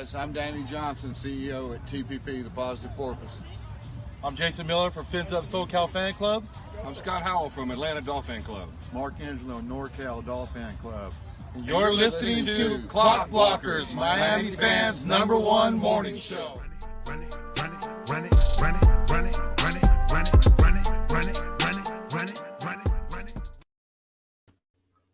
guys. I'm Danny Johnson, CEO at TPP, The Positive Porpoise. I'm Jason Miller from Fins Up SoCal Fan Club. I'm Scott Howell from Atlanta Dolphin Club. Mark Angelo, NorCal Dolphin Club. You're listening to Clock Blockers, Miami fans' #1 morning show. Run it, run it, run it, run it, run it, run it, run it, run it, run it, run it, run it, run it, run it.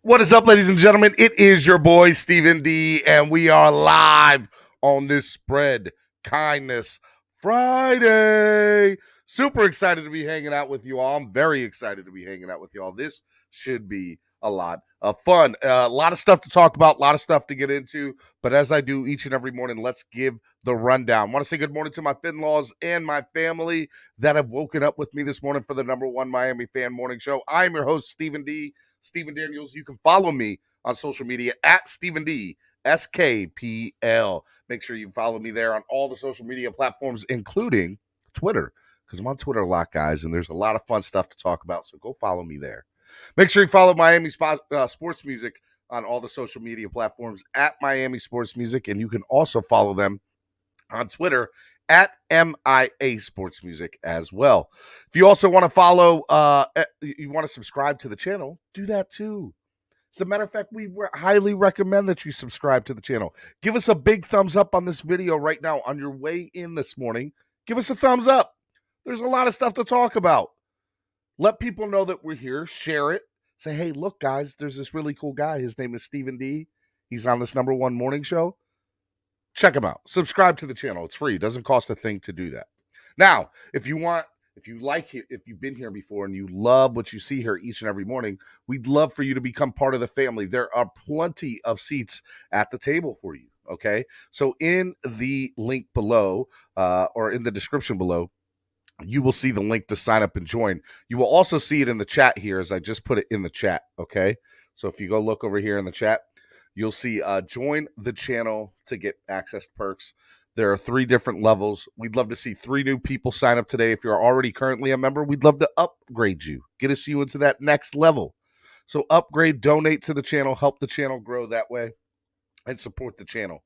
What is up, ladies and gentlemen? It is your boy, Stephen D, and we are live on this Spread Kindness Friday. Super excited to be hanging out with you all. I'm very excited to be hanging out with you all. This should be a lot of fun. A lot of stuff to talk about, a lot of stuff to get into. But as I do each and every morning, let's give the rundown. I want to say good morning to my Finlaws and my family that have woken up with me this morning for the #1 Miami Fan Morning Show. I am your host, Stephen D. Stephen Daniels. You can follow me on social media at Stephen D. SKPL. Make sure you follow me there on all the social media platforms, including Twitter, because I'm on Twitter a lot, guys, and there's a lot of fun stuff to talk about, so go follow me there. Make sure you follow Miami Sports Music on all the social media platforms at Miami Sports Music, and you can also follow them on Twitter at MIA Sports Music as well. If you also want to follow, you want to subscribe to the channel, do that too. As a matter of fact, we highly recommend that you subscribe to the channel. Give us a big thumbs up on this video right now on your way in this morning. Give us a thumbs up. There's a lot of stuff to talk about. Let people know that we're here. Share it. Say, hey, look, guys, there's this really cool guy. His name is Stephen D. He's on this #1 morning show. Check him out. Subscribe to the channel. It's free. It doesn't cost a thing to do that. Now, if you've been here before and you love what you see here each and every morning, we'd love for you to become part of the family. There are plenty of seats at the table for you, okay? So in the link below, or in the description below, you will see the link to sign up and join. You will also see it in the chat here as I just put it in the chat, okay? So if you go look over here in the chat, you'll see join the channel to get access to perks. There are 3 different levels. We'd love to see 3 new people sign up today. If you're already currently a member, we'd love to upgrade you, get us you into that next level. So upgrade, donate to the channel, help the channel grow that way, and support the channel.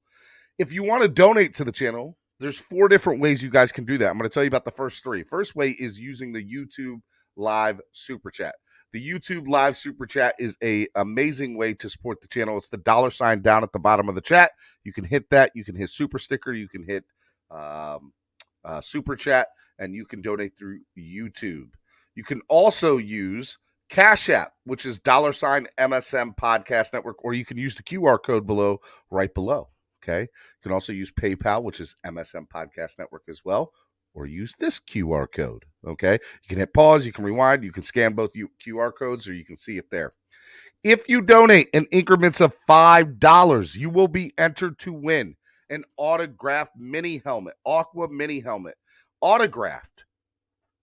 If you want to donate to the channel, there's 4 different ways you guys can do that. I'm going to tell you about the first 3. First way is using the YouTube Live Super Chat. The YouTube Live Super Chat is an amazing way to support the channel. It's the $ down at the bottom of the chat. You can hit that. You can hit Super Sticker. You can hit Super Chat, and you can donate through YouTube. You can also use Cash App, which is $MSM Podcast Network, or you can use the QR code below, right below. Okay. You can also use PayPal, which is MSM Podcast Network as well, or use this QR code. Okay. You can hit pause, you can rewind, you can scan both QR codes, or you can see it there. If you donate in increments of $5, you will be entered to win an autographed mini helmet, Aqua mini helmet, autographed,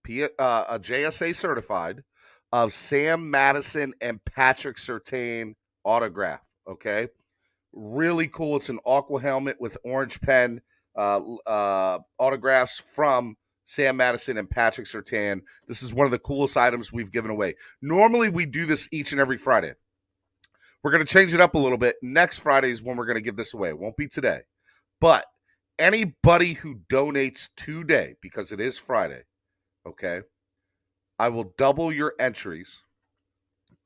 a JSA certified, of Sam Madison and Patrick Surtain autograph. Okay. Really cool. It's an aqua helmet with orange pen autographs from Sam Madison and Patrick Surtain. This is one of the coolest items we've given away. Normally, we do this each and every Friday. We're going to change it up a little bit. Next Friday is when we're going to give this away. It won't be today. But anybody who donates today, because it is Friday, okay, I will double your entries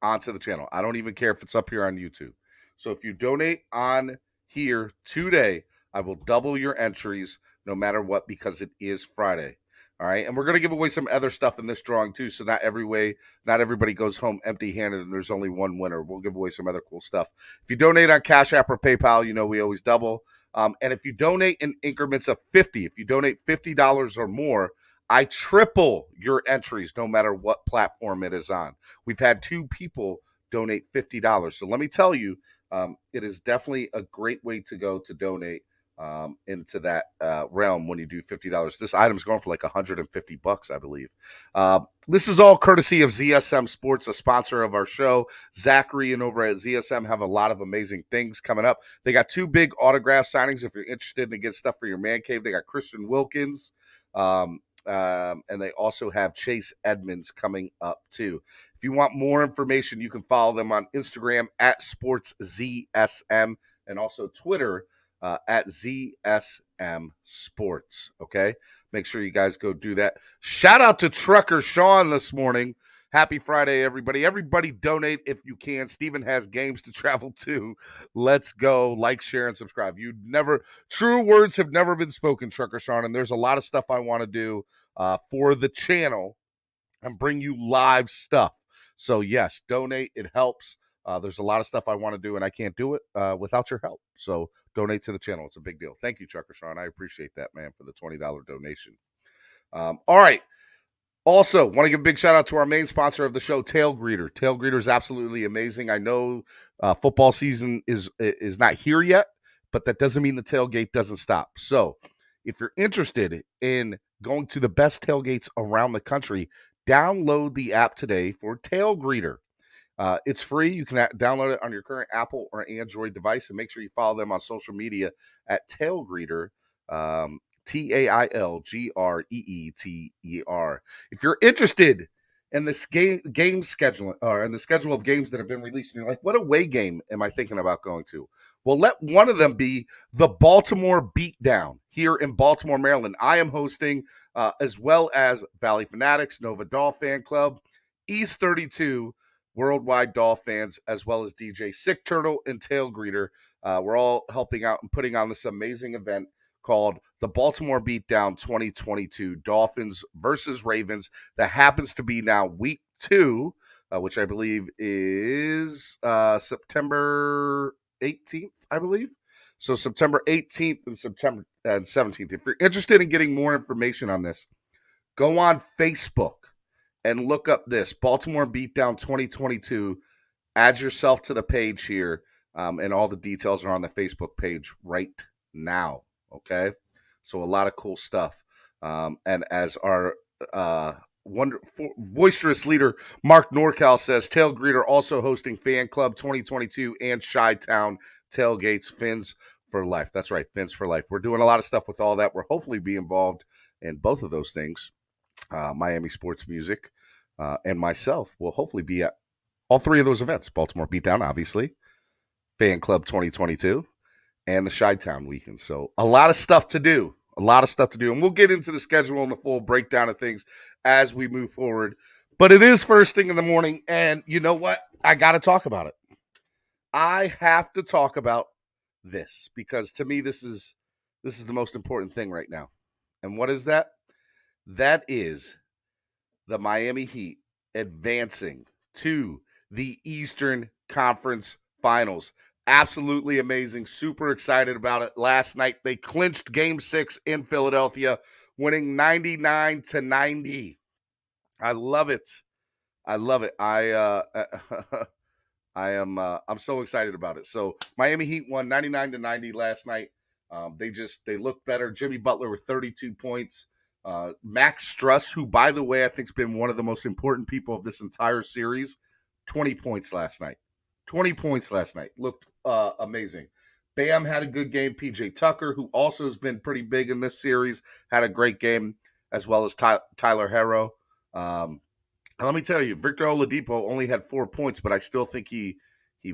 onto the channel. I don't even care if it's up here on YouTube. So if you donate on here today, I will double your entries no matter what, because it is Friday. All right. And we're going to give away some other stuff in this drawing too. So not everybody goes home empty handed and there's only one winner. We'll give away some other cool stuff. If you donate on Cash App or PayPal, you know, we always double. And if you donate in increments of 50, if you donate $50 or more, I triple your entries no matter what platform it is on. We've had 2 people donate $50. So let me tell you, it is definitely a great way to go to donate into that realm when you do $50. This item's going for like $150, I believe. This is all courtesy of ZSM Sports, a sponsor of our show. Zachary and over at ZSM have a lot of amazing things coming up. They got 2 big autograph signings if you're interested in getting stuff for your man cave. They got Christian Wilkins, and they also have Chase Edmonds coming up too. If you want more information, you can follow them on Instagram at SportsZSM and also Twitter at ZSM Sports. Okay, make sure you guys go do that. Shout out to Trucker Sean this morning. Happy Friday, everybody. Everybody donate if you can. Steven has games to travel to. Let's go. Like, share, and subscribe. True words have never been spoken, Trucker Sean, and there's a lot of stuff I want to do for the channel and bring you live stuff. So, yes, donate. It helps. There's a lot of stuff I want to do, and I can't do it without your help. So, donate to the channel. It's a big deal. Thank you, Trucker Sean. I appreciate that, man, for the $20 donation. All right. Also, want to give a big shout out to our main sponsor of the show, Tail Greeter. Tail Greeter is absolutely amazing. I know football season is not here yet, but that doesn't mean the tailgate doesn't stop. So if you're interested in going to the best tailgates around the country, download the app today for Tail Greeter. It's free. You can download it on your current Apple or Android device, and make sure you follow them on social media at Tail Greeter. TailGreeter. If you're interested in this game schedule or in the schedule of games that have been released, and you're like, what away game am I thinking about going to? Well, let one of them be the Baltimore Beatdown here in Baltimore, Maryland. I am hosting, as well as Valley Fanatics, Nova Doll Fan Club, East 32, Worldwide Doll Fans, as well as DJ Sick Turtle and Tail Greeter. We're all helping out and putting on this amazing event called the Baltimore Beatdown 2022 Dolphins versus Ravens that happens to be now week 2, which I believe is September 18th, I believe. So September 18th and September 17th. If you're interested in getting more information on this, go on Facebook and look up this Baltimore Beatdown 2022. Add yourself to the page here, and all the details are on the Facebook page right now. Okay, so a lot of cool stuff. And as our boisterous leader, Mark Norcal, says, Tail Greeter also hosting Fan Club 2022 and Chi-Town Tailgates, Fins for Life. That's right, Fins for Life. We're doing a lot of stuff with all that. We'll hopefully be involved in both of those things. Miami Sports Music and myself will hopefully be at all 3 of those events. Baltimore Beatdown, obviously, Fan Club 2022, and the Chi-Town weekend. So a lot of stuff to do. And we'll get into the schedule and the full breakdown of things as we move forward. But it is first thing in the morning, and you know what? I got to talk about it. I have to talk about this because to me, this is the most important thing right now. And what is that? That is the Miami Heat advancing to the Eastern Conference Finals. Absolutely amazing. Super excited about it. Last night, they clinched Game 6 in Philadelphia, winning 99-90. I love it. I'm so excited about it. So Miami Heat won 99-90 last night. They look better. Jimmy Butler with 32 points. Max Struss, who, by the way, I think has been one of the most important people of this entire series, 20 points last night. Looked amazing. Bam had a good game. PJ Tucker, who also has been pretty big in this series, had a great game, as well as Tyler Herro. Let me tell you, Victor Oladipo only had 4 points, but I still think he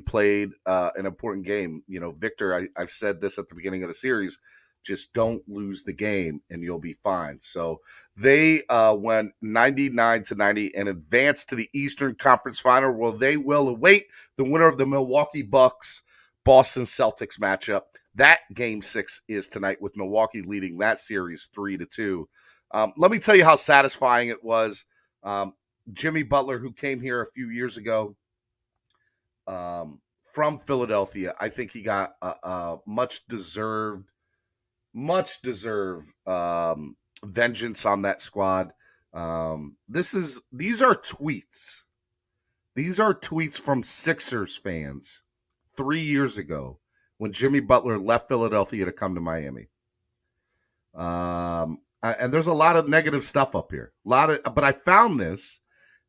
played an important game. You know, Victor, I've said this at the beginning of the series, just don't lose the game and you'll be fine. So they went 99-90 and advanced to the Eastern Conference Final, where they will await the winner of the Milwaukee Bucks Boston Celtics matchup. That Game 6 is tonight, with Milwaukee leading that series 3-2. Let me tell you how satisfying it was. Jimmy Butler, who came here a few years ago from Philadelphia, I think he got a much deserved vengeance on that squad. These are tweets. These are tweets from Sixers fans 3 years ago when Jimmy Butler left Philadelphia to come to Miami. And there's a lot of negative stuff up here. But I found this,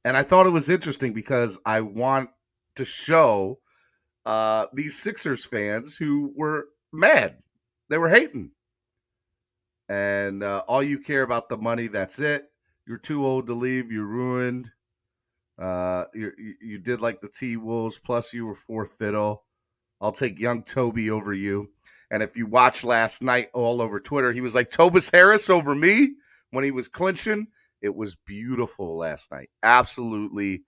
and I thought it was interesting because I want to show these Sixers fans who were mad. They were hating. And all you care about the money, that's it. You're too old to leave. You're ruined. You did like the T-Wolves, plus you were fourth fiddle. I'll take young Toby over you. And if you watched last night all over Twitter, he was like, Tobis Harris over me when he was clinching. It was beautiful last night. Absolutely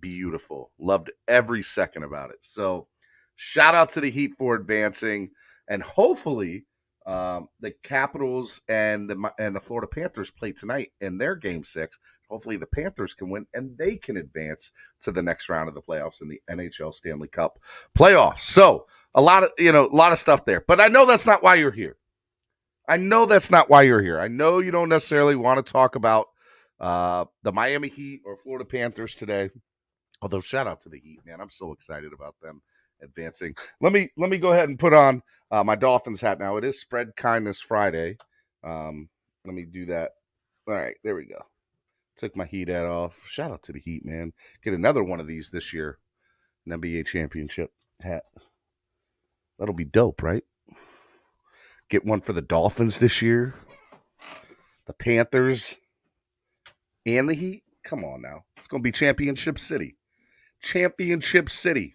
beautiful. Loved every second about it. So shout out to the Heat for advancing. And hopefully the Capitals and the Florida Panthers play tonight in their Game 6. Hopefully the Panthers can win and they can advance to the next round of the playoffs in the NHL Stanley Cup playoffs. So a lot of stuff there. But I know that's not why you're here. I know you don't necessarily want to talk about the Miami Heat or Florida Panthers today. Although shout out to the Heat, man. I'm so excited about them advancing. Let me go ahead and put on my Dolphins hat now. It is Spread Kindness Friday. Let me do that. All right, there we go. Took my Heat hat off. Shout out to the Heat, man. Get another one of these this year. An NBA championship hat. That'll be dope, right? Get one for the Dolphins this year. The Panthers and the Heat. Come on now. It's going to be Championship City. Championship City.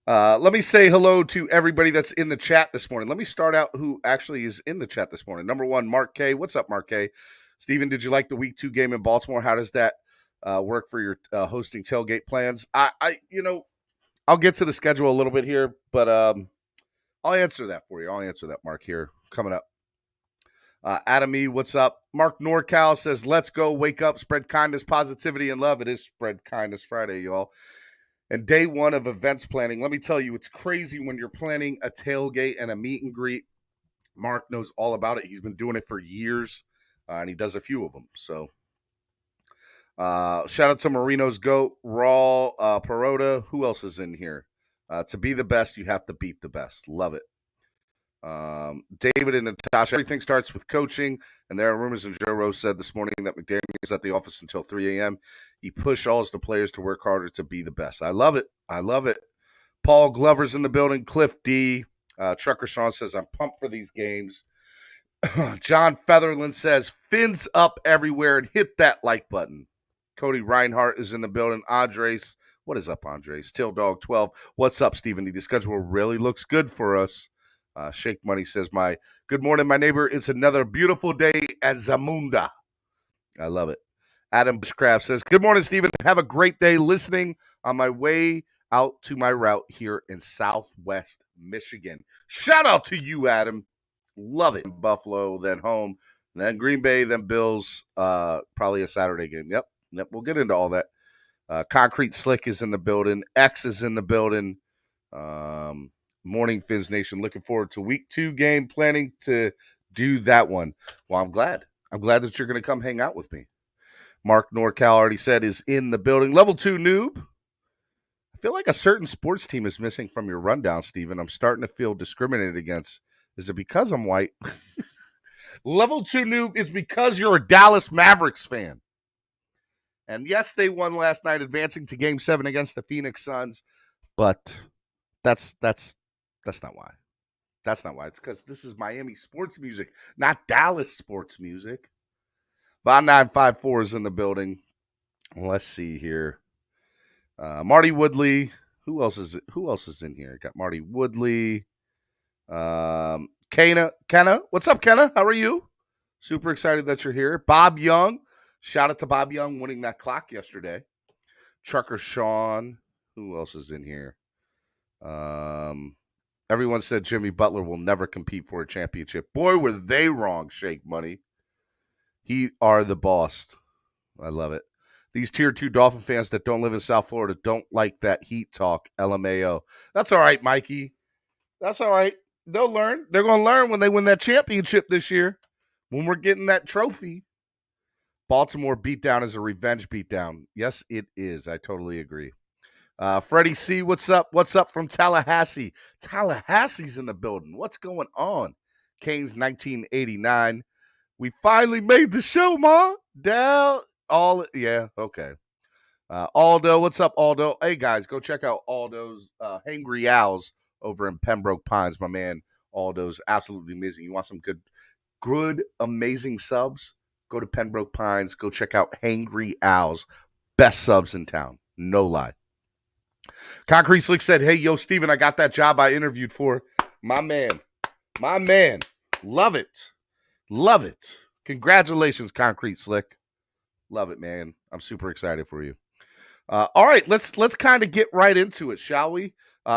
Let me say hello to everybody that's in the chat this morning. Let me start out who actually is in the chat this morning. Number one, Mark K. What's up, Mark K? Steven, did you like the week 2 game in Baltimore? How does that work for your hosting tailgate plans? I'll get to the schedule a little bit here, but I'll answer that for you. I'll answer that, Mark, here coming up. Adam E., what's up? Mark NorCal says, let's go, wake up, spread kindness, positivity, and love. It is Spread Kindness Friday, y'all. And day 1 of events planning. Let me tell you, it's crazy when you're planning a tailgate and a meet and greet. Mark knows all about it. He's been doing it for years, and he does a few of them. So shout out to Marino's GOAT, Raw, Perota. Who else is in here? To be the best, you have to beat the best. Love it. David and Natasha, everything starts with coaching, and there are rumors, and Joe Rose said this morning that McDaniel is at the office until 3 a.m. He pushed all the players to work harder to be the best. I love it. Paul Glover's in the building. Cliff D. Trucker Sean says, I'm pumped for these games. John Featherland says, fins up everywhere and hit that like button. Cody Reinhart is in the building. Andres, what is up, Andres? Till Dog 12. What's up, Stephen? The schedule really looks good for us. Shake Money says, good morning, my neighbor. It's another beautiful day at Zamunda. I love it. Adam Bushcraft says, good morning, Stephen. Have a great day listening on my way out to my route here in Southwest Michigan. Shout out to you, Adam. Love it. Buffalo, then home, then Green Bay, then Bills. Probably a Saturday game. Yep. We'll get into all that. Concrete Slick is in the building. X is in the building. Morning Fizz Nation, looking forward to week 2 game, planning to do that one. Well, I'm glad that you're going to come hang out with me. Mark NorCal already said is in the building. Level 2 noob. I feel like a certain sports team is missing from your rundown, Steven. I'm starting to feel discriminated against. Is it because I'm white? Level 2 noob is because you're a Dallas Mavericks fan. And yes, they won last night, advancing to Game 7 against the Phoenix Suns, but that's not why. That's not why. It's because this is Miami sports music, not Dallas sports music. Von 954 is in the building. Let's see here. Marty Woodley. Who else is in here? Got Marty Woodley. Kenna. What's up, Kenna? How are you? Super excited that you're here. Bob Young. Shout out to Bob Young winning that clock yesterday. Trucker Sean. Who else is in here? Everyone said Jimmy Butler will never compete for a championship. Boy, were they wrong, Shake Money. He are the boss. I love it. These Tier 2 Dolphin fans that don't live in South Florida don't like that heat talk, LMAO. That's all right, Mikey. That's all right. They'll learn. They're going to learn when they win that championship this year, when we're getting that trophy. Baltimore beatdown is a revenge beatdown. Yes, it is. I totally agree. Freddie C., what's up? What's up from Tallahassee? Tallahassee's in the building. What's going on? Canes 1989. We finally made the show, Ma. Okay. Aldo, what's up, Aldo? Hey, guys, go check out Aldo's Hangry Owls over in Pembroke Pines. My man Aldo's absolutely amazing. You want some good, amazing subs? Go to Pembroke Pines. Go check out Hangry Owls. Best subs in town. No lie. Concrete Slick said, hey, yo, Steven, I got that job I interviewed for. My man. Love it. Congratulations, Concrete Slick. Love it, man. I'm super excited for you. All right, let's kind of get right into it, shall we?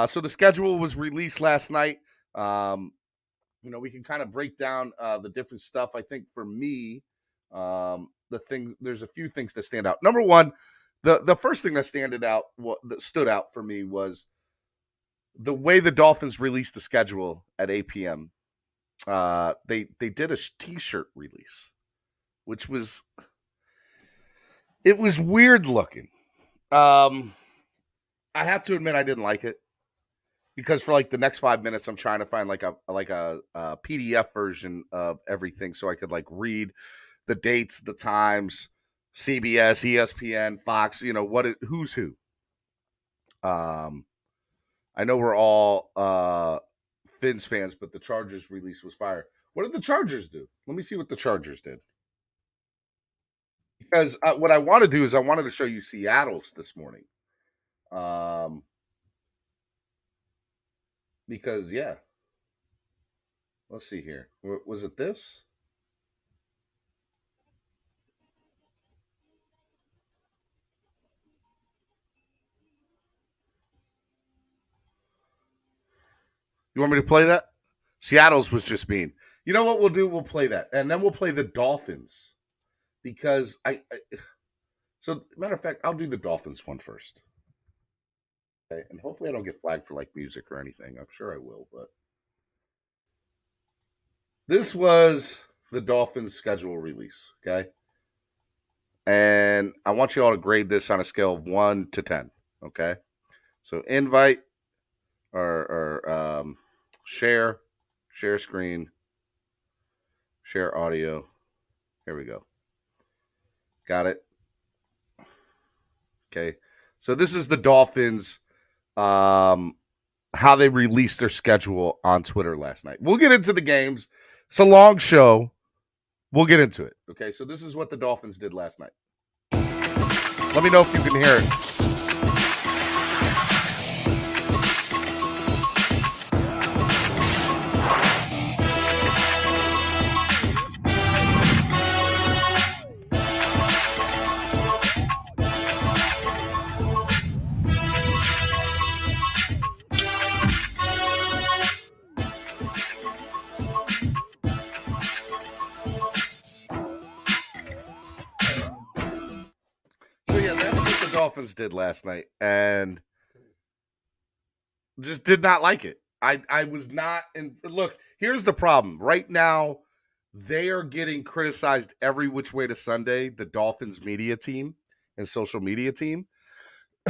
So the schedule was released last night. We can kind of break down the different stuff. I think for me, there's a few things that stand out. Number one, the first thing that stood out for me was the way the Dolphins released the schedule at 8 p.m. They did a T-shirt release, which was weird looking. I have to admit I didn't like it because for like the next 5 minutes I'm trying to find like a PDF version of everything so I could like read the dates, the times, CBS, ESPN, Fox, who's who. I know we're all Fins fans, but the Chargers release was fire. What did the Chargers do? Let me see what the Chargers did. Because what I want to do is I wanted to show you Seattle's this morning. Because, yeah. Let's see here. Was it this? You want me to play that? Seattle's was just mean. You know what we'll do? We'll play that. And then we'll play the Dolphins. Because so matter of fact, I'll do the Dolphins one first. Okay. And hopefully I don't get flagged for like music or anything. I'm sure I will, but this was the Dolphins schedule release. Okay. And I want you all to grade this on a scale of 1 to 10. Okay. So invite or share screen, share audio. Here we go. Got it. Okay. So this is the Dolphins, how they released their schedule on Twitter last night. We'll get into the games. It's a long show. We'll get into it. Okay. So this is what the Dolphins did last night. Let me know if you can hear it. Dolphins did last night and just did not like it. I was not in. Look, here's the problem. Right now, they are getting criticized every which way to Sunday, the Dolphins media team and social media team.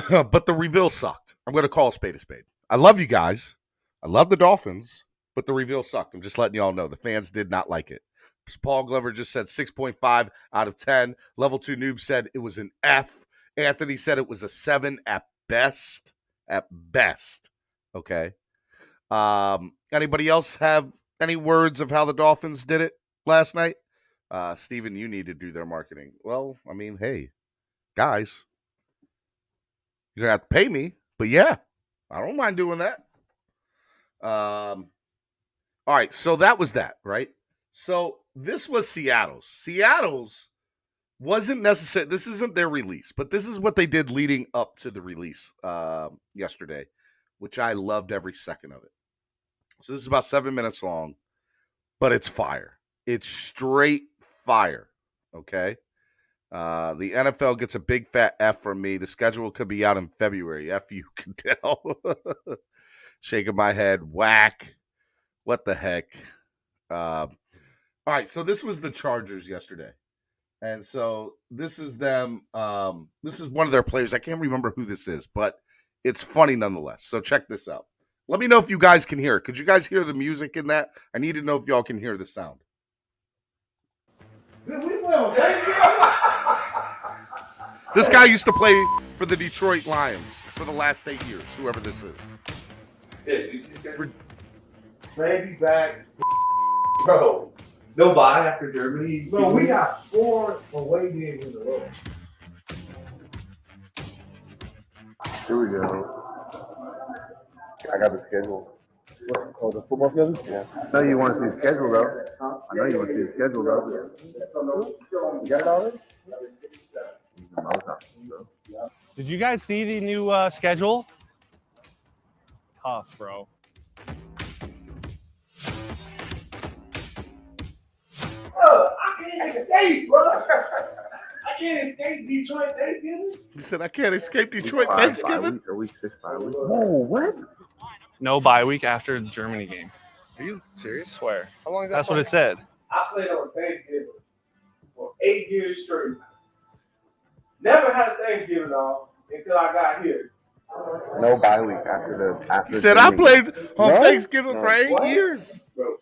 But the reveal sucked. I'm going to call a spade a spade. I love you guys. I love the Dolphins, but the reveal sucked. I'm just letting you all know. The fans did not like it. Paul Glover just said 6.5 out of 10. Level 2 Noob said it was an F. Anthony said it was a 7 at best. At best. Okay. Anybody else have any words of how the Dolphins did it last night? Steven, you need to do their marketing. Well, I mean, hey, guys, you're going to have to pay me. But yeah, I don't mind doing that. All right. So that was that, right? So this was Seattle's. Seattle's wasn't necessary. This isn't their release, but this is what they did leading up to the release yesterday, which I loved every second of it. So this is about 7 minutes long, but it's fire. It's straight fire. Okay. The NFL gets a big fat F from me. The schedule could be out in February. F you can tell. Shaking my head. Whack. What the heck? All right. So this was the Chargers yesterday. And so this is them. This is one of their players. I can't remember who this is, but it's funny nonetheless. So check this out. Let me know if you guys can hear it. Could you guys hear the music in that? I need to know if y'all can hear the sound. This guy used to play for the Detroit Lions for the last 8 years, whoever this is. Yeah, did you see that? Maybe back, bro. No bye after Germany. Bro, we got 4 away games in a row. Here we go. I got the schedule. Oh, the football schedule? Yeah. I know you want to see the schedule, though. I know you want to see the schedule, though. You got it already? Did you guys see the new schedule? Tough, bro. Bro, I can't escape, bro. I can't escape Detroit Thanksgiving. He said, I can't escape Detroit Thanksgiving. Or week 6 bye week. Oh, what? No bye week after the Germany game. Are you serious? I swear. How long is that? That's what it said. I played on Thanksgiving for 8 years straight. Never had a Thanksgiving off until I got here. No bye week after the. He said, I played on No? Thanksgiving for 8 years. Bro,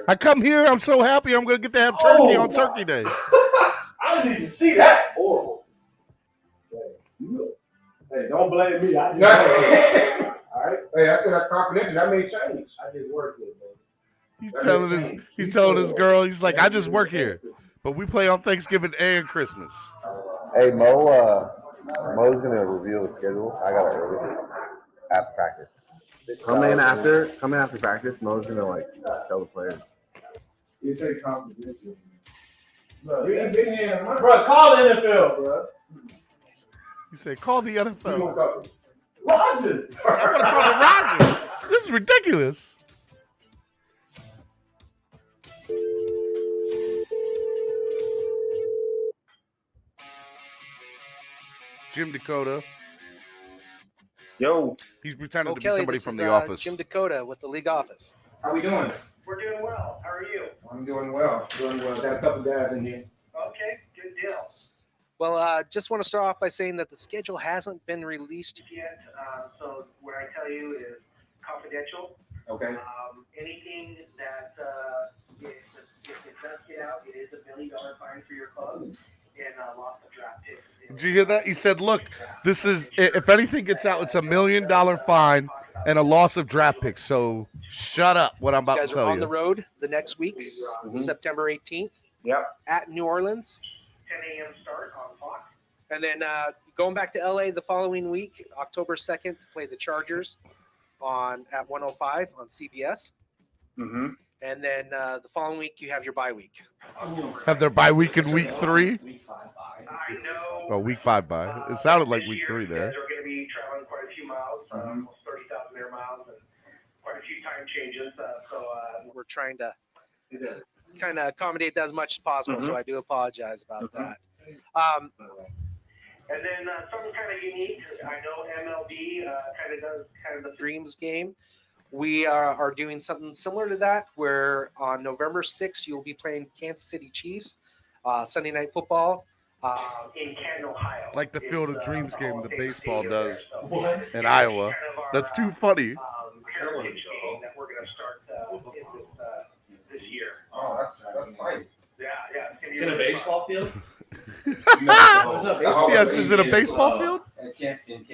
I come here, I'm so happy I'm going to get to have turkey on Turkey Day. I didn't even see that. Horrible. Hey, don't blame me. I just all right. Hey, I said that confidential. That may change. I just work here, man. He's telling his girl, he's like, I just work here. But we play on Thanksgiving and Christmas. Hey, Mo's gonna reveal the schedule. I got it early after practice. Come in after practice. Mo's gonna tell the players. You say confidential. Bro, you ain't been here, Bro, call the NFL, bro. He said, call the NFL. Roger. I want to talk to Roger. This is ridiculous. Jim Dakota. Yo. He's pretending to be Kelly, somebody this from is, the office. Jim Dakota with the league office. How we doing? We're doing well. How are you? I'm doing well. Got a couple guys in here. Okay, good deal. Well, just want to start off by saying that the schedule hasn't been released Yet, so what I tell you is confidential. Okay. Anything that if it does get out, it is $1 million fine for your club and loss of draft picks. Did you hear that? He said, look, this is, if anything gets out, it's $1 million fine and a loss of draft picks. So shut up what I'm about You guys to tell are on you. the road the next week, September 18th. Yep. At New Orleans. 10 a.m. start on Fox. And then going back to LA the following week, October 2nd, to play the Chargers at 105 on CBS. Mm-hmm. And then the following week, you have your bye week. Have their bye week in week 3? I know. Oh, week 5 bye. It sounded like week 3 there. You guys are going to be traveling quite a few miles, almost 30,000 air miles, and quite a few time changes. We're trying to kind of accommodate that as much as possible, so I do apologize about that. And then something kind of unique. I know MLB kind of does kind of the Dreams game. We are doing something similar to that, where on November 6th, you'll be playing Kansas City Chiefs, Sunday Night Football. In Canton, Ohio. Like the Field of Dreams game the baseball does What? in Iowa. That's too funny. Heritage game that we're going to start this year. Oh, that's tight. Yeah. It's in a baseball field? Yes, is it a baseball field? In Canton.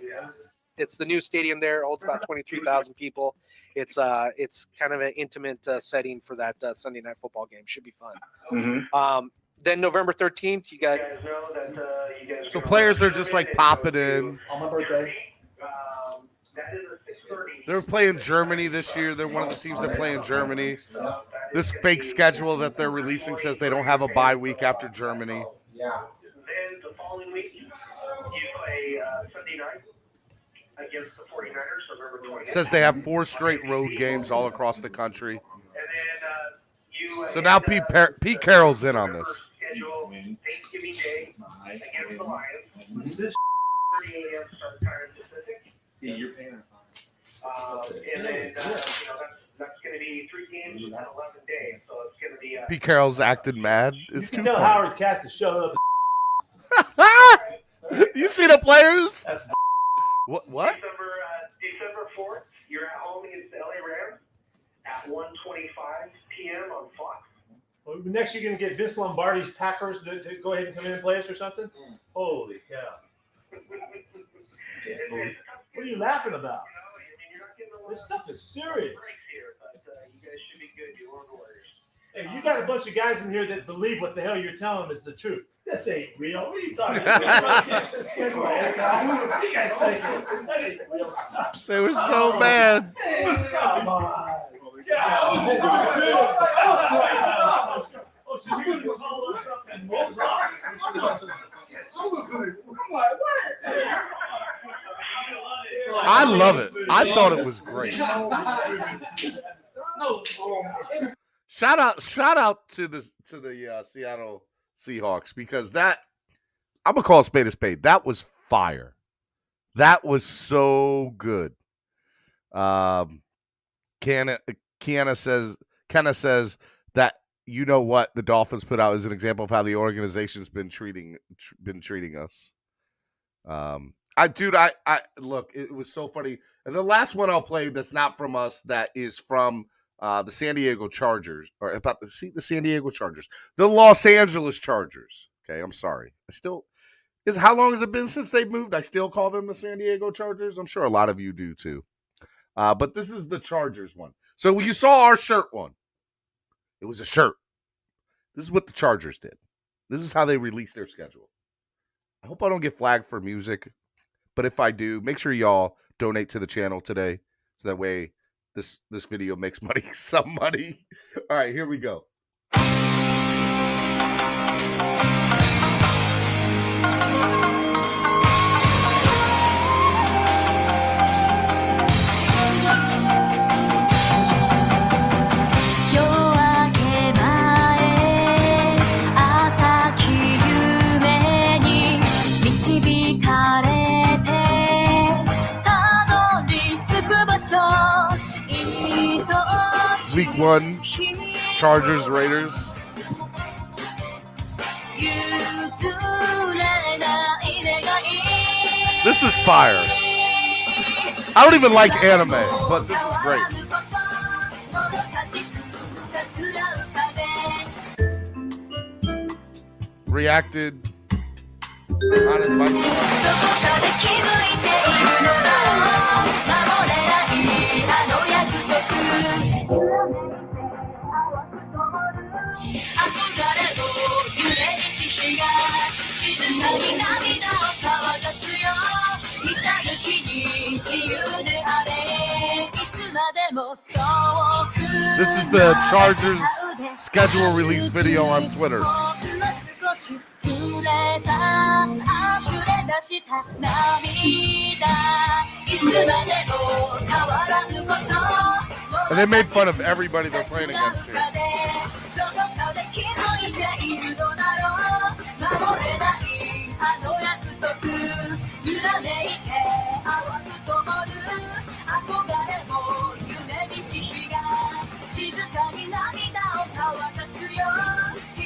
Yeah. It's the new stadium there. Holds about 23,000 people. It's kind of an intimate setting for that Sunday Night Football game. Should be fun. Mm-hmm. Then November 13th, you got. You guys know that you guys. So players are just like popping in. On my birthday. That is a 6:30. They're playing Germany this year. They're one of the teams that play in Germany. This fake schedule that they're releasing says they don't have a bye week after Germany. Yeah. Then the following week, you play Sunday night against the 49ers, November 20th. It says they have 4 straight road games all across the country. And then So now Pete Carroll's in on this. Schedule Thanksgiving Day against the Lions. This 30 a.m. start time Pacific. See, you're paying. And then that's going to be 3 games in 11 days. So it's going to be. Pete Carroll's acting mad. It's too tell funny. Howard Cass to shut up. You see the players? What? December 4th, you're at home against the LA Rams at 1:25 p.m. on Fox. Well, next, you're going to get Vince Lombardi's Packers to go ahead and come in and play us or something? Holy cow. What are you laughing about? This stuff is serious. You guys should be good. You're on the Warriors. Hey, you got a bunch of guys in here that believe what the hell you're telling them is the truth. This ain't real. What are you talking about? You guys say that ain't real stuff. They were so bad. Come on. Oh, so you're gonna call us up and Mo's office? I'm like, what? I love it. I thought it was great. Shout out to the Seattle Seahawks, because that, I'm gonna call a spade. That was fire. That was so good. Kenna says that, you know what, the Dolphins put out as an example of how the organization's been treating us. I look, it was so funny. And the last one I'll play that's not from us, that is from the San Diego Chargers, or about the San Diego Chargers, the Los Angeles Chargers. Okay, I'm sorry. How long has it been since they moved? I still call them the San Diego Chargers. I'm sure a lot of you do too. But this is the Chargers one. So when you saw our shirt one, it was a shirt. This is what the Chargers did. This is how they released their schedule. I hope I don't get flagged for music, but if I do, make sure y'all donate to the channel today, so that way this video makes money, some money. All right, here we go. Week 1, Chargers, Raiders. This is fire. I don't even like anime, but this is great. Reacted on advice. This is the Chargers schedule release video on Twitter. And they made fun of everybody they're playing against here.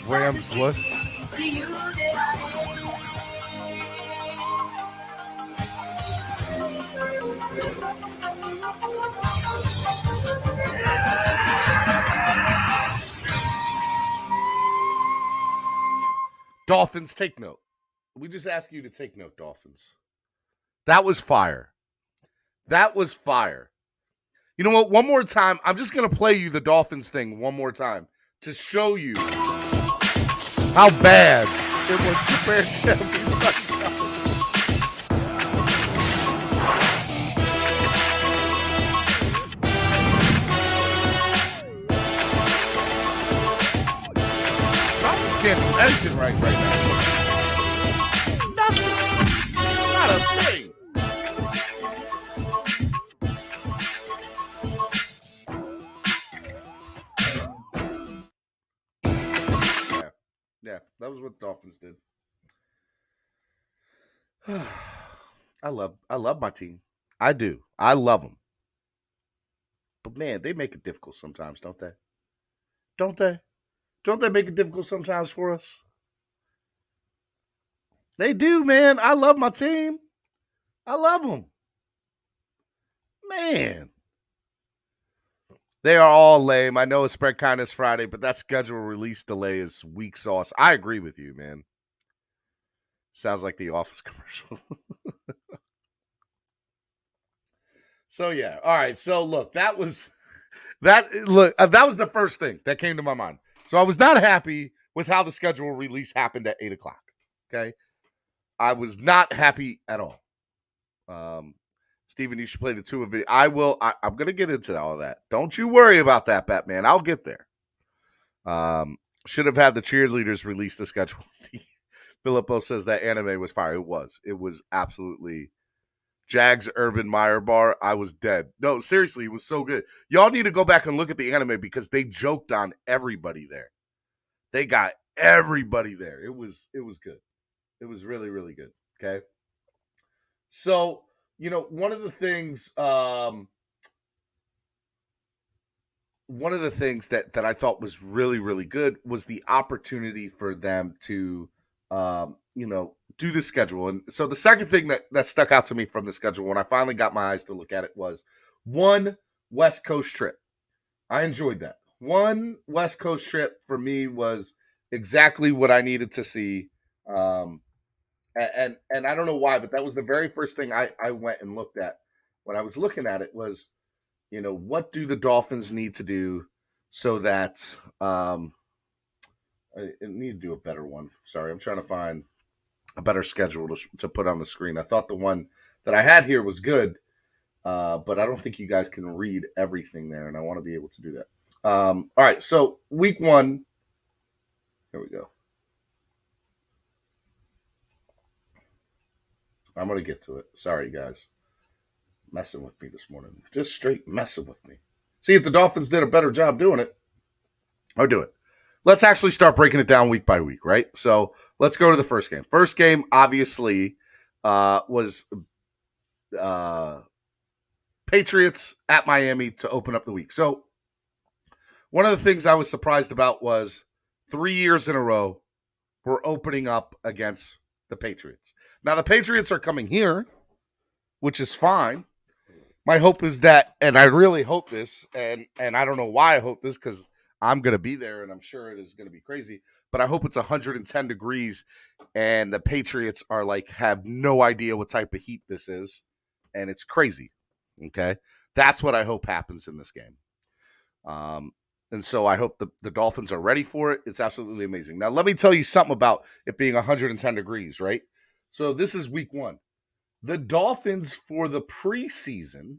Rams wuss. Dolphins, take note. We just ask you to take note, Dolphins. That was fire. That was fire. You know what? One more time, I'm just going to play you the Dolphins thing one more time to show you how bad it was compared to everybody else. Dolphins can't do anything right now. Nothing. Not a thing. Yeah, that was what the Dolphins did. I love my team. I do. I love them. But man, they make it difficult sometimes, don't they? Don't they? Don't they make it difficult sometimes for us? They do, man. I love my team. I love them. Man. They are all lame. I know it's Spread Kindness Friday, but that schedule release delay is weak sauce. I agree with you, man. Sounds like the Office commercial. So yeah, all right. So look, that was the first thing that came to my mind. So I was not happy with how the schedule release happened at 8:00. Okay. I was not happy at all. Steven, you should play the tour video. I will. I'm going to get into all of that. Don't you worry about that, Batman. I'll get there. Should have had the cheerleaders release the schedule. Filippo says that anime was fire. It was. It was absolutely. Jags Urban Meyer Bar. I was dead. No, seriously, it was so good. Y'all need to go back and look at the anime because they joked on everybody there. They got everybody there. It was good. It was really, really good. Okay. So, one of the things that I thought was really, really good was the opportunity for them to, do the schedule. And so the second thing that stuck out to me from the schedule when I finally got my eyes to look at it was one West Coast trip. I enjoyed that. One West Coast trip for me was exactly what I needed to see. And I don't know why, but that was the very first thing I went and looked at when I was looking at it was, what do the Dolphins need to do so that I need to do a better one. Sorry, I'm trying to find a better schedule to put on the screen. I thought the one that I had here was good, but I don't think you guys can read everything there, and I want to be able to do that. All right, so week 1. Here we go. I'm going to get to it. Sorry, guys. Messing with me this morning. Just straight messing with me. See, if the Dolphins did a better job doing it, I'll do it. Let's actually start breaking it down week by week, right? So let's go to the first game. First game, obviously, was Patriots at Miami to open up the week. So one of the things I was surprised about was 3 years in a row, we're opening up against the Patriots. Now, the Patriots are coming here, which is fine. My hope is that, and I really hope this, and I don't know why I hope this, because I'm going to be there, and I'm sure it is going to be crazy, but I hope it's 110 degrees, and the Patriots are have no idea what type of heat this is, and it's crazy, okay? That's what I hope happens in this game. And so I hope the Dolphins are ready for it. It's absolutely amazing. Now, let me tell you something about it being 110 degrees, right? So this is week 1. The Dolphins for the preseason,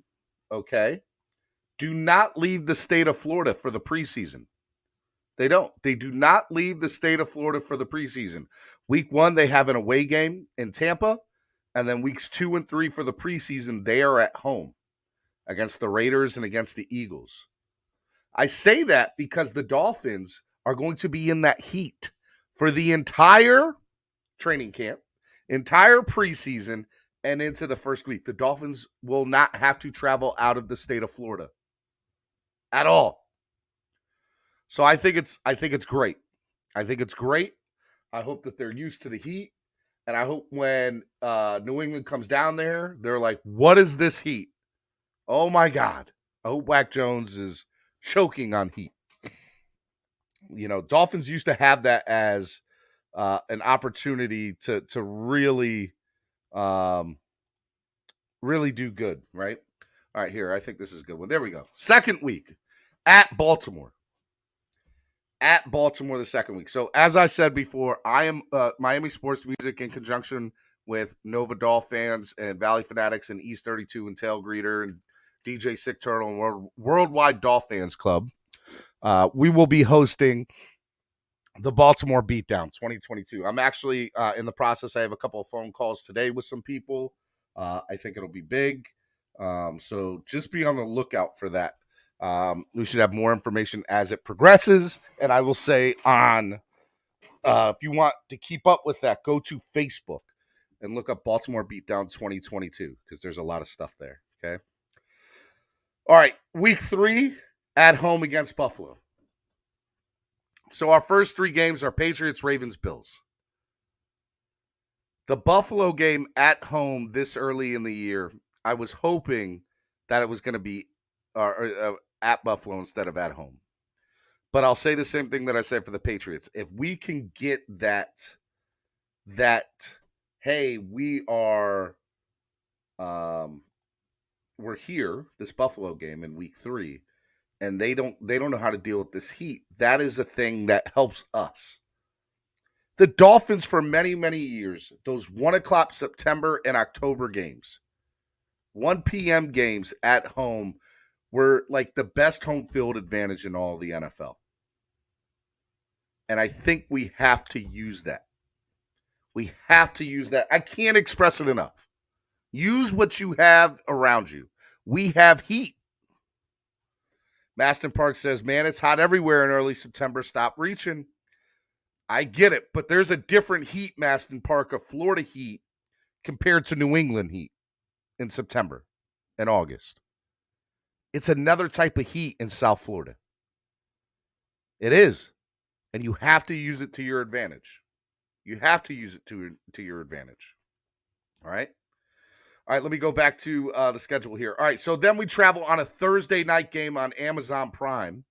okay, do not leave the state of Florida for the preseason. They don't. They do not leave the state of Florida for the preseason. Week 1, they have an away game in Tampa, and then weeks 2 and 3 for the preseason, they are at home against the Raiders and against the Eagles. I say that because the Dolphins are going to be in that heat for the entire training camp, entire preseason, and into the first week. The Dolphins will not have to travel out of the state of Florida at all. So I think it's great. I think it's great. I hope that they're used to the heat, and I hope when New England comes down there, they're like, "What is this heat? Oh my God!" I hope Wack Jones is choking on heat. Dolphins used to have that as an opportunity to really really do good, right? All right, here, I think this is a good one. There we go. Second week at Baltimore. At Baltimore the second week. So as I said before, I am Miami Sports Music in conjunction with Nova Doll fans and Valley Fanatics and East 32 and Tail Greeter and DJ Sick Turtle and Worldwide Doll Fans Club. We will be hosting the Baltimore Beatdown 2022. I'm actually in the process. I have a couple of phone calls today with some people. I think it'll be big. So just be on the lookout for that. We should have more information as it progresses. And I will say if you want to keep up with that, go to Facebook and look up Baltimore Beatdown 2022 because there's a lot of stuff there. Okay. All right. Week 3 at home against Buffalo. So our first 3 games are Patriots, Ravens, Bills. The Buffalo game at home this early in the year, I was hoping that it was going to be at Buffalo instead of at home. But I'll say the same thing that I said for the Patriots. If we can get that hey, we are we're here, this Buffalo game in week 3, and they don't know how to deal with this heat, that is a thing that helps us. The Dolphins for many, many years, those 1 o'clock September and October games, 1 p.m. games at home were like the best home field advantage in all of the NFL. And I think we have to use that. We have to use that. I can't express it enough. Use what you have around you. We have heat. Maston Park says, man, it's hot everywhere in early September. Stop reaching. I get it, but there's a different heat, Maston Park, of Florida heat compared to New England heat in September and August. It's another type of heat in South Florida. It is. And you have to use it to your advantage. You have to use it to your advantage. All right? All right, let me go back to the schedule here. All right, so then we travel on a Thursday night game on Amazon Prime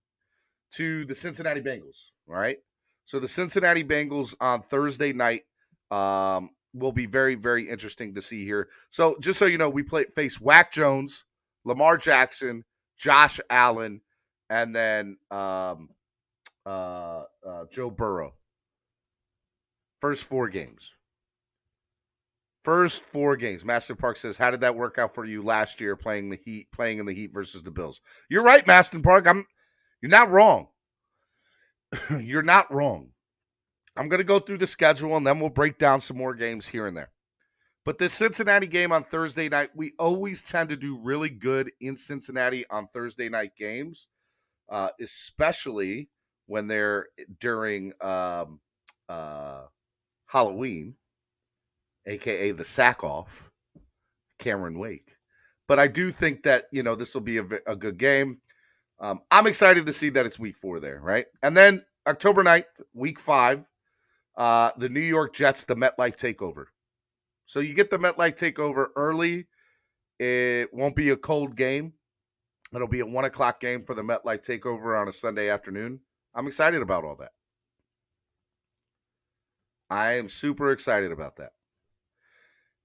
to the Cincinnati Bengals. All right? So the Cincinnati Bengals on Thursday night will be very, very interesting to see here. So just so you know, we face Wack Jones, Lamar Jackson, Josh Allen, and then Joe Burrow. First 4 games. First 4 games. Maston Park says, how did that work out for you last year playing in the Heat versus the Bills? You're right, Maston Park. You're not wrong. You're not wrong. I'm going to go through the schedule, and then we'll break down some more games here and there. But this Cincinnati game on Thursday night, we always tend to do really good in Cincinnati on Thursday night games, especially when they're during Halloween, a.k.a. the sack-off, Cameron Wake. But I do think that, this will be a good game. I'm excited to see that it's week 4 there, right? And then October 9th, week 5, the New York Jets, the MetLife Takeover. So you get the MetLife Takeover early. It won't be a cold game. It'll be a 1 o'clock game for the MetLife Takeover on a Sunday afternoon. I'm excited about all that. I am super excited about that.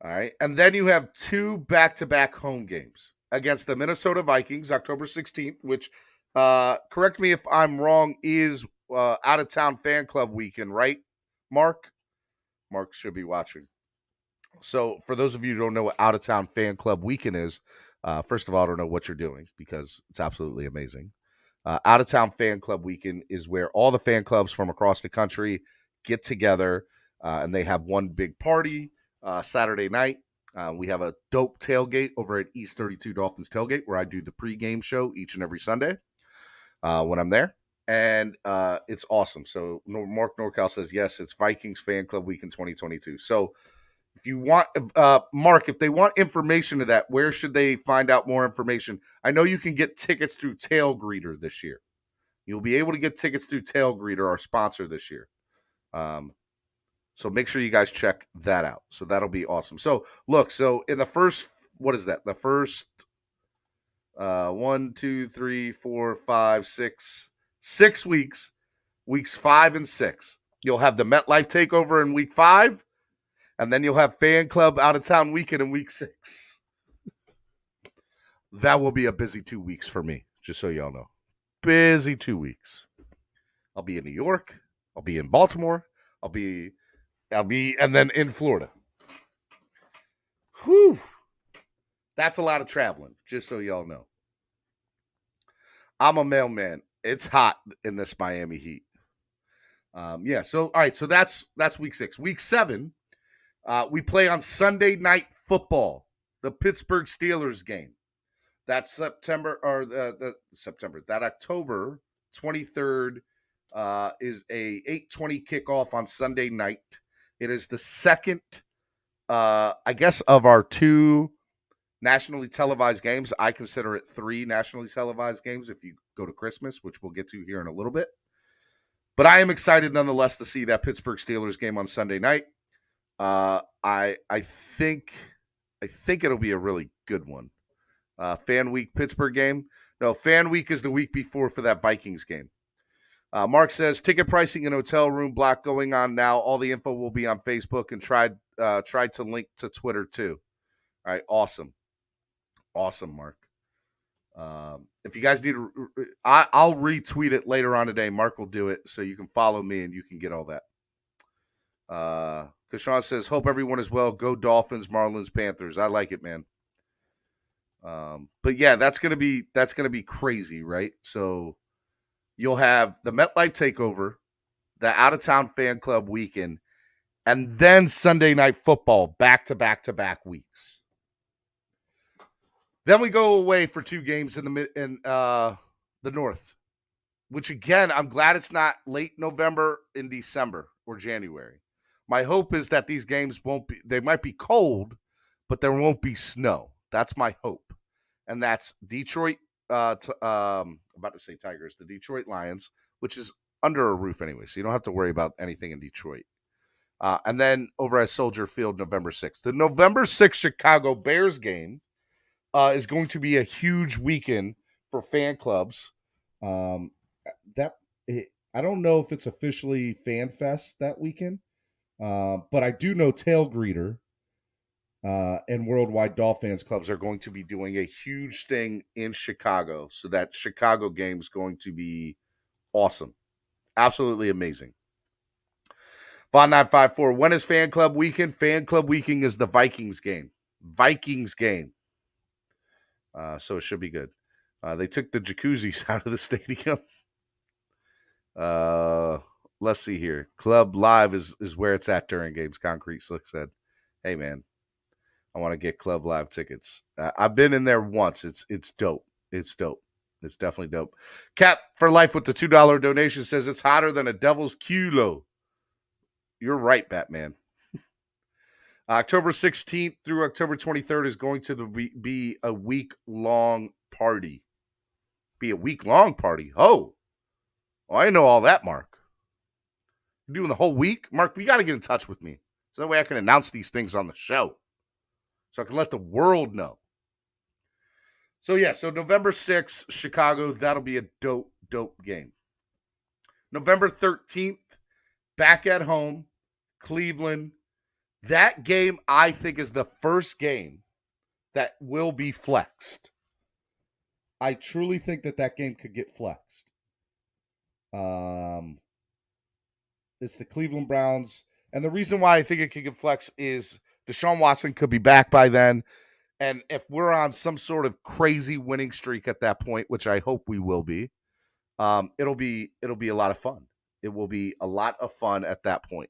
All right. And then you have 2 back-to-back home games against the Minnesota Vikings, October 16th, which, correct me if I'm wrong, is out-of-town fan club weekend, right, Mark? Mark should be watching. So for those of you who don't know what out-of-town fan club weekend is, first of all, I don't know what you're doing because it's absolutely amazing. Out-of-town fan club weekend is where all the fan clubs from across the country get together, and they have one big party Saturday night. We have a dope tailgate over at East 32 Dolphins Tailgate where I do the pregame show each and every Sunday when I'm there. And it's awesome. So Mark Norcal says, yes, it's Vikings Fan Club Week in 2022. So if you want, Mark, if they want information to that, where should they find out more information? I know you can get tickets through Tail Greeter this year. You'll be able to get tickets through Tail Greeter, our sponsor this year. So make sure you guys check that out. So that'll be awesome. So look, so in the first, what is that? The first 1, 2, 3, 4, 5, 6 weeks, weeks 5 and 6. You'll have the MetLife Takeover in week 5, and then you'll have Fan Club out of town weekend in week 6. That will be a busy 2 weeks for me, just so y'all know. Busy 2 weeks. I'll be in New York. I'll be in Baltimore. I'll be, and then in Florida. Whew. That's a lot of traveling, just so y'all know. I'm a mailman. It's hot in this Miami heat. So, all right, so that's week 6. Week 7, we play on Sunday Night Football, the Pittsburgh Steelers game. That's October 23rd is a 8:20 kickoff on Sunday night. It is the second, I guess, of our 2 nationally televised games. I consider it 3 nationally televised games if you go to Christmas, which we'll get to here in a little bit. But I am excited nonetheless to see that Pittsburgh Steelers game on Sunday night. I think it'll be a really good one. Fan Week Pittsburgh game. No, Fan Week is the week before for that Vikings game. Mark says ticket pricing and hotel room block going on now. All the info will be on Facebook and tried to link to Twitter too. All right, awesome, Mark. If you guys need, I'll retweet it later on today. Mark will do it so you can follow me and you can get all that. Kashawn says, hope everyone is well. Go Dolphins, Marlins, Panthers. I like it, man. But yeah, that's gonna be crazy, right? So you'll have the MetLife takeover, the out of town fan club weekend, and then Sunday night football back to back weeks. Then we go away for 2 games in the North, which again, I'm glad it's not late November in December or January. My hope is that these games they might be cold, but there won't be snow. That's my hope. And that's Detroit, about to say Tigers, the Detroit Lions, which is under a roof anyway, so you don't have to worry about anything in Detroit. And then over at Soldier Field, November 6th. The November 6th Chicago Bears game is going to be a huge weekend for fan clubs. I don't know if it's officially Fan Fest that weekend, but I do know Tail Greeter and Worldwide Dolphins clubs are going to be doing a huge thing in Chicago. So that Chicago game is going to be awesome. Absolutely amazing. Bond 954. When is Fan Club Weekend? Fan Club Weekend is the Vikings game. So it should be good. They took the jacuzzis out of the stadium. Let's see here. Club Live is where it's at during games. Concrete Slick said, hey, man, I want to get Club Live tickets. I've been in there once. It's dope. It's dope. It's definitely dope. Cap for Life with the $2 donation says it's hotter than a devil's culo. You're right, Batman. October 16th through October 23rd is going to be a week-long party. Oh, I know all that, Mark. You're doing the whole week? Mark, you got to get in touch with me. So that way I can announce these things on the show. So I can let the world know. So November 6th, Chicago, that'll be a dope game. November 13th, back at home, Cleveland. That game, I think, is the first game that will be flexed. I truly think that game could get flexed. It's the Cleveland Browns. And the reason why I think it could get flexed is Deshaun Watson could be back by then. And if we're on some sort of crazy winning streak at that point, which I hope we will be, it'll be a lot of fun. It will be a lot of fun at that point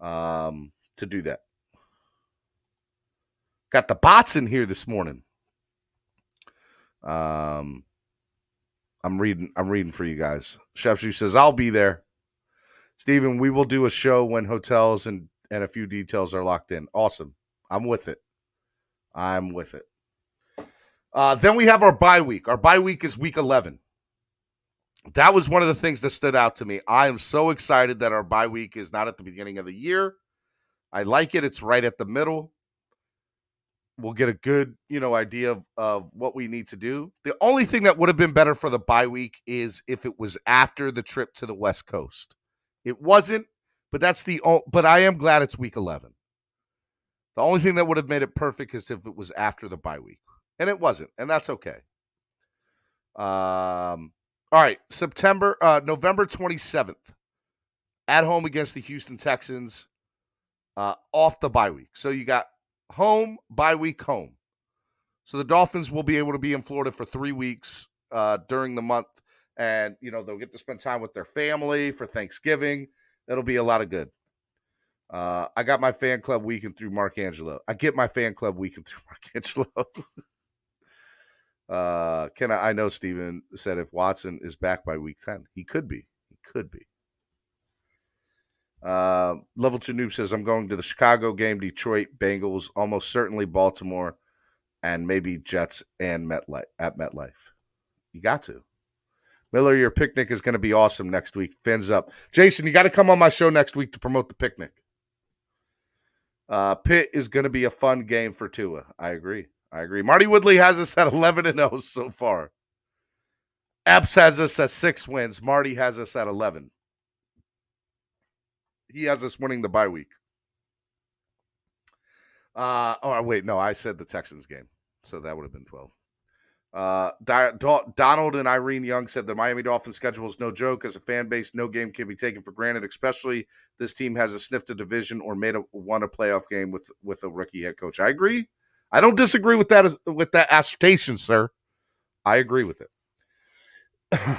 to do that. Got the bots in here this morning. I'm reading for you guys. Chef Shu says, I'll be there. Steven, we will do a show when hotels and a few details are locked in. Awesome. I'm with it. Then we have our bye week. Our bye week is week 11. That was one of the things that stood out to me. I am so excited that our bye week is not at the beginning of the year. I like it. It's right at the middle. We'll get a good, idea of what we need to do. The only thing that would have been better for the bye week is if it was after the trip to the West Coast. It wasn't, but but I am glad it's week 11. The only thing that would have made it perfect is if it was after the bye week. And it wasn't, and that's okay. All right, November 27th, at home against the Houston Texans, off the bye week. So you got home, bye week, home. So the Dolphins will be able to be in Florida for 3 weeks during the month. And, they'll get to spend time with their family for Thanksgiving. That'll be a lot of good. I got my fan club weekend through Mark Angelo. I get my fan club weekend through Mark Angelo. I know Steven said if Watson is back by week 10, he could be. Level 2 Noob says, I'm going to the Chicago game, Detroit, Bengals, almost certainly Baltimore, and maybe Jets and MetLife. You got to. Miller, your picnic is going to be awesome next week. Fins up. Jason, you got to come on my show next week to promote the picnic. Pitt is going to be a fun game for Tua. I agree. Marty Woodley has us at 11-0 so far. Epps has us at 6 wins. Marty has us at 11. He has us winning the bye week. Wait, no, I said the Texans game. So that would have been 12. Donald and Irene Young said the Miami Dolphins schedule is no joke. As a fan base, no game can be taken for granted, especially this team hasn't sniffed a division or won a playoff game with a rookie head coach. I agree. I don't disagree with that assertion, sir. I agree with it.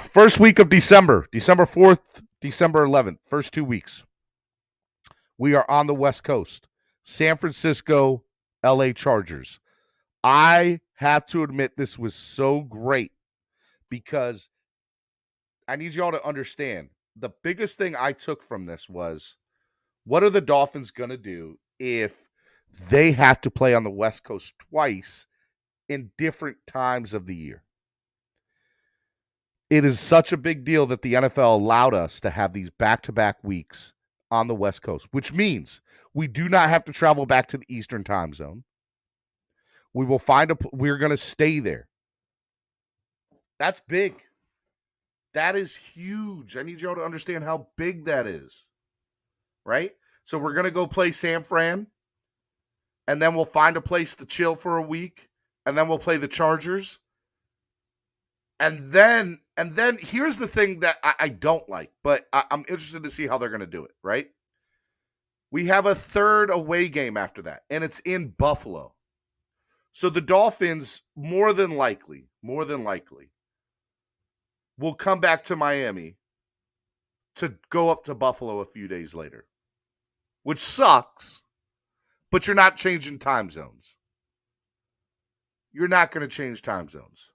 First week of December 4th, December 11th, first 2 weeks. We are on the West Coast. San Francisco, LA Chargers. I have to admit this was so great because I need y'all to understand the biggest thing I took from this was what are the Dolphins going to do if they have to play on the West Coast twice in different times of the year? It is such a big deal that the NFL allowed us to have these back-to-back weeks on the West Coast, which means we do not have to travel back to the Eastern time zone. We're going to stay there. That's big. That is huge. I need y'all to understand how big that is. Right? So we're going to go play San Fran, and then we'll find a place to chill for a week, and then we'll play the Chargers. And then here's the thing that I don't like, but I'm interested to see how they're going to do it, right? We have a third away game after that, and it's in Buffalo. So the Dolphins, more than likely, will come back to Miami to go up to Buffalo a few days later, which sucks, but you're not changing time zones. You're not going to change time zones.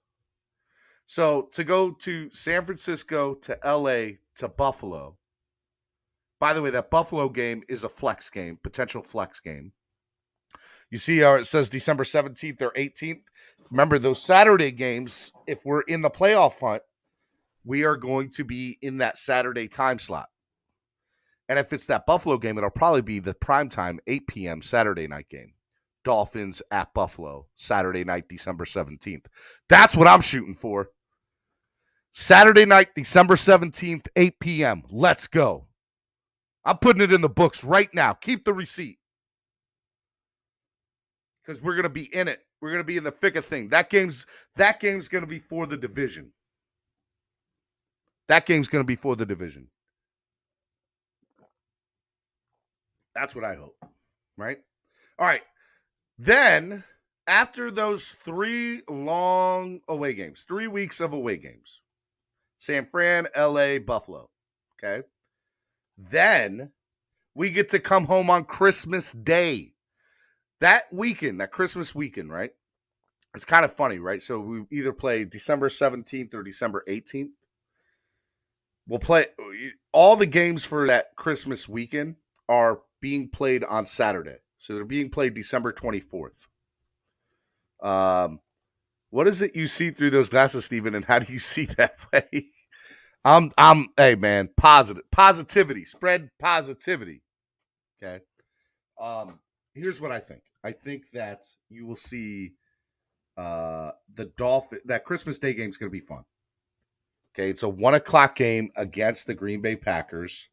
So to go to San Francisco, to LA, to Buffalo. By the way, that Buffalo game is a flex game, potential flex game. You see how it says December 17th or 18th? Remember, those Saturday games, if we're in the playoff hunt, we are going to be in that Saturday time slot. And if it's that Buffalo game, it'll probably be the primetime 8 p.m. Saturday night game. Dolphins at Buffalo, Saturday night, December 17th. That's what I'm shooting for. Saturday night, December 17th, 8 p.m. Let's go. I'm putting it in the books right now. Keep the receipt. Because we're going to be in it. We're going to be in the thick of things. That game's going to be for the division. That game's going to be for the division. That's what I hope. Right? All right. Then, after those 3 long away games, 3 weeks of away games, San Fran, LA, Buffalo, okay? Then, we get to come home on Christmas Day. That weekend, that Christmas weekend, right? It's kind of funny, right? So, we either play December 17th or December 18th. We'll play, all the games for that Christmas weekend are being played on Saturday. So they're being played December 24th. What is it you see through those glasses, Stephen, and how do you see that way? Hey man, positivity, spread positivity. Okay. Here's what I think. I think that you will see that Christmas Day game is going to be fun. Okay, it's a 1:00 game against the Green Bay Packers.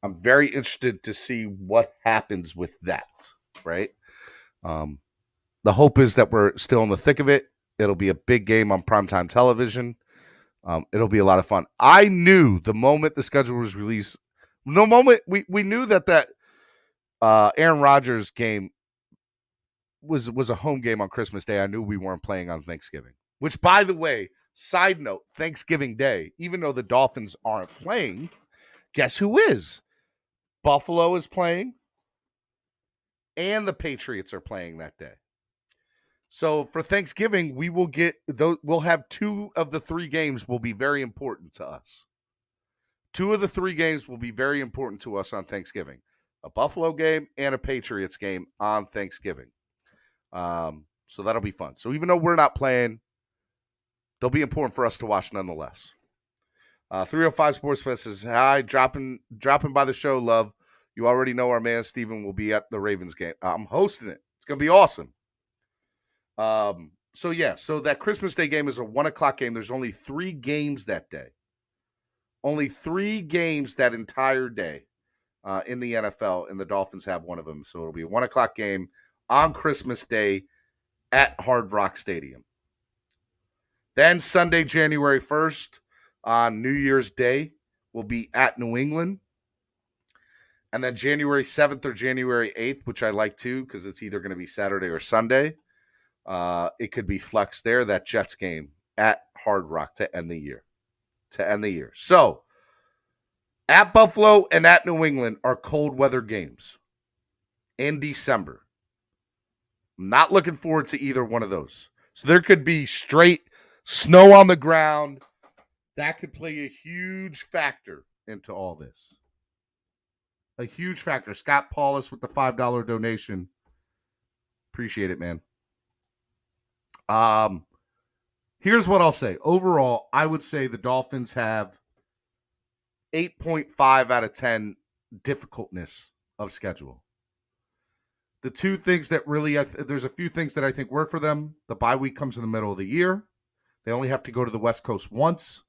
I'm very interested to see what happens with that, right? The hope is that we're still in the thick of it. It'll be a big game on primetime television. It'll be a lot of fun. I knew the moment the schedule was released, we knew that Aaron Rodgers game was a home game on Christmas Day. I knew we weren't playing on Thanksgiving, which, by the way, side note, Thanksgiving Day, even though the Dolphins aren't playing, guess who is? Buffalo is playing, and the Patriots are playing that day. So for Thanksgiving, we'll have 2 of the 3 games will be very important to us. 2 of the 3 games will be very important to us on Thanksgiving. A Buffalo game and a Patriots game on Thanksgiving. So that'll be fun. So even though we're not playing, they'll be important for us to watch nonetheless. 305 Sports Fest says, hi, dropping by the show, love. You already know our man Steven will be at the Ravens game. I'm hosting it. It's going to be awesome. So that Christmas Day game is a 1:00 game. There's only 3 games that day. Only 3 games that entire day in the NFL, and the Dolphins have one of them. So it'll be a 1:00 game on Christmas Day at Hard Rock Stadium. Then Sunday, January 1st, on New Year's Day, we'll be at New England. And then January 7th or January 8th, which I like too, because it's either going to be Saturday or Sunday. It could be flexed there, that Jets game at Hard Rock to end the year. So, at Buffalo and at New England are cold weather games in December. I'm not looking forward to either one of those. So there could be straight snow on the ground. That could play a huge factor into all this. A huge factor. Scott Paulus with the $5 donation. Appreciate it, man. Here's what I'll say. Overall, I would say the Dolphins have 8.5 out of 10 difficultness of schedule. The two things that really, there's a few things that I think work for them. The bye week comes in the middle of the year. They only have to go to the West Coast once.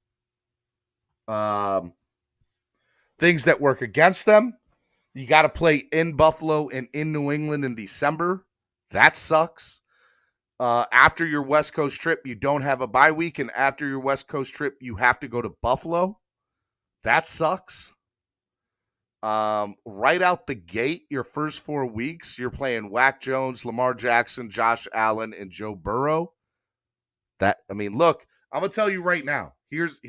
Things that work against them. You got to play in Buffalo and in New England in December. That sucks. After your West Coast trip, you don't have a bye week. And after your West Coast trip, you have to go to Buffalo. That sucks. Right out the gate, your first 4 weeks, you're playing Wack Jones, Lamar Jackson, Josh Allen, and Joe Burrow. Look, I'm gonna tell you right now. Here's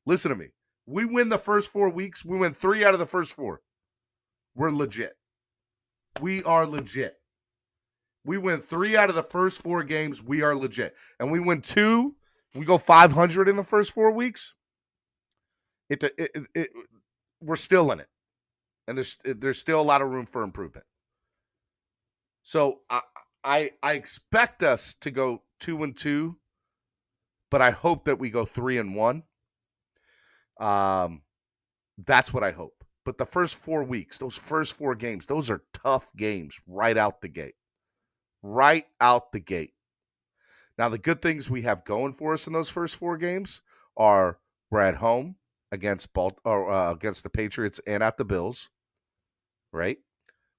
listen to me. We win the first 4 weeks. We win 3 out of the first 4. We're legit. We are legit. We win 3 out of the first 4 games. We are legit. And we win 2. We go 500 in the first 4 weeks. We're still in it. And there's still a lot of room for improvement. So I expect us to go 2-2, but I hope that we go 3-1. That's what I hope. But the first 4 weeks, those first 4 games, those are tough games right out the gate. Right out the gate. Now, the good things we have going for us in those first 4 games are we're at home against the Patriots and at the Bills, right?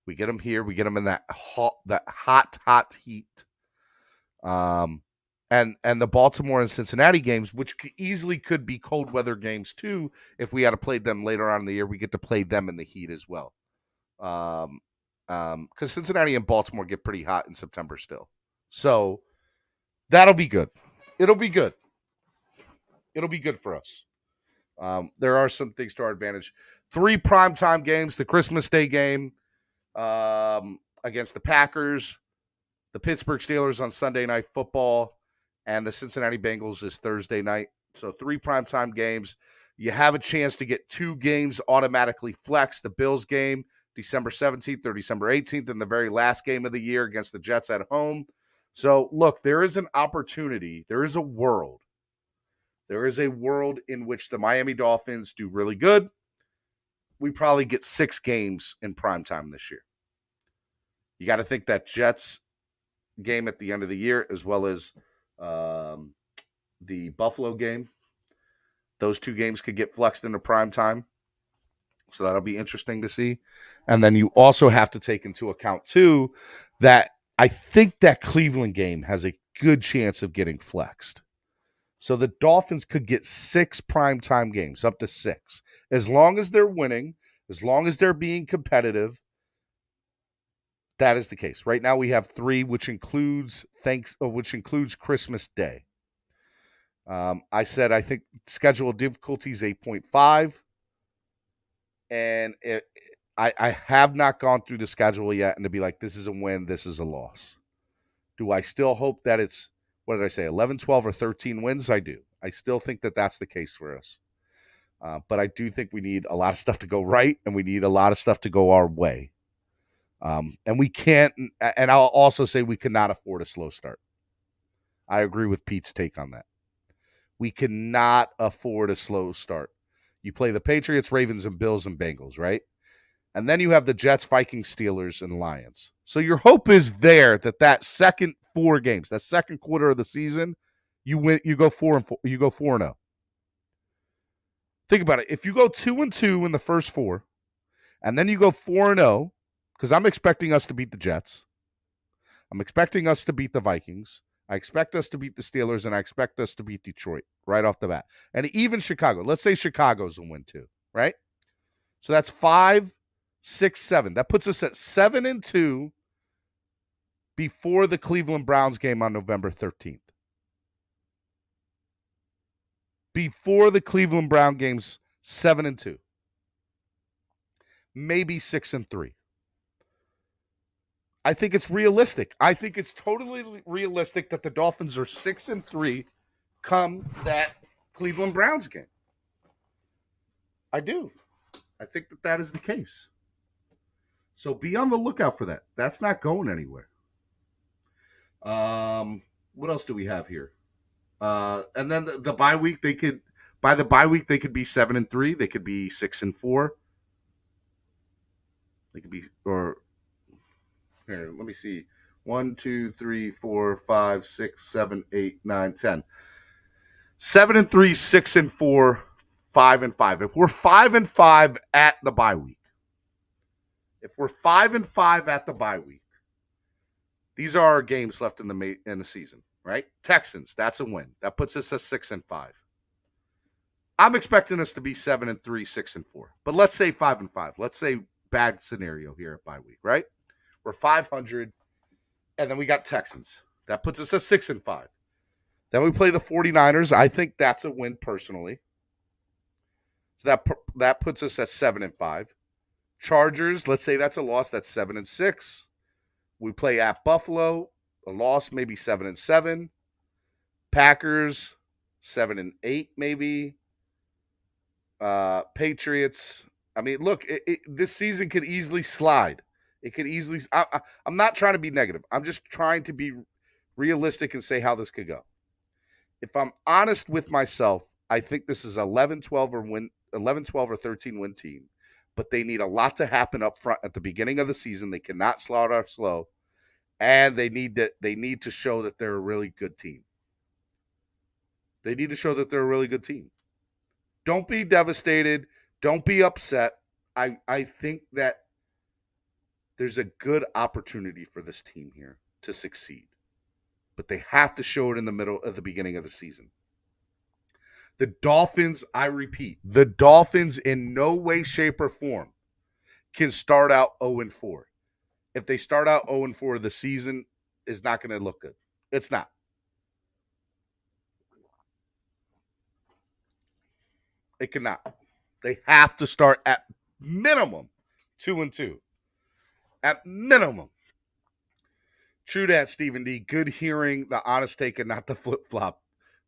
We get them here. We get them in that hot heat. And the Baltimore and Cincinnati games, which easily could be cold weather games too, if we had to play them later on in the year, we get to play them in the heat as well. Because Cincinnati and Baltimore get pretty hot in September still. So that'll be good. It'll be good. It'll be good for us. There are some things to our advantage. 3 primetime games, the Christmas Day game against the Packers, the Pittsburgh Steelers on Sunday Night Football, and the Cincinnati Bengals is Thursday night. So 3 primetime games. You have a chance to get 2 games automatically flexed. The Bills game, December 17th or December 18th, and the very last game of the year against the Jets at home. So, look, there is an opportunity. There is a world. There is a world in which the Miami Dolphins do really good. We probably get 6 games in primetime this year. You got to think that Jets game at the end of the year, as well as the Buffalo game. Those 2 games could get flexed into primetime. So that'll be interesting to see. And then you also have to take into account, too, that I think that Cleveland game has a good chance of getting flexed. So the Dolphins could get 6 primetime games, up to 6. As long as they're winning, as long as they're being competitive, that is the case. Right now we have 3, which includes Christmas Day. I said I think schedule difficulty is 8.5. And I have not gone through the schedule yet and to be like, this is a win, this is a loss. Do I still hope that it's, 11, 12, or 13 wins? I do. I still think that that's the case for us. But I do think we need a lot of stuff to go right, and we need a lot of stuff to go our way. And we can't, and I'll also say we cannot afford a slow start. I agree with Pete's take on that. We cannot afford a slow start. You play the Patriots, Ravens, and Bills and Bengals, right? And then you have the Jets, Vikings, Steelers, and Lions. So your hope is there that second 4 games, that second quarter of the season, you win. You go 4-4. You go 4-0. Think about it. If you go 2-2 in the first 4, and then you go 4-0, because I'm expecting us to beat the Jets, I'm expecting us to beat the Vikings, I expect us to beat the Steelers, and I expect us to beat Detroit right off the bat. And even Chicago. Let's say Chicago's a win too, right? So that's 5, 6, 7. That puts us at 7-2 before the Cleveland Browns game on November 13th. Before the Cleveland Brown games, 7-2. Maybe 6-3. I think it's realistic. I think it's totally realistic that the Dolphins are 6-3 come that Cleveland Browns game. I do. I think that is the case. So be on the lookout for that. That's not going anywhere. What else do we have here? And then the bye week, by the bye week, they could be 7-3. They could be 6-4. They could be, or here, let me see. 1, 2, 3, 4, 5, 6, 7, 8, 9, 10. 7-3, 6-4, 5-5. If we're 5-5 at the bye week, these are our games left in the season, right? Texans, that's a win. That puts us at 6-5. I'm expecting us to be 7-3, 6-4. But let's say 5-5. Let's say bad scenario here at bye week, right? We're 500, and then we got Texans. That puts us at 6-5. Then we play the 49ers. I think that's a win personally. So that puts us at 7-5. Chargers, let's say that's a loss. That's 7-6. We play at Buffalo, a loss, maybe 7-7. Packers, 7-8, maybe. Patriots. I mean, look, this season could easily slide. It could easily. I'm not trying to be negative. I'm just trying to be realistic and say how this could go. If I'm honest with myself, I think this is 11-12 or 13 win team. But they need a lot to happen up front at the beginning of the season. They cannot start off slow, and they need to show that they're a really good team. They need to show that they're a really good team. Don't be devastated. Don't be upset. I think that there's a good opportunity for this team here to succeed, but they have to show it in the beginning of the season. The Dolphins, I repeat, the Dolphins in no way, shape, or form can start out 0-4. If they start out 0-4, the season is not going to look good. It's not. It cannot. They have to start at minimum 2-2. At minimum. True that, Stephen D. Good hearing, the honest take and not the flip-flop.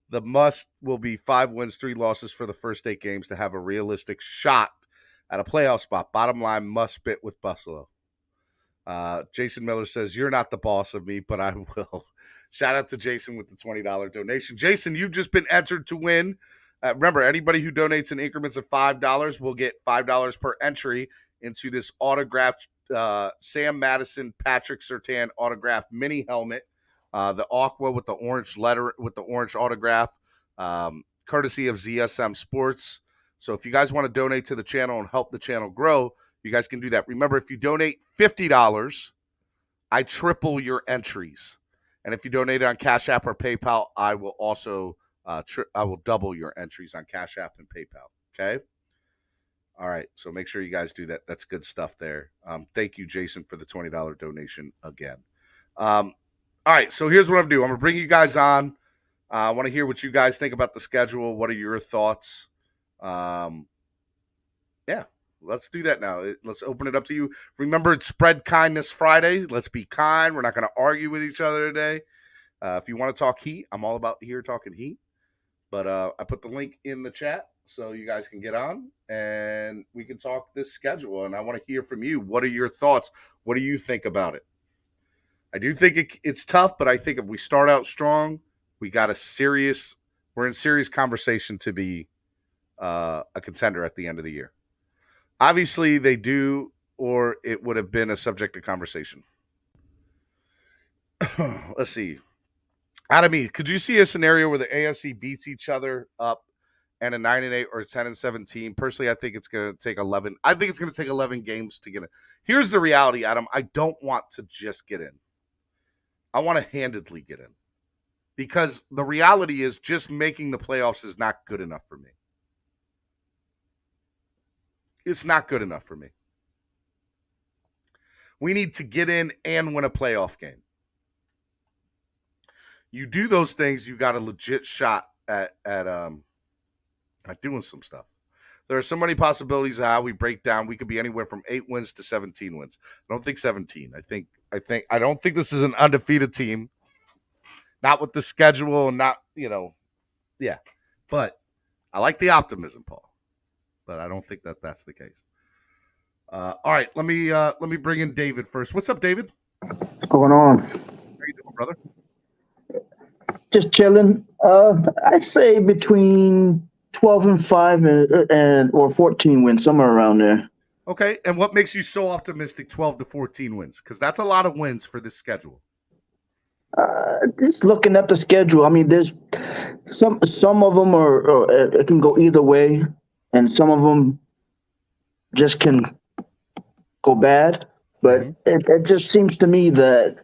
The must will be 5 wins, 3 losses for the first 8 games to have a realistic shot at a playoff spot. Bottom line, must bit with Buffalo. Jason Miller says, you're not the boss of me, but I will. Shout out to Jason with the $20 donation. Jason, you've just been entered to win. Remember, anybody who donates in increments of $5 will get $5 per entry into this autographed Sam Madison, Patrick Surtain autographed mini helmet. The aqua with the orange letter, with the orange autograph, courtesy of ZSM Sports. So if you guys want to donate to the channel and help the channel grow, you guys can do that. Remember, if you donate $50, I triple your entries. And if you donate on Cash App or PayPal, I will also I will double your entries on Cash App and PayPal. Okay? All right. So make sure you guys do that. That's good stuff there. Thank you, Jason, for the $20 donation again. All right, so here's what I'm doing. I'm going to bring you guys on. I want to hear what you guys think about the schedule. What are your thoughts? Yeah, let's do that now. Let's open it up to you. Remember, it's Spread Kindness Friday. Let's be kind. We're not going to argue with each other today. If you want to talk heat, I'm all about here talking heat. But I put the link in the chat so you guys can get on and we can talk this schedule. And I want to hear from you. What are your thoughts? What do you think about it? I do think it's tough, but I think if we start out strong, we're in serious conversation to be a contender at the end of the year. Obviously, they do, or it would have been a subject of conversation. Let's see. Adamy, could you see a scenario where the AFC beats each other up and a 9-8 or 10-7 team? Personally, I think it's going to take 11. I think it's going to take 11 games to get in. Here's the reality, Adam. I don't want to just get in. I want to handedly get in. because the reality is just making the playoffs is not good enough for me. It's not good enough for me. We need to get in and win a playoff game. You do those things, you got a legit shot at doing some stuff. There are so many possibilities of how we break down. We could be anywhere from 8 wins to 17 wins. I don't think 17. I don't think this is an undefeated team. Not with the schedule and not, yeah. But I like the optimism, Paul. But I don't think that that's the case. All right, let me bring in David first. What's up, David? What's going on? How you doing, brother? Just chilling. I'd say between 12-5 and or 14 wins, somewhere around there. Okay, and what makes you so optimistic? 12 to 14 wins, because that's a lot of wins for this schedule. Just looking at the schedule, I mean, there's some of them are it can go either way, and some of them just can go bad. But it just seems to me that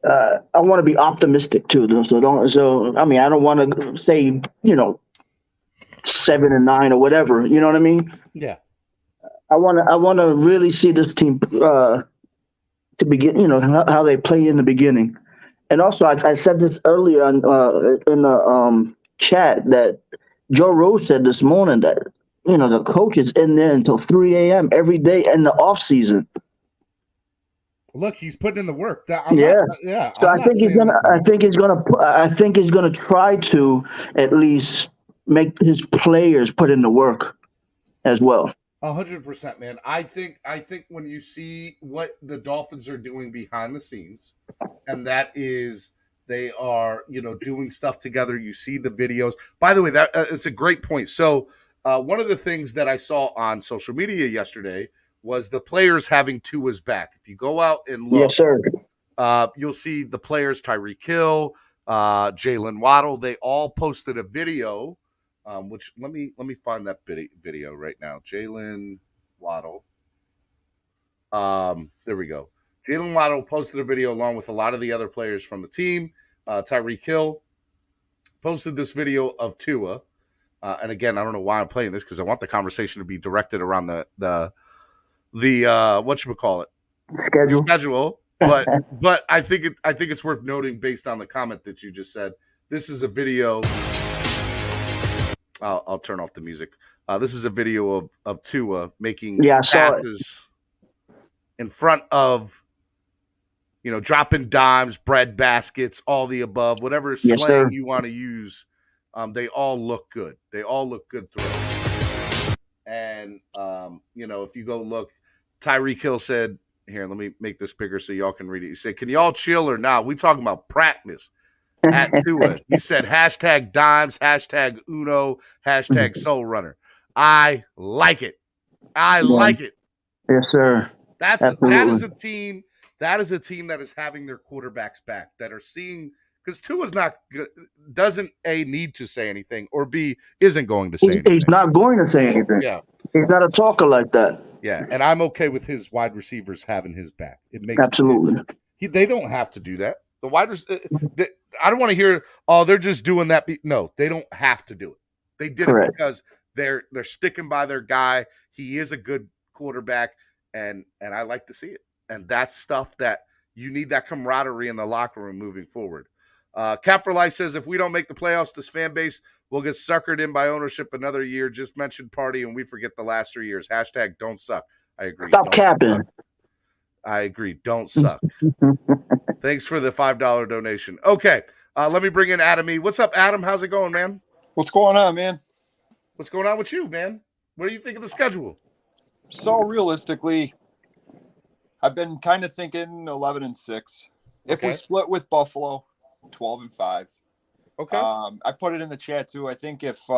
I want to be optimistic too. So I mean, I don't want to say 7-9 or whatever. You know what I mean? Yeah. I want to really see this team to begin. How they play in the beginning. And also, I said this earlier in the chat that Joe Rose said this morning that the coach is in there until 3 a.m. every day in the off season. Look, he's putting in the work. So I think he's gonna try to at least make his players put in the work as well. 100%, man. I think when you see what the Dolphins are doing behind the scenes, and that is they are doing stuff together. You see the videos. By the way, that is a great point. So one of the things that I saw on social media yesterday was the players having Tua's back. If you go out and look, yes, sir. You'll see the players, Tyreek Hill, Jalen Waddle. They all posted a video. Which let me find that video right now. Jalen Waddle. There we go. Jalen Waddle posted a video along with a lot of the other players from the team. Tyreek Hill posted this video of Tua. And again, I don't know why I'm playing this because I want the conversation to be directed around the whatchamacallit schedule. But I think it's worth noting based on the comment that you just said. This is a video. I'll turn off the music. This is a video of Tua making passes in front of, dropping dimes, bread baskets, all the above, whatever slang you want to use. They all look good. They all look good throws. And, if you go look, Tyreek Hill said, here, let me make this bigger so y'all can read it. He said, can y'all chill or not? We talking about practice. At Tua. He said hashtag dimes, hashtag Uno, hashtag Soul Runner. I like it. I like it. Yes, sir. That is a team that is having their quarterbacks back, that are seeing, because Tua's doesn't need to say anything, or B isn't going to say anything. He's not going to say anything. Yeah. He's not a talker like that. Yeah. And I'm okay with his wide receivers having his back. It makes absolutely. They don't have to do that. The wide receivers, I don't want to hear, they're just doing that. No, they don't have to do it. They did it because they're sticking by their guy. He is a good quarterback, and I like to see it. And that's stuff that you need, that camaraderie in the locker room moving forward. Cap for Life says, if we don't make the playoffs, this fan base will get suckered in by ownership another year. Just mentioned party, and we forget the last 3 years. Hashtag don't suck. I agree. Stop capping. I agree. Don't suck. Thanks for the $5 donation. Okay. Let me bring in Adam E. What's up, Adam? How's it going, man? What's going on, man? What's going on with you, man? What do you think of the schedule? So realistically, I've been kind of thinking 11-6. If we split with Buffalo, 12-5. Okay. I put it in the chat too. I think if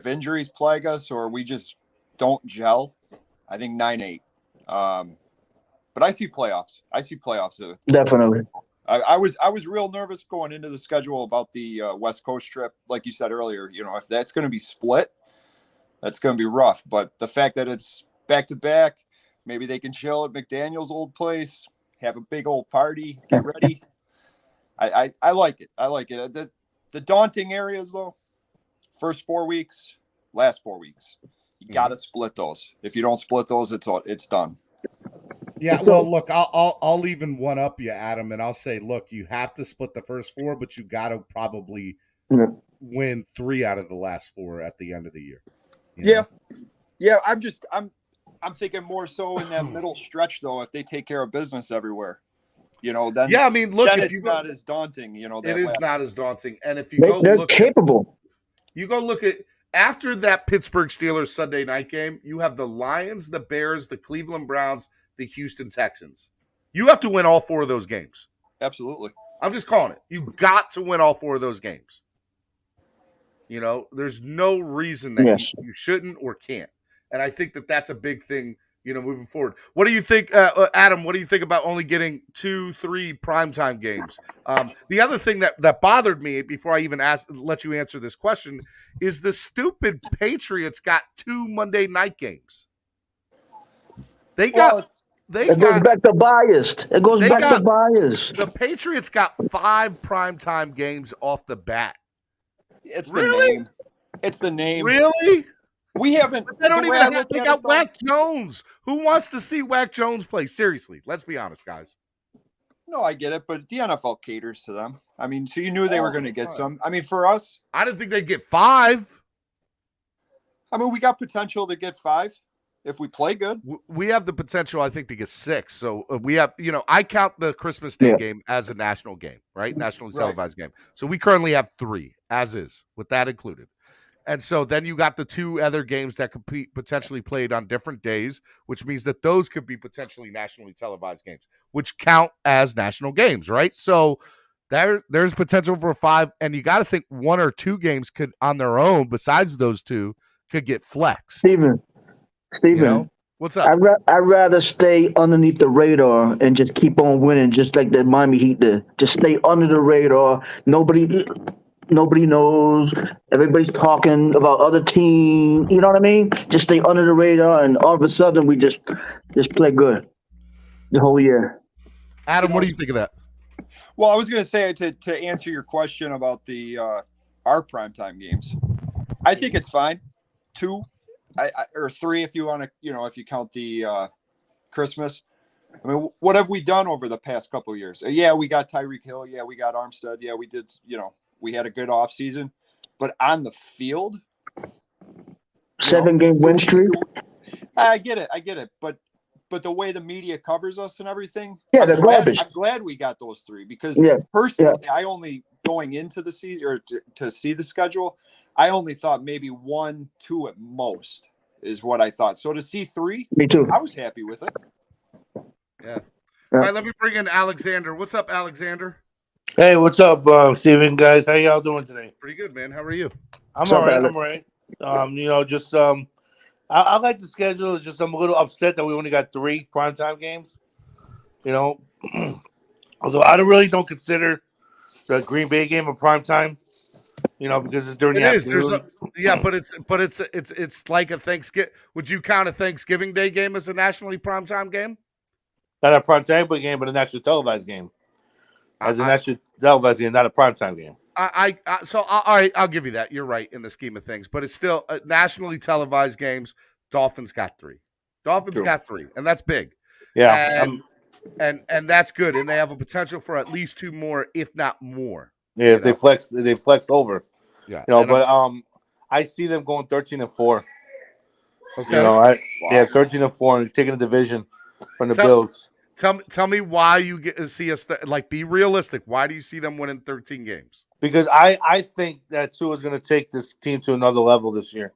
injuries plague us or we just don't gel, I think 9-8. But I see playoffs. Definitely. I was real nervous going into the schedule about the West Coast trip. Like you said earlier, if that's going to be split, that's going to be rough. But the fact that it's back to back, maybe they can chill at McDaniel's old place, have a big old party, get ready. I like it. I like it. The daunting areas though, first 4 weeks, last 4 weeks, you got to split those. If you don't split those, it's done. Yeah, well, look, I'll even one up you, Adam, and I'll say, look, you have to split the first 4, but you got to probably win 3 out of the last 4 at the end of the year. Yeah, yeah. I'm thinking more so in that middle stretch though. If they take care of business everywhere, then yeah, I mean, look, then if it's you not as daunting. It is not as daunting, and if you go they're look, capable. You go look at after that Pittsburgh Steelers Sunday night game, you have the Lions, the Bears, the Cleveland Browns, the Houston Texans. You have to win all 4 of those games. Absolutely. I'm just calling it. You got to win all 4 of those games. There's no reason that you shouldn't or can't. And I think that that's a big thing, moving forward. What do you think, Adam, what do you think about only getting 2-3 primetime games? The other thing that bothered me before I even let you answer this question is the stupid Patriots got 2 Monday night games. It goes back to biased. It goes back to biased. The Patriots got 5 primetime games off the bat. It's the name. It's the name. Really? We haven't. They don't even have. They got Wack Jones. Who wants to see Wack Jones play? Seriously, let's be honest, guys. No, I get it, but the NFL caters to them. I mean, so you knew they were going to get some. I mean, for us, I didn't think they'd get 5. I mean, we got potential to get 5 if we play good. We have the potential, I think, to get 6. So we have, I count the Christmas Day game as a national game, right? Nationally televised game. So we currently have 3, as is, with that included. And so then you got the 2 other games that could be potentially played on different days, which means that those could be potentially nationally televised games, which count as national games, right? So there's potential for 5, and you got to think 1 or 2 games could, on their own, besides those 2, could get flexed. Steven, what's up? I'd rather stay underneath the radar and just keep on winning, just like the Miami Heat did. Just stay under the radar. Nobody knows. Everybody's talking about other teams. You know what I mean? Just stay under the radar, and all of a sudden we just play good the whole year. Adam, what do you think of that? Well, I was going to say to answer your question about the our primetime games. I think it's fine. 2 or 3 if you want to, if you count the Christmas. I mean, what have we done over the past couple of years? Yeah, we got Tyreek Hill. Yeah, we got Armstead. Yeah, we did. We had a good offseason, but on the field, 7-game win streak. I get it, but the way the media covers us and everything, yeah, they're garbage. I'm glad we got those 3 because personally, I only going into the season or to see the schedule, I only thought maybe 1, 2 at most is what I thought. So to see 3, me too. I was happy with it. Yeah. All right, let me bring in Alexander. What's up, Alexander? Hey, what's up, Steven, guys? How y'all doing today? Pretty good, man. How are you? I'm all right. I'm all right. I like the schedule. It's just I'm a little upset that we only got 3 primetime games. Although I don't consider the Green Bay game a primetime. Because it's during the afternoon. But it's like a Thanksgiving. Would you count a Thanksgiving Day game as a nationally primetime game? Not a primetime game, but a nationally televised game. As a national televised game, not a primetime game. All right, I'll give you that. You're right in the scheme of things, but it's still nationally televised games. Dolphins got 3. Got 3, and that's big. Yeah, and that's good, and they have a potential for at least 2 more, if not more. Yeah, if they flex over. Yeah, I see them going 13-4. Okay. 13-4 and taking the division from the Bills. Tell me why you see us be realistic. Why do you see them winning 13 games? Because I think that Tua is going to take this team to another level this year,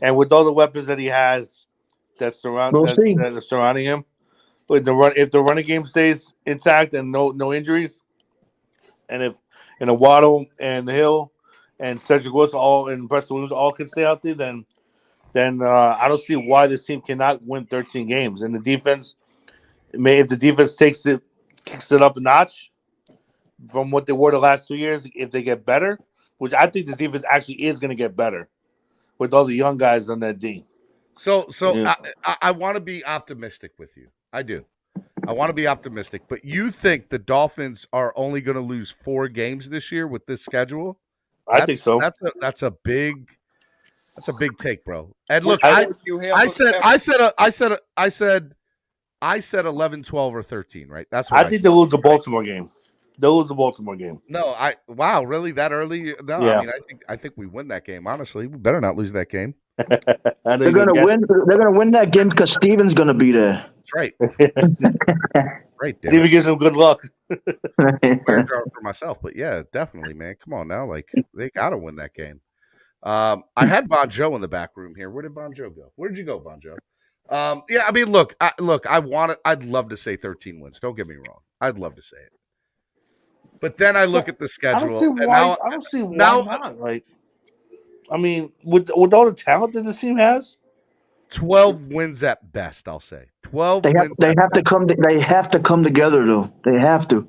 and with all the weapons that he has that are surrounding him, if the running game stays intact and no injuries, and if Waddle and Hill and Cedric Wilson and Preston Williams all can stay healthy, then I don't see why this team cannot win 13 games. And the defense. If the defense kicks it up a notch from what they were the last 2 years, if they get better, which I think this defense actually is going to get better with all the young guys on that D. So I want to be optimistic with you. I do. I want to be optimistic, but you think the Dolphins are only going to lose 4 games this year with this schedule? I think so. That's a big take, bro. And look, I said 11, 12, or 13, right? That's what I think they'll lose the Baltimore game. They'll lose the Baltimore game. No, wow, really that early? No, Yeah. I mean, I think we win that game. Honestly, we better not lose that game. They're gonna win. They're gonna win that game because Steven's gonna be there. That's right. Right, Steven gives him good luck. For myself, but yeah, definitely, man. Come on now, like they gotta win that game. I had Von Joe in the back room here. Where did Von Joe go? Where did you go, Von Joe? Yeah, I mean, look, I'd love to say 13 wins. Don't get me wrong. I'd love to say it. But then I look at the schedule. I don't see why not. Like, I mean, with all the talent that the team has, 12 wins at best. I'll say 12. They have to come together, though. They have to.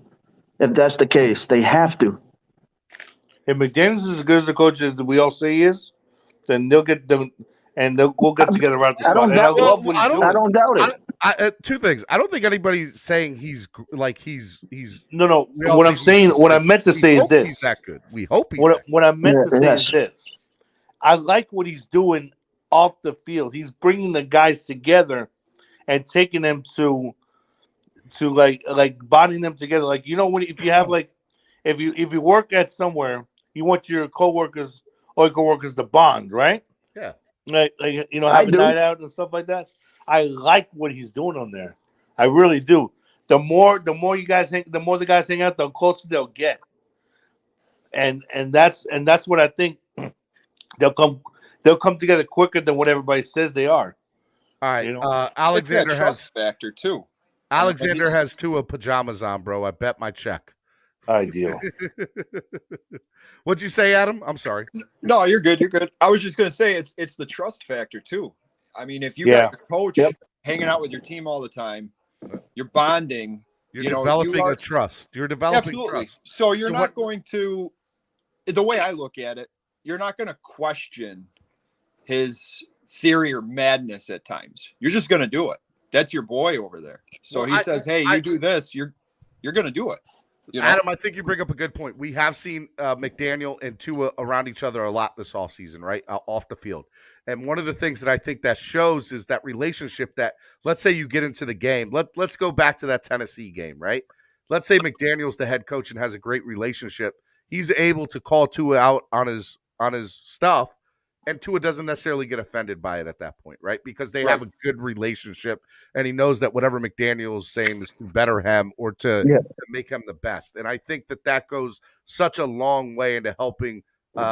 If that's the case, they have to. If McDaniels is as good as the coach as we all say he is, then they'll get them, and we'll get together around the spot. I don't doubt it. Two things. I don't think anybody's saying he's No. What I'm saying, what I meant to say is this. He's that good. We hope he's what I meant to say is this. I like what he's doing off the field. He's bringing the guys together and taking them to like bonding them together. Like, you know, if you have like if you work at somewhere, you want your coworkers or your coworkers to bond, right? Yeah. Like you know, have a night out and stuff like that. I like what he's doing on there. I really do. The more the guys hang out, the closer they'll get. And that's what I think. They'll come together quicker than what everybody says they are. All right. You know? Alexander has factor too. Alexander has 2 pajamas on, bro. I bet my check. Ideal. What'd you say, Adam? I'm sorry. No, you're good. You're good. I was just gonna say it's the trust factor too. I mean, if you got a coach hanging out with your team all the time, you're bonding. You're developing a trust. You're developing trust. So you're not going to. The way I look at it, you're not going to question his theory or madness at times. You're just going to do it. That's your boy over there. So he says, "Hey, you do this. You're going to do it." You know? Adam, I think you bring up a good point. We have seen McDaniel and Tua around each other a lot this offseason, right? Off the field. And one of the things that I think that shows is that relationship that, let's say you get into the game. Let's go back to that Tennessee game, right? Let's say McDaniel's the head coach and has a great relationship. He's able to call Tua out on his stuff, and Tua doesn't necessarily get offended by it at that point, right? Because they have a good relationship, and he knows that whatever McDaniel is saying is to better him or to make him the best. And I think that goes such a long way into helping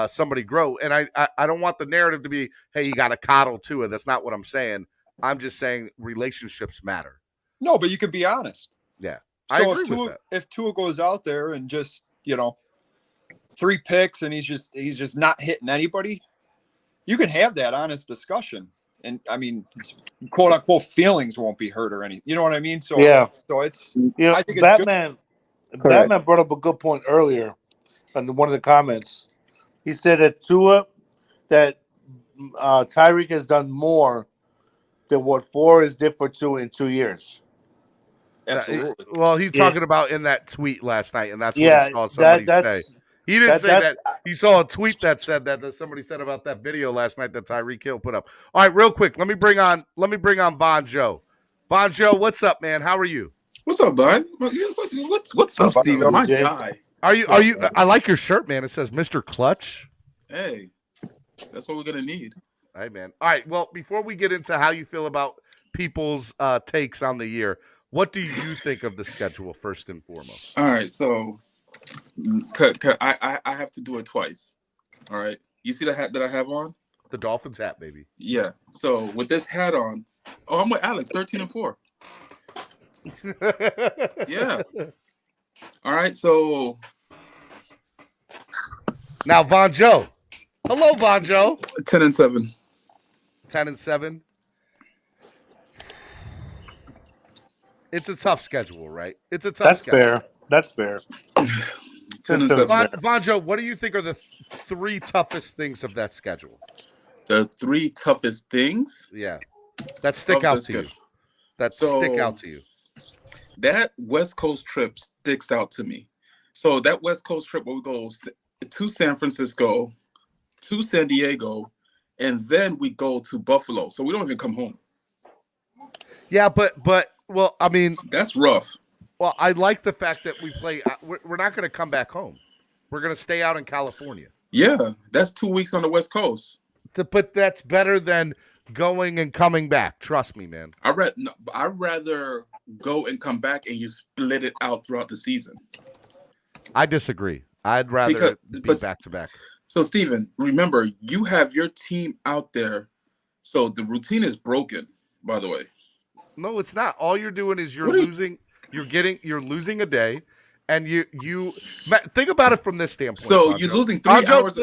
somebody grow. And I don't want the narrative to be, hey, you got to coddle Tua. That's not what I'm saying. I'm just saying relationships matter. No, but you can be honest. Yeah, so I agree with that. If Tua goes out there and just 3 picks and he's just not hitting anybody, you can have that honest discussion. And I mean, quote unquote feelings won't be hurt or anything. You know what I mean? So so it's I think it's Batman brought up a good point earlier in one of the comments. He said that Tyreek has done more than what Flores did for Tua in 2 years. Absolutely. Well, he's talking about in that tweet last night, and that's what he saw somebody say. He didn't say that. He saw a tweet that said that somebody said about that video last night that Tyreek Hill put up. All right, real quick, let me bring on Von Joe. Von Joe, what's up, man? How are you? What's up, bud? What's up, Steve? My guy. Are you? I like your shirt, man. It says Mr. Clutch. Hey, that's what we're gonna need. Hey, man. All right. Well, before we get into how you feel about people's takes on the year, what do you think of the schedule first and foremost? All right, so I have to do it twice. All right, you see the hat that I have on? The Dolphins hat, baby. Yeah. So with this hat on, I'm with Alex, 13-4. Yeah. All right, so now Von Joe. Hello, Von Joe. 10-7. 10-7. It's a tough schedule, right? It's a tough schedule. That's fair. 10-7. Von Joe, what do you think are the 3 toughest things of that schedule? The 3 toughest things? Yeah. That stick out to you. Stick out to you. that West Coast trip sticks out to me. So that West Coast trip where we go to San Francisco, to San Diego, and then we go to Buffalo. So we don't even come home. Yeah, but well, I mean, that's rough. Well, I like the fact that we play. We're not going to come back home. We're going to stay out in California. Yeah, that's 2 weeks on the West Coast. But that's better than going and coming back. Trust me, man. I'd rather go and come back and you split it out throughout the season. I disagree. I'd rather be back to back. So, Steven, remember, you have your team out there. So the routine is broken, by the way. No, it's not. All you're doing is you're losing. You're losing a day. And you think about it from this standpoint. So Bonjo. you're losing 3 hours.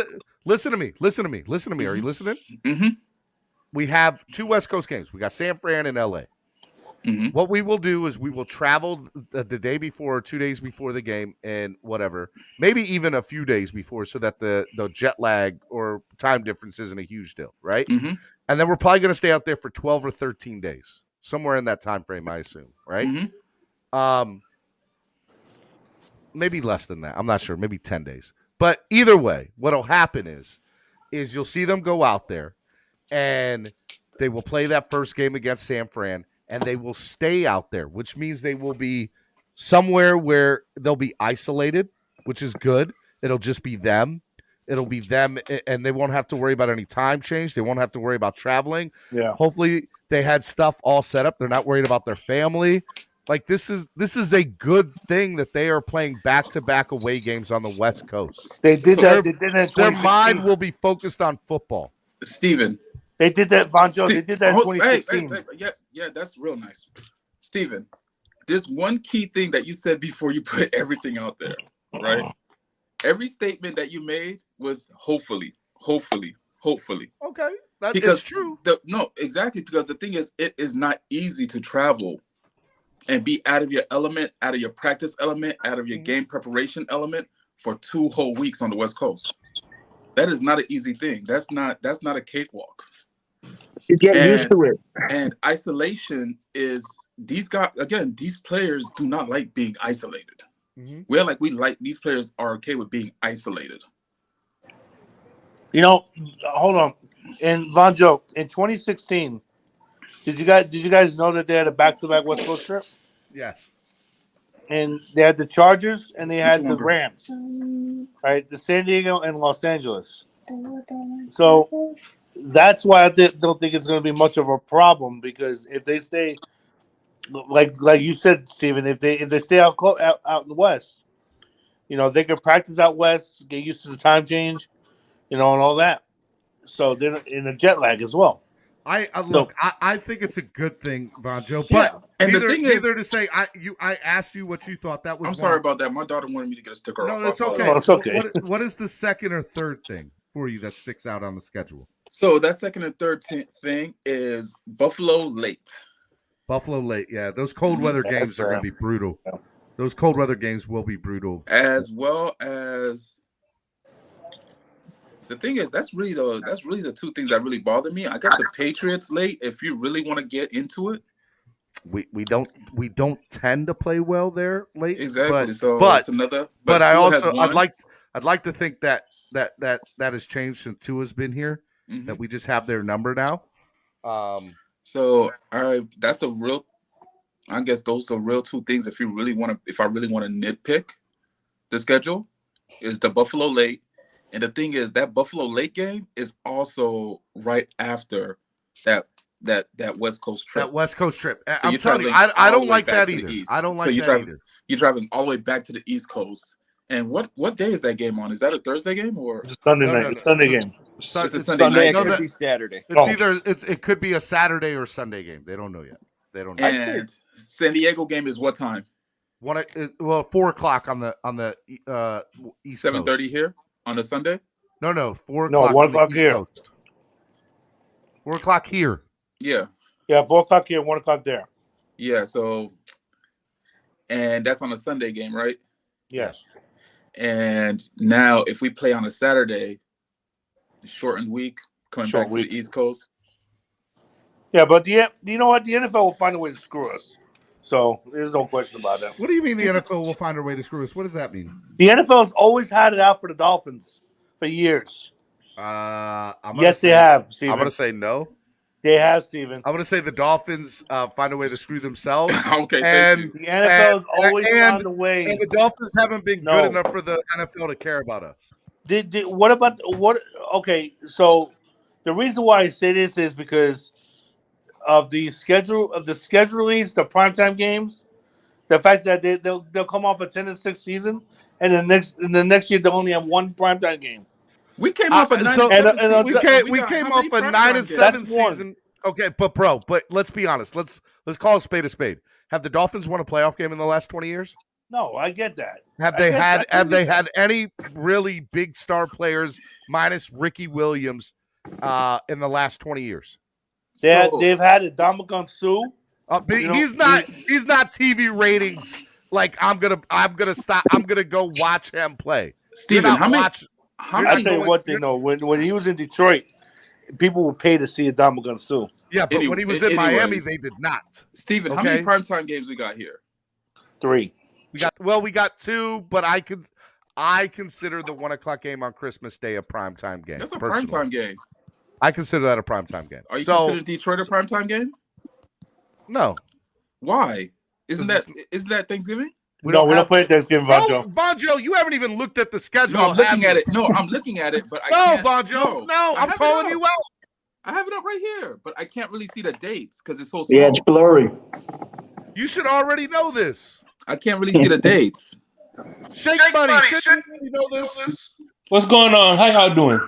Listen to me. Are you listening? Mm-hmm. We have 2 West Coast games. We got San Fran and LA. Mm-hmm. What we will do is we will travel the day before or 2 days before the game and whatever, maybe even a few days before, so that the jet lag or time difference isn't a huge deal, right? Mm-hmm. And then we're probably going to stay out there for 12 or 13 days, somewhere in that time frame, I assume, right? Mm-hmm. Maybe less than that. I'm not sure. Maybe 10 days. But either way, what'll happen is you'll see them go out there and they will play that first game against San Fran and they will stay out there, which means they will be somewhere where they'll be isolated, which is good. It'll just be them. It'll be them, and they won't have to worry about any time change. They won't have to worry about traveling. Yeah. Hopefully they had stuff all set up. They're not worried about their family. Like this is a good thing that they are playing back-to-back away games on the West Coast. They did that. They did that. Their mind will be focused on football. Steven. They did that, Vonjo. They did that in 2016. Yeah, that's real nice. Steven, there's one key thing that you said before you put everything out there, right? Every statement that you made was hopefully. Okay, that is true. No, exactly, because the thing is, it is not easy to travel and be out of your element, out of your practice element, out of your game preparation element for 2 whole weeks on the West Coast. That is not an easy thing. That's not a cakewalk. You get used to it. And isolation is these players do not like being isolated. Mm-hmm. These players are okay with being isolated. You know, hold on. And Vonjo, in 2016, did you guys know that they had a back-to-back West Coast trip? Yes. And they had the Chargers and they had the Rams, right? The San Diego and Los Angeles. So that's why I don't think it's going to be much of a problem, because if they stay, like you said, Steven, if they stay out in the West, you know, they can practice out West, get used to the time change, you know, and all that. So they're in the jet lag as well. I think it's a good thing, Vonjo. But neither to say I asked you what you thought. That was. I'm sorry about that. My daughter wanted me to get a sticker. No, off. it's okay. No, it's okay. What is the second or third thing for you that sticks out on the schedule? So that second and third thing is Buffalo late. Buffalo late, yeah. Those cold weather games are going to be brutal. Those cold weather games will be brutal. As well as the thing is, that's really the 2 things that really bother me. I got the Patriots late. If you really want to get into it, we don't tend to play well there late. Exactly. But I'd like to think that has changed since Tua's been here. Mm-hmm. That we just have their number now. So that's a real. I guess those are real 2 things. If I really want to nitpick the schedule, is the Buffalo late. And the thing is, that Buffalo late game is also right after that West Coast trip. That West Coast trip. So I'm telling you, I don't like that either. I don't like that either. You're driving all the way back to the East Coast. And what day is that game on? Is that a Thursday game or Sunday night? It's Sunday game. It's a Sunday. night. It could be Saturday. It could be a Saturday or Sunday game. They don't know yet. They don't know. And San Diego game is what time? 4:00 on the East 7:30 here on a Sunday. No, 4:00. No, 1 o'clock here. Coast. 4:00 here. Yeah. 4 o'clock here, 1 o'clock there. Yeah. So, and that's on a Sunday game, right? Yes. And now, if we play on a Saturday, shortened week, coming back to the East Coast. Yeah, but you know what? The NFL will find a way to screw us. So there's no question about that. What do you mean the NFL will find a way to screw us? What does that mean? The NFL has always had it out for the Dolphins for years. Yes, they have, Steven. I'm going to say no. They have, Steven. I'm going to say the Dolphins find a way to screw themselves. Okay, and thank you. The NFL has always found a way. And the Dolphins haven't been good enough for the NFL to care about us. What about what? Okay, so the reason why I say this is because of the schedule release, the primetime games, the fact that they'll come off a 10-6 season, and the next year they'll only have one primetime game. We came off a 9-7 we came off a 9-7 season. Okay, but let's be honest. Let's call a spade a spade. Have the Dolphins won a playoff game in the last 20 years? No, I get that. Have they had any really big star players minus Ricky Williams in the last 20 years? They've had a Ndamukong Suh. But he's not TV ratings. Like I'm gonna go watch him play. Steven, I tell you what, they know when he was in Detroit, people would pay to see a Ndamukong Suh. Yeah, but when he was in Miami, they did not. Steven, how many primetime games we got here? 3. We got 2, but I consider the 1:00 game on Christmas Day a primetime game. That's a primetime game. I consider that a primetime game. Are you considering Detroit a primetime game? No. Why? Isn't that Thanksgiving? We don't play Thanksgiving, Vonjo. Vonjo, you haven't even looked at the schedule. No, I'm looking at it. No, I'm looking at it, but I can't. Vonjo. No, I'm calling you out. I have it up right here, but I can't really see the dates because it's so small. Yeah, it's blurry. You should already know this. I can't really see the dates. Shake Money, should you already know this? What's going on? How y'all doing?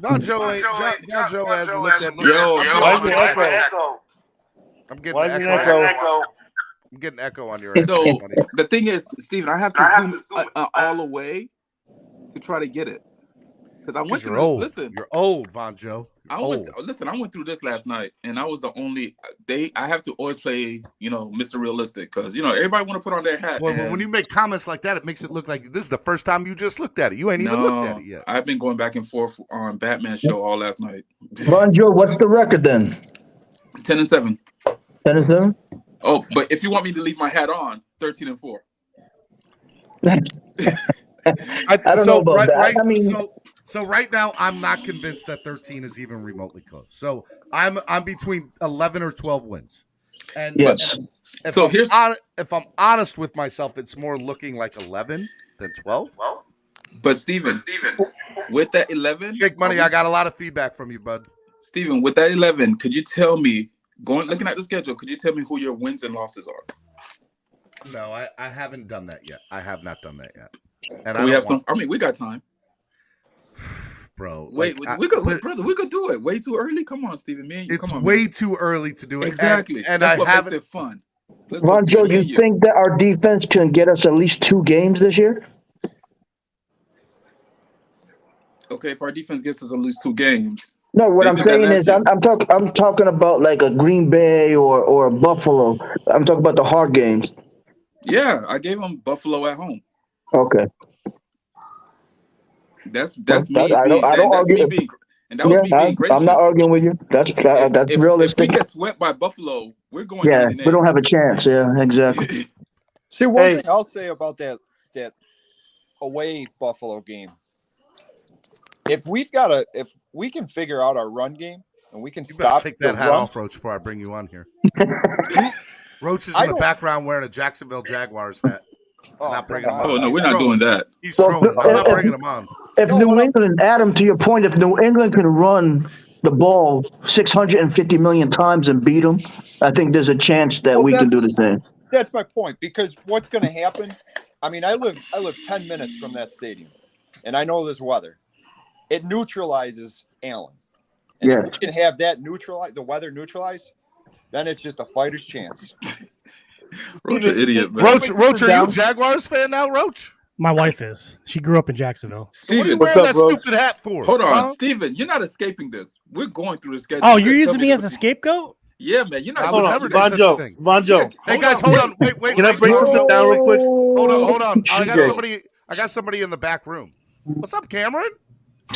Vonjo has looked at. Why is it echo? I'm getting echo. I'm getting echo on your end. So the thing is, Steven, I have to zoom all the way to try to get it. Because I went through. Old. Listen, you're old, Vonjo. I went through this last night, and I was the only. I have to always play, Mr. Realistic, because everybody want to put on their hat. Well, when you make comments like that, it makes it look like this is the first time you just looked at it. You ain't even looked at it yet. I've been going back and forth on Batman show all last night. Vonjo, what's the record then? 10-7. 10-7. Oh, but if you want me to leave my hat on, 13-4. I don't know about that. So right now, I'm not convinced that 13 is even remotely close. So I'm between 11 or 12 wins. And yes. If I'm honest with myself, it's more looking like 11 than 12. But Steven, with that 11, Shake Money, I got a lot of feedback from you, bud. Steven, with that 11, could you tell me, looking at the schedule, could you tell me who your wins and losses are? No, I haven't done that yet. I have not done that yet. And we got time. Bro, we could do it. Way too early. Come on, Steven. It's way too early to do it. Exactly. And that's what haven't. Makes it fun. Vonjo, you think that our defense can get us at least 2 games this year? Okay, if our defense gets us at least 2 games. No, what I'm saying is I'm talking about like a Green Bay or a Buffalo. I'm talking about the hard games. Yeah, I gave them Buffalo at home. Okay. That's me being gracious. I'm not arguing with you. That's realistic. If we get swept by Buffalo, we're going. Yeah, we don't have a chance. Yeah, exactly. See, one thing I'll say about that away Buffalo game. If we can figure out our run game and we can stop. Take that hat off, Roach, before I bring you on here. Roach is in the background wearing a Jacksonville Jaguars hat. Not bringing him on. Oh no, we're not doing that. He's trolling. I'm not bringing him on. If New England, Adam, to your point, if New England can run the ball 650 million times and beat them, I think there's a chance that we can do the same. That's my point, because what's going to happen? I mean, I live 10 minutes from that stadium, and I know this weather. It neutralizes Allen. And if we can have that the weather neutralized, then it's just a fighter's chance. Roach, an idiot, man. Roach, are you a Jaguars fan now, Roach? My wife is. She grew up in Jacksonville. Steven, what are you wearing that stupid hat for? Hold on, Steven, you're not escaping this. We're going through the schedule. Oh, you're using me as a scapegoat? Yeah, man. You're not. Hold on, Vonjo. Hey guys, hold on. Wait. Can I bring something down real quick? Hold on. I got somebody in the back room. What's up, Cameron?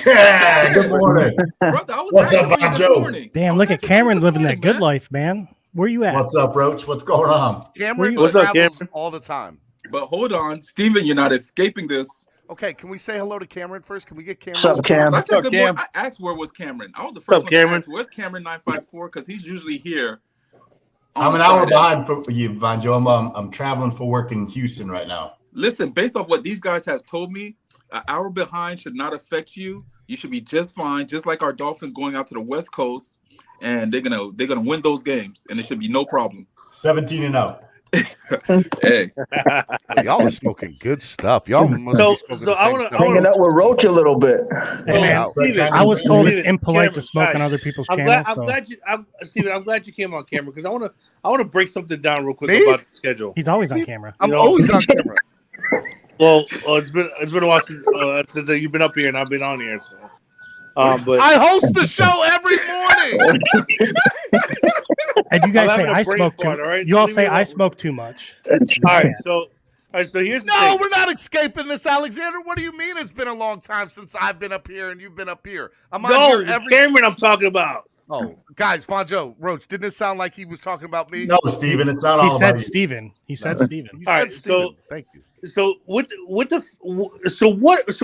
Yeah, good morning. Brother, I was What's up, Vonjo? Damn, look at Cameron living that good life, man. Where you at? What's up, Roach? What's going on? Cameron What's up, travels Cameron? all the time. But hold on, Steven, you're not escaping this. Okay, can we say hello to Cameron first? Can we get Cameron? What's up, Cam? I said up, good Cam? morning. I asked where was Cameron. I was the What's first up, one to Cameron? ask, where's Cameron 954? Because he's usually here. I'm on an hour Fridays. behind for you, Vanjo. I'm traveling for work in Houston right now. Listen, based off what these guys have told me, an hour behind should not affect you. You should be just fine, just like our Dolphins going out to the West Coast, and they're gonna win those games, and it should be no problem. 17-0. Hey, Y'all are smoking good stuff. Y'all must be smoking so the I same wanna- stuff. Hanging out with Roach a little bit. Hey, man, Steven, I was told it's Steven, impolite Cameron, to smoke on guys, other people's I'm channels. glad Steven, I'm glad you came on camera because I want to break something down real quick Me? about the schedule. He's always on camera. I'm always on camera. Well, it's been a while since you've been up here and I've been on here. So, but I host the show every morning. And you guys I'm say having a I brain smoke fart, too. all right? You all Leave say me I alone. smoke too much. all right, so here's the No, thing. we're not escaping this, Alexander. What do you mean it's been a long time since I've been up here and you've been up here? I'm on No, here it's every. Cameron I'm talking about. Oh, guys, Fonjo, Roach, didn't it sound like he was talking about me? No, Steven, it's not He all said about you. Steven. He said Steven. He All said right, Steven. so- Thank you. So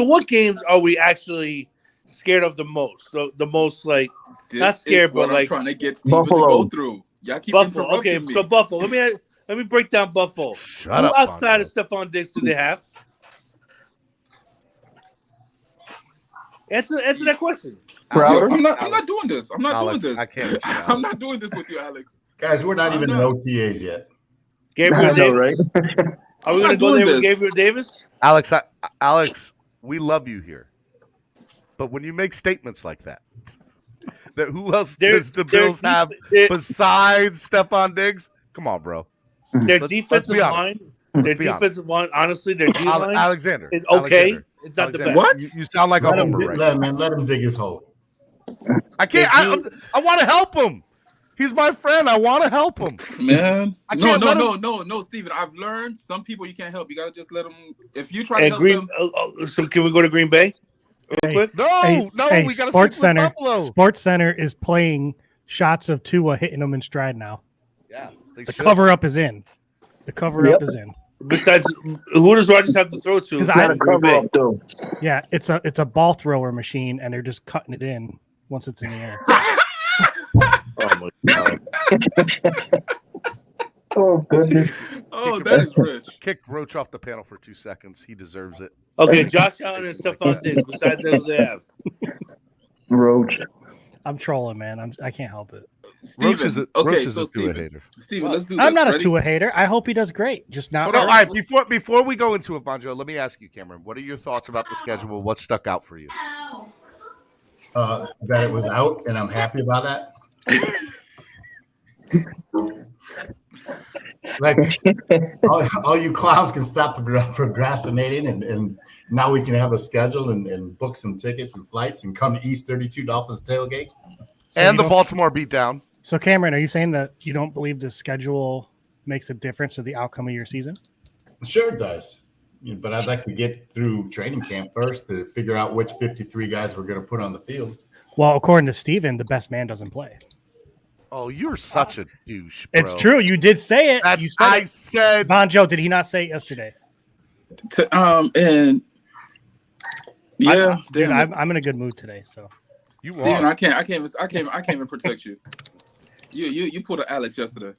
what games are we actually scared of the most? The most like this not scared, is what but I'm like trying to get Steven to Buffalo. go through. Y'all keep Buffalo. interrupting Okay, me. so Buffalo. Let me break down Buffalo. Shut Who up, outside Fonzo. of Stephon Diggs do they have? Answer that question. Crowder? I'm not doing this. I'm not Alex, doing this. I can't with you, I'm Alex. not doing this with you, Alex. Guys, we're not I'm even in not. OTAs yet. Gabriel I know, Davis. Are we I'm gonna not go there doing with this. Gabriel Davis? Alex, we love you here. But when you make statements like that who else does the Bills have besides Stephon Diggs? Come on, bro. Their Let's defensive be line. honest. Their Let's be honest. defensive line. Honestly, their D line Alexander is okay. Alexander, It's not the Alexander, best. What? You sound like a Let him, homer right let, now. man, let him dig his hole. I can't. I want to help him. He's my friend. I want to help him. Man, I no, can't let no, Steven. I've learned some people you can't help. You gotta just let them. If you try to And help Green. them, So can we go to Green Bay? Real quick? No, we got to stick with Center. Buffalo. Sports Center is playing shots of Tua hitting them in stride now. Yeah, the cover up is in. The cover up is in. Besides, who does Rodgers have to throw to? Green Bay? Yeah, it's a ball thrower machine, and they're just cutting it in once it's in the air. Oh my god! Oh goodness! Oh, that is rich. Kick Roach off the panel for 2 seconds. He deserves it. Okay, Josh Allen and Stephon Diggs. Besides that, who they have? Roach. I'm trolling, man. I can't help it. Roach is a Tua Steven, hater. Steven, let's do this. I'm not Ready? a Tua hater. I hope he does great. Just not. Hold on. All right, before we go into it, Bonjo, let me ask you, Cameron. What are your thoughts about the schedule? What stuck out for you? That it was out, and I'm happy about that. Like all you clowns can stop procrastinating, and now we can have a schedule and book some tickets and flights and come to East 32 Dolphins tailgate. And the Baltimore beatdown. So, Cameron, are you saying that you don't believe the schedule makes a difference to the outcome of your season? Sure it does. But I'd like to get through training camp first to figure out which 53 guys we're going to put on the field. Well, according to Steven, the best man doesn't play. Oh, you're such a douche, bro. It's true. You did say it. That's You said I it. said. Bonjo, did he not say it yesterday? And yeah, dude, I'm in a good mood today. So you Steven, I can't even protect you. You pulled an Alex yesterday.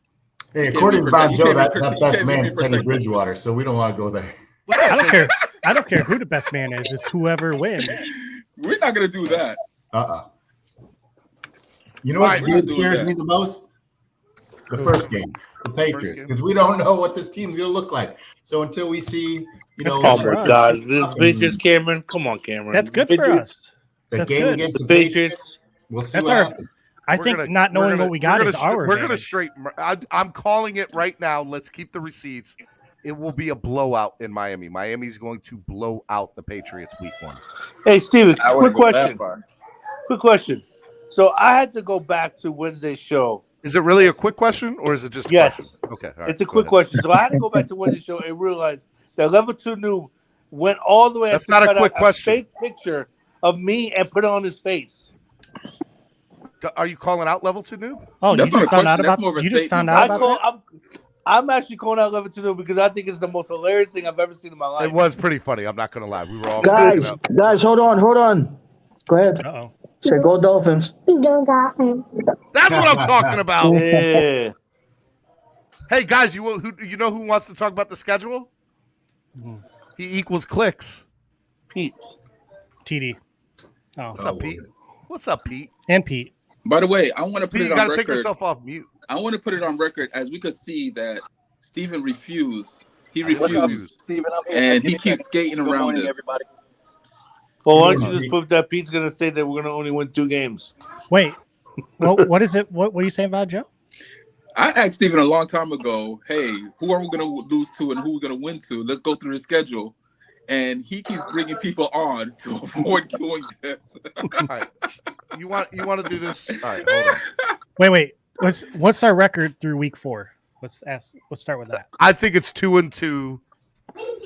Hey, according to Von Joe, that best man is Teddy Bridgewater, so we don't want to go there. I don't care. I don't care who the best man is. It's whoever wins. We're not gonna do that. You know what scares me the most? The first game, the Patriots, because we don't know what this team's gonna look like. So until we see, oh my God, the Patriots, Cameron, come on, Cameron. That's good for us. The That's game good. against the Patriots, we'll see what happens. I think not knowing what we got is our We're going to advantage. straighten. I'm calling it right now. Let's keep the receipts. It will be a blowout in Miami. Miami's going to blow out the Patriots week 1. Hey, Steven, quick question. Quick question. So I had to go back to Wednesday's show. Is it really a quick question, or is it just a yes? question? Okay, all right, it's a go quick ahead. question. So I had to go back to Wednesday's show and realize that Level 2 New went all the way. That's up to not a cut quick out question. A fake picture of me and put it on his face. Are you calling out level 2 noob? Oh, That's you not just a found question. out That's about more of a you just statement. found out about that? I'm actually calling out level 2 because I think it's the most hilarious thing I've ever seen in my life. It was pretty funny. I'm not going to lie. We were all Guys, hold on. Go ahead. Uh-oh. Say go Dolphins. That's what I'm talking about. Yeah. Hey guys, you know who wants to talk about the schedule? He equals clicks. Pete. TD. Oh. What's up, Pete? What's up, Pete? And Pete. By the way, I want to put Pete, it you on gotta record. take yourself off mute. I want to put it on record as we could see that Steven refused. He What's up, refused. Steven? I'm here. And Give he me a keeps second. skating Good around morning, this. everybody. Well, why don't you just put that Pete's going to say that we're going to only win 2 games? Wait. Well, what is it? What were you saying about Joe? I asked Steven a long time ago, hey, who are we going to lose to and who we're going to win to? Let's go through the schedule. And he keeps bringing people on to avoid doing this. All right. You want to do this? All right, hold on. Wait. What's our record through week 4? Let's start with that. I think it's 2-2,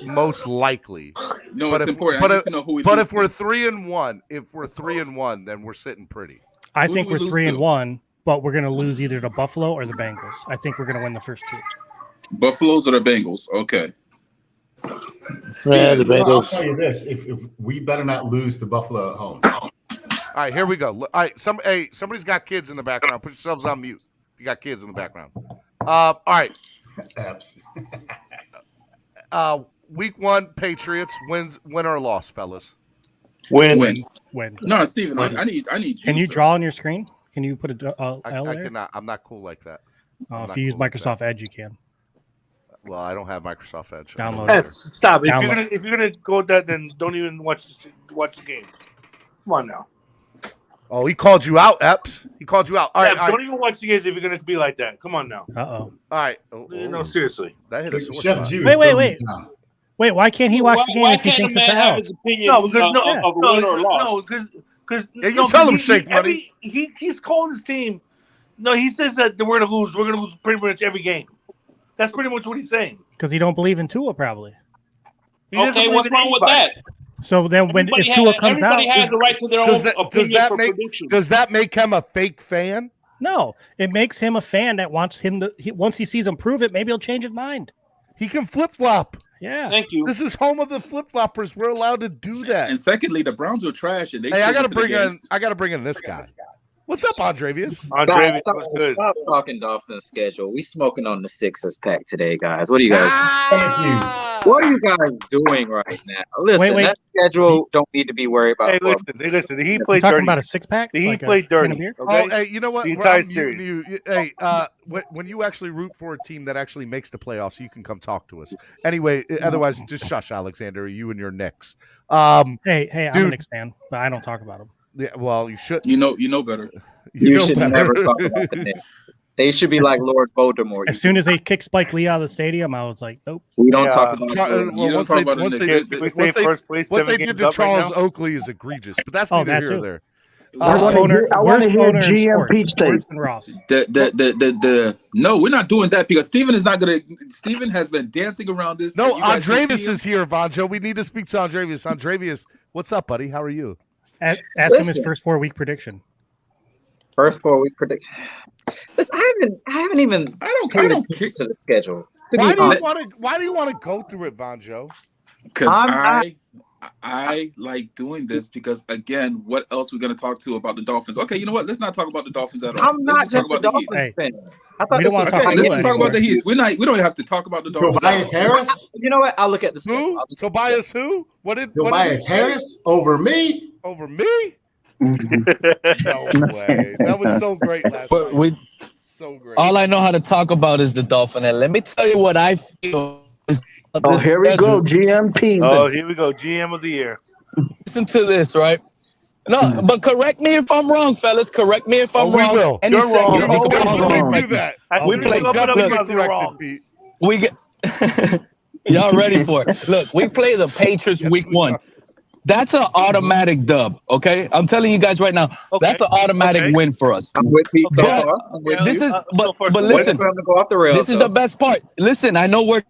most likely. No, but it's important. I need to know who we lose if we're to. 3-1, then we're sitting pretty. I Who think do we we're lose 3-1, but we're going to lose either to Buffalo or the Bengals. I think we're going to win the first 2. Buffaloes or the Bengals? Okay. Yeah, the Well, I'll Bengals. tell you this: if we better not lose to Buffalo at home. All right, here we go. All right, somebody's got kids in the background. Put yourselves on mute if you got kids in the background. All right. Week 1, Patriots win or loss, fellas. Win. No, Steven, I need you. Can you draw on your screen? Can you put a L I there? cannot. I'm not cool like that. If you use Microsoft Edge, you can. Well, I don't have Microsoft Edge. Download Hey, it. stop. Download. If you're gonna go with that, then don't even watch the game. Come on now. Oh, he called you out, Epps. He called you out. All right. Don't even watch the games if you're gonna be like that. Come on now. Uh-oh. All right. No, seriously. That hit a sore Chef spot. Juice Wait. down. Wait, why can't he watch the game if he thinks it's a L? No, because you tell him shake money. He's calling his team. No, he says that we're gonna lose. We're gonna lose pretty much every game. That's pretty much what he's saying. Because he don't believe in Tua, probably. Okay, what's wrong with that? So then, if Tua comes out, everybody has the right to their own opinion for prediction. Does that make him a fake fan? No, it makes him a fan that wants him to. Once he sees him prove it, maybe he'll change his mind. He can flip flop. Yeah. Thank you. This is home of the flip floppers. We're allowed to do that. And secondly, the Browns are trash. And they Hey, I gotta into the bring in. games. I gotta bring in this guy. What's up, Andrevius? Andrevius, what's good? Stop talking Dolphins schedule. We smoking on the Sixers pack today, guys. What are you guys? Thank you. What are you guys doing right now? Listen, Wait. that schedule don't need to be worried about. Hey, listen. He played Talking dirty. about a 6-pack. He played dirty. beer? Okay? Oh, hey, you know what? The entire I'm muting series. you. Hey, when you actually root for a team that actually makes the playoffs, you can come talk to us. Anyway, otherwise, just shush, Alexander. You and your Knicks. Hey, I'm a dude. Knicks fan, but I don't talk about them. Yeah, well, you should. You know better. You know should better. never talk about the Knicks. They should be like Lord Voldemort. As soon as they kicked Spike Lee out of the stadium, I was like, nope. We don't talk about Once they did to Charles Oakley is egregious, but that's neither here nor there. I want to hear GM Pete's take. Ross. No, we're not doing that because Steven is not gonna. Steven has been dancing around this. No, Andrevius is here, Vonjo. We need to speak to Andrevius. Andrevius, what's up, buddy? How are you? Ask him his first 4-week prediction. First 4-week prediction. I haven't even. I don't care to the schedule. Why do you want to go through it, Vonjo? Because I like doing this because again, what else we're going to talk to about the Dolphins? Okay, you know what? Let's not talk about the Dolphins at all. I'm not just a Dolphins fan. I thought let's talk about the Heat. We don't have to talk about the Dolphins. Tobias Harris? You know what? I'll look at the who? Tobias who? Tobias Harris over me? Over me? No way. That was so great last night. So great. All I know how to talk about is the Dolphin. And let me tell you what I feel. Here we go, GMP. Oh, here we go, GM of the year. Listen to this, right? No, but correct me if I'm wrong, fellas. Correct me if I'm wrong. We will. You're wrong. We do that. We play corrected, We get y'all ready for it. Look, we play the Patriots week 1. That's an automatic dub, okay? I'm telling you guys right now, that's an automatic win for us. I'm with Pete so far. This is, but listen, go off the rails, this is the best part. Listen, I know we're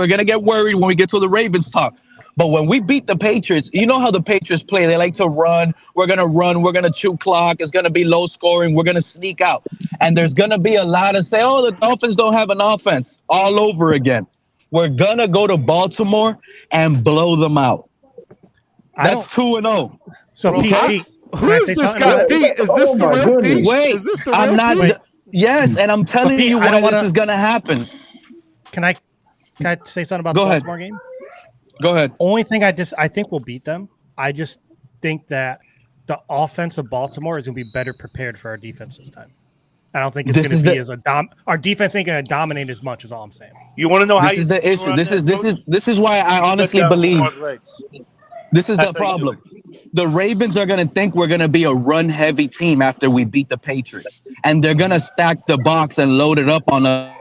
gonna get worried when we get to the Ravens talk, But when we beat the Patriots, you know how the Patriots play. They like to run. We're going to run. We're going to chew clock. It's going to be low scoring. We're going to sneak out. And there's going to be a lot of say, oh, the Dolphins don't have an offense all over again. We're going to go to Baltimore and blow them out. That's 2-0. So, okay? Pete, who is this guy? Pete, is this the real Pete? Wait, is this the I'm real not. Pete? Yes, and I'm telling Pete, you why this is going to happen. Can I say something about Go the ahead. Baltimore game? Go ahead. Only thing I think we'll beat them. I just think that the offense of Baltimore is going to be better prepared for our defense this time. I don't think it's going to be as our defense ain't going to dominate as much. Is all I'm saying. You want to know how This is the issue. This is why I honestly believe this is the problem. The Ravens are going to think we're going to be a run-heavy team after we beat the Patriots, and they're going to stack the box and load it up on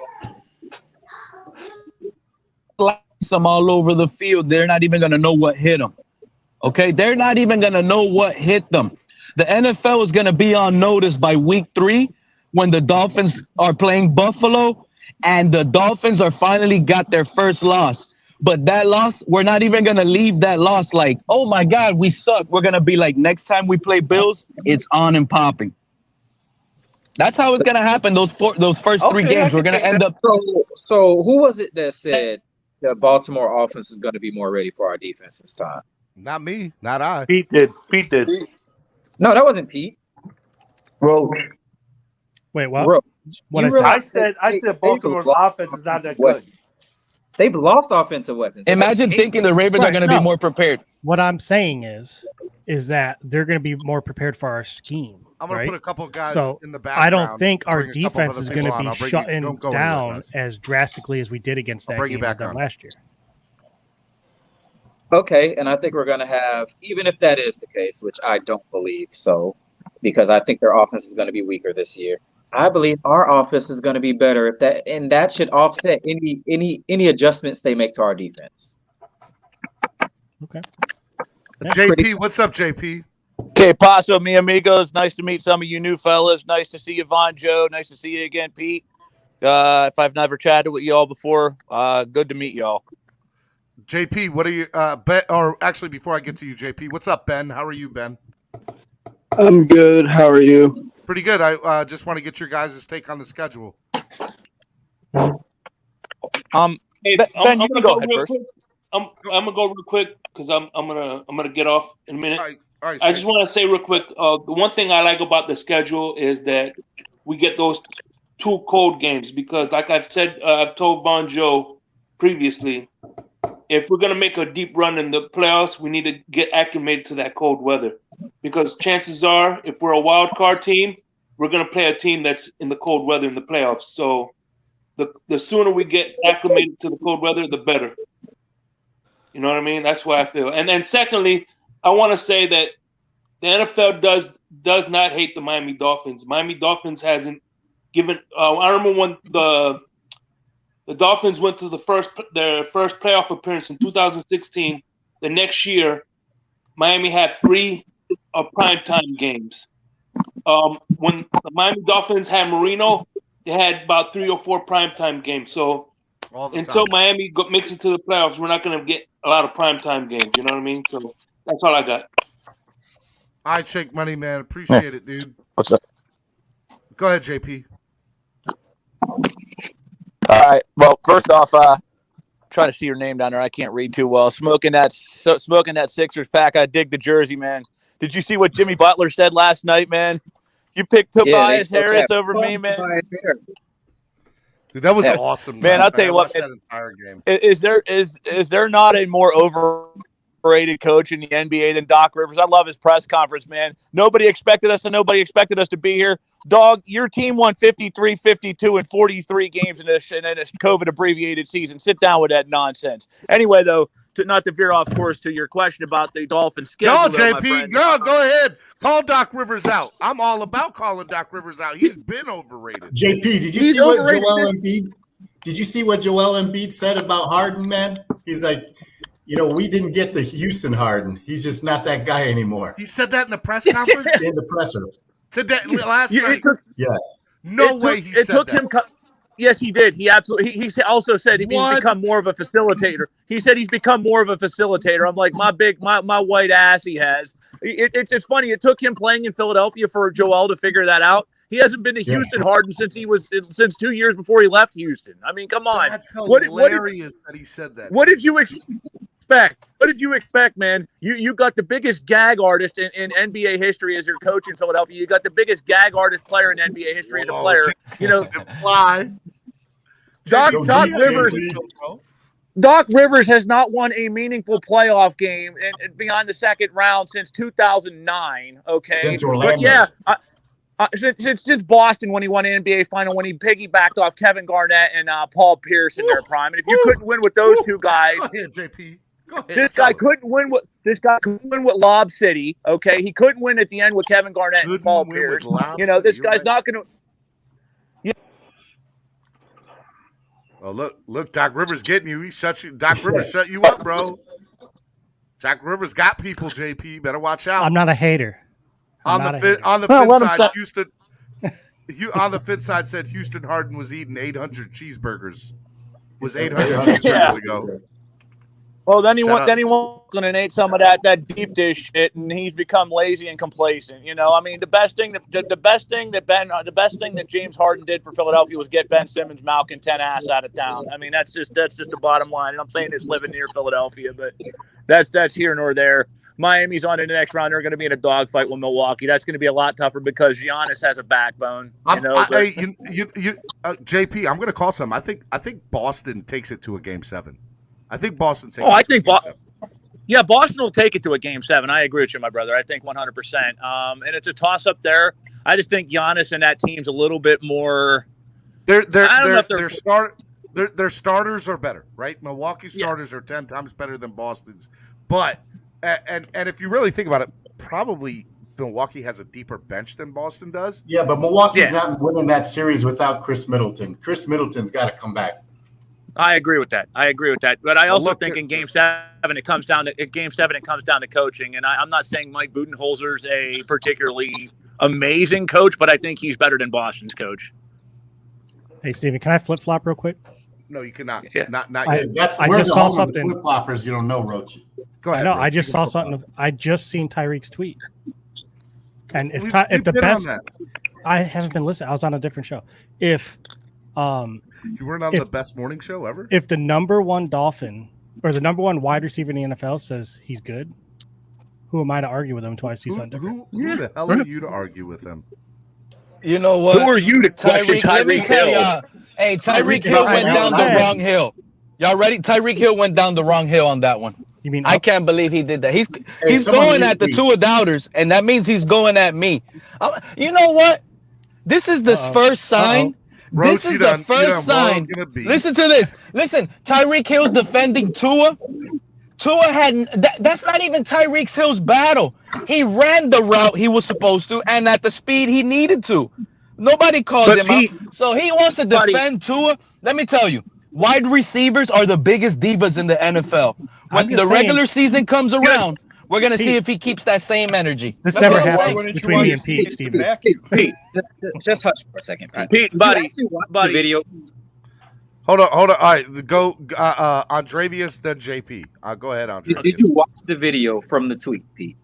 some all over the field. They're not even going to know what hit them. Okay, they're not even going to know what hit them. The NFL is going to be on notice by week 3 when the Dolphins are playing Buffalo, and the Dolphins are finally got their first loss. But that loss, we're not even going to leave that loss like, oh my God, we suck. We're going to be like, next time we play Bills, it's on and popping. That's how it's going to happen. Those first 3 games, we're going to end up. So who was it that said the Baltimore offense is going to be more ready for our defense this time? Not me. Not I. Pete did. No, that wasn't Pete. Roach. Wait, what? Roach. What I said Baltimore's offense is not that good. They've lost offensive weapons. Imagine thinking the Ravens are going to be more prepared. What I'm saying is that they're going to be more prepared for our scheme. I'm going to put a couple of guys in the background. I don't think our bring a couple of defense other is going people to on. be I'll shutting go anywhere, down guys. as drastically as we did against that bring you game back done on. last year. Okay, and I think we're going to have, even if that is the case, which I don't believe so, because I think their offense is going to be weaker this year. I believe our offense is going to be better, and that should offset any adjustments they make to our defense. Okay. JP, what's up, JP? Okay, Paso, mi amigos. Nice to meet some of you new fellas. Nice to see you, Von Joe. Nice to see you again, Pete. If I've never chatted with you all before, good to meet y'all. JP, what are you, Ben? Or actually, before I get to you, JP, what's up, Ben? How are you, Ben? I'm good. How are you? Pretty good. I just want to get your guys' take on the schedule. Hey, Ben, you can go ahead first. Quick. I'm gonna go real quick because I'm gonna get off in a minute. All right, I just want to say real quick. The one thing I like about the schedule is that we get those 2 cold games because, like I've said, I've told Von Joe previously, if we're gonna make a deep run in the playoffs, we need to get acclimated to that cold weather. Because chances are, if we're a wild card team, we're going to play a team that's in the cold weather in the playoffs. So the sooner we get acclimated to the cold weather, the better. You know what I mean? That's what I feel. And then secondly, I want to say that the NFL does not hate the Miami Dolphins. Miami Dolphins hasn't given. I remember when the Dolphins went to their first playoff appearance in 2016. The next year, Miami had 3 primetime games. When the Miami Dolphins had Marino, they had about 3 or 4 primetime games. So until Miami makes it to the playoffs, we're not going to get a lot of primetime games. You know what I mean? So that's all I got. All right, Shake Money, man. Appreciate it, dude. What's up? Go ahead, JP. All right. Well, first off, trying to see your name down there. I can't read too well. Smoking that Sixers pack. I dig the jersey, man. Did you see what Jimmy Butler said last night, man? You picked Tobias Harris over me, man. Dude, that was awesome, man. I'll tell you what. That entire game. Is there not a more overrated coach in the NBA than Doc Rivers? I love his press conference, man. Nobody expected us to be here. Dog, your team won 53, 52, and 43 games in this COVID abbreviated season. Sit down with that nonsense. Anyway, though, not to veer off course to your question about the Dolphins schedule. No, JP, go ahead. Call Doc Rivers out. I'm all about calling Doc Rivers out. He's been overrated. JP, did you see what Joel Embiid? Did you see what Joel Embiid said about Harden, man? He's like, we didn't get the Houston Harden. He's just not that guy anymore. He said that in the press conference? In the presser. Today, last night. Yes. No way he said that. Yes, he did. He absolutely. He also said he's become more of a facilitator. He said he's become more of a facilitator. I'm like, my white ass. He has. It's funny. It took him playing in Philadelphia for Joel to figure that out. He hasn't been to Houston Harden since 2 years before he left Houston. I mean, come on. That's hilarious that he said that. What did you expect? What did you expect, man? You got the biggest gag artist in NBA history as your coach in Philadelphia. You got the biggest gag artist player in NBA history as a player. You know, fly. Doc Rivers has not won a meaningful playoff game and beyond the second round since 2009. Okay, but yeah, since Boston when he won an NBA final when he piggybacked off Kevin Garnett and Paul Pierce in their prime. And if you couldn't win with those two guys, go ahead, JP. Go ahead, this guy couldn't win with Lob City. Okay, he couldn't win at the end with Kevin Garnett and Paul Pierce. You know, this guy's not going to. Oh, look, Doc Rivers getting you. Doc Rivers shut you up, bro. Doc Rivers got people, JP. Better watch out. I'm not a hater. On the fifth side, Houston. On the fifth side said Houston Harden was eating 800 cheeseburgers. Was 800 cheeseburgers ago. Well, then he went and ate some of that deep dish shit, and he's become lazy and complacent. You know, I mean, the best thing that James Harden did for Philadelphia was get Ben Simmons malcontent ass out of town. I mean, that's just the bottom line. And I'm saying this living near Philadelphia, but that's here nor there. Miami's on in the next round. They're going to be in a dogfight with Milwaukee. That's going to be a lot tougher because Giannis has a backbone. JP, I'm going to call some. I think Boston takes it to a Game 7. I think Boston takes. Yeah, Boston will take it to a Game 7. I agree with you, my brother. I think 100%. And it's a toss up there. I just think Giannis and that team's a little bit more. Their starters are better, right? Milwaukee's starters are 10 times better than Boston's. But and if you really think about it, probably Milwaukee has a deeper bench than Boston does. Yeah, but Milwaukee's not winning that series without Chris Middleton. Chris Middleton's got to come back. I agree with that. But I also think in Game 7 it comes down to coaching. And I'm not saying Mike Budenholzer's a particularly amazing coach, but I think he's better than Boston's coach. Hey, Steven, can I flip flop real quick? No, you cannot. Yeah. Not I yet. just saw something. Flip floppers, you don't know, Roach. Go ahead. No, Roach. I just saw something. I just seen Tyreek's tweet. And if the best, I haven't been listening. I was on a different show. If you weren't on the best morning show ever. If the number one Dolphin or the number one wide receiver in the NFL says he's good, who am I to argue with him until I see something different? Who the hell are you to argue with him? You know what? Who are you to question Tyreek Hill? Hey, Tyreek Hill went down the wrong hill. Y'all ready? Tyreek Hill went down the wrong hill on that one. You mean I can't believe he did that. He's going at the two of doubters, and that means he's going at me. You know what? This is the first sign. This is the first sign. Listen to this. Listen, Tyreek Hill's defending Tua. Tua that's not even Tyreek Hill's battle. He ran the route he was supposed to, and at the speed he needed to. Nobody called him out. So he wants to defend Tua. Let me tell you, wide receivers are the biggest divas in the NFL. When the regular season comes around, we're going to see if he keeps that same energy. This never happened between me and Pete, Steven. Pete, just hush for a second, Pete. Pete, buddy. The video. Hold on. All right, go Andrevius, then JP. Go ahead, Andrevius. Did you watch the video from the tweet, Pete?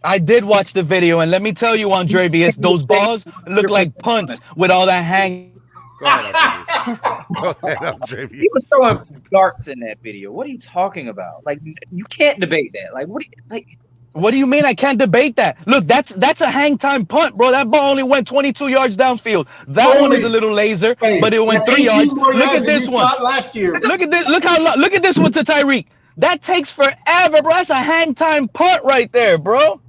I did watch the video, and let me tell you, Andrevius, those balls look like punts with all that hang. Go ahead, Andrevius. He was throwing darts in that video. What are you talking about? Like, you can't debate that. Like, what do you mean I can't debate that? Look, that's a hang time punt, bro. That ball only went 22 yards downfield. That one is a little laser, but it went 3 yards. Look at this one. Last year. Look at this. Look at this one to Tyreek. That takes forever, bro. That's a hang time punt right there, bro.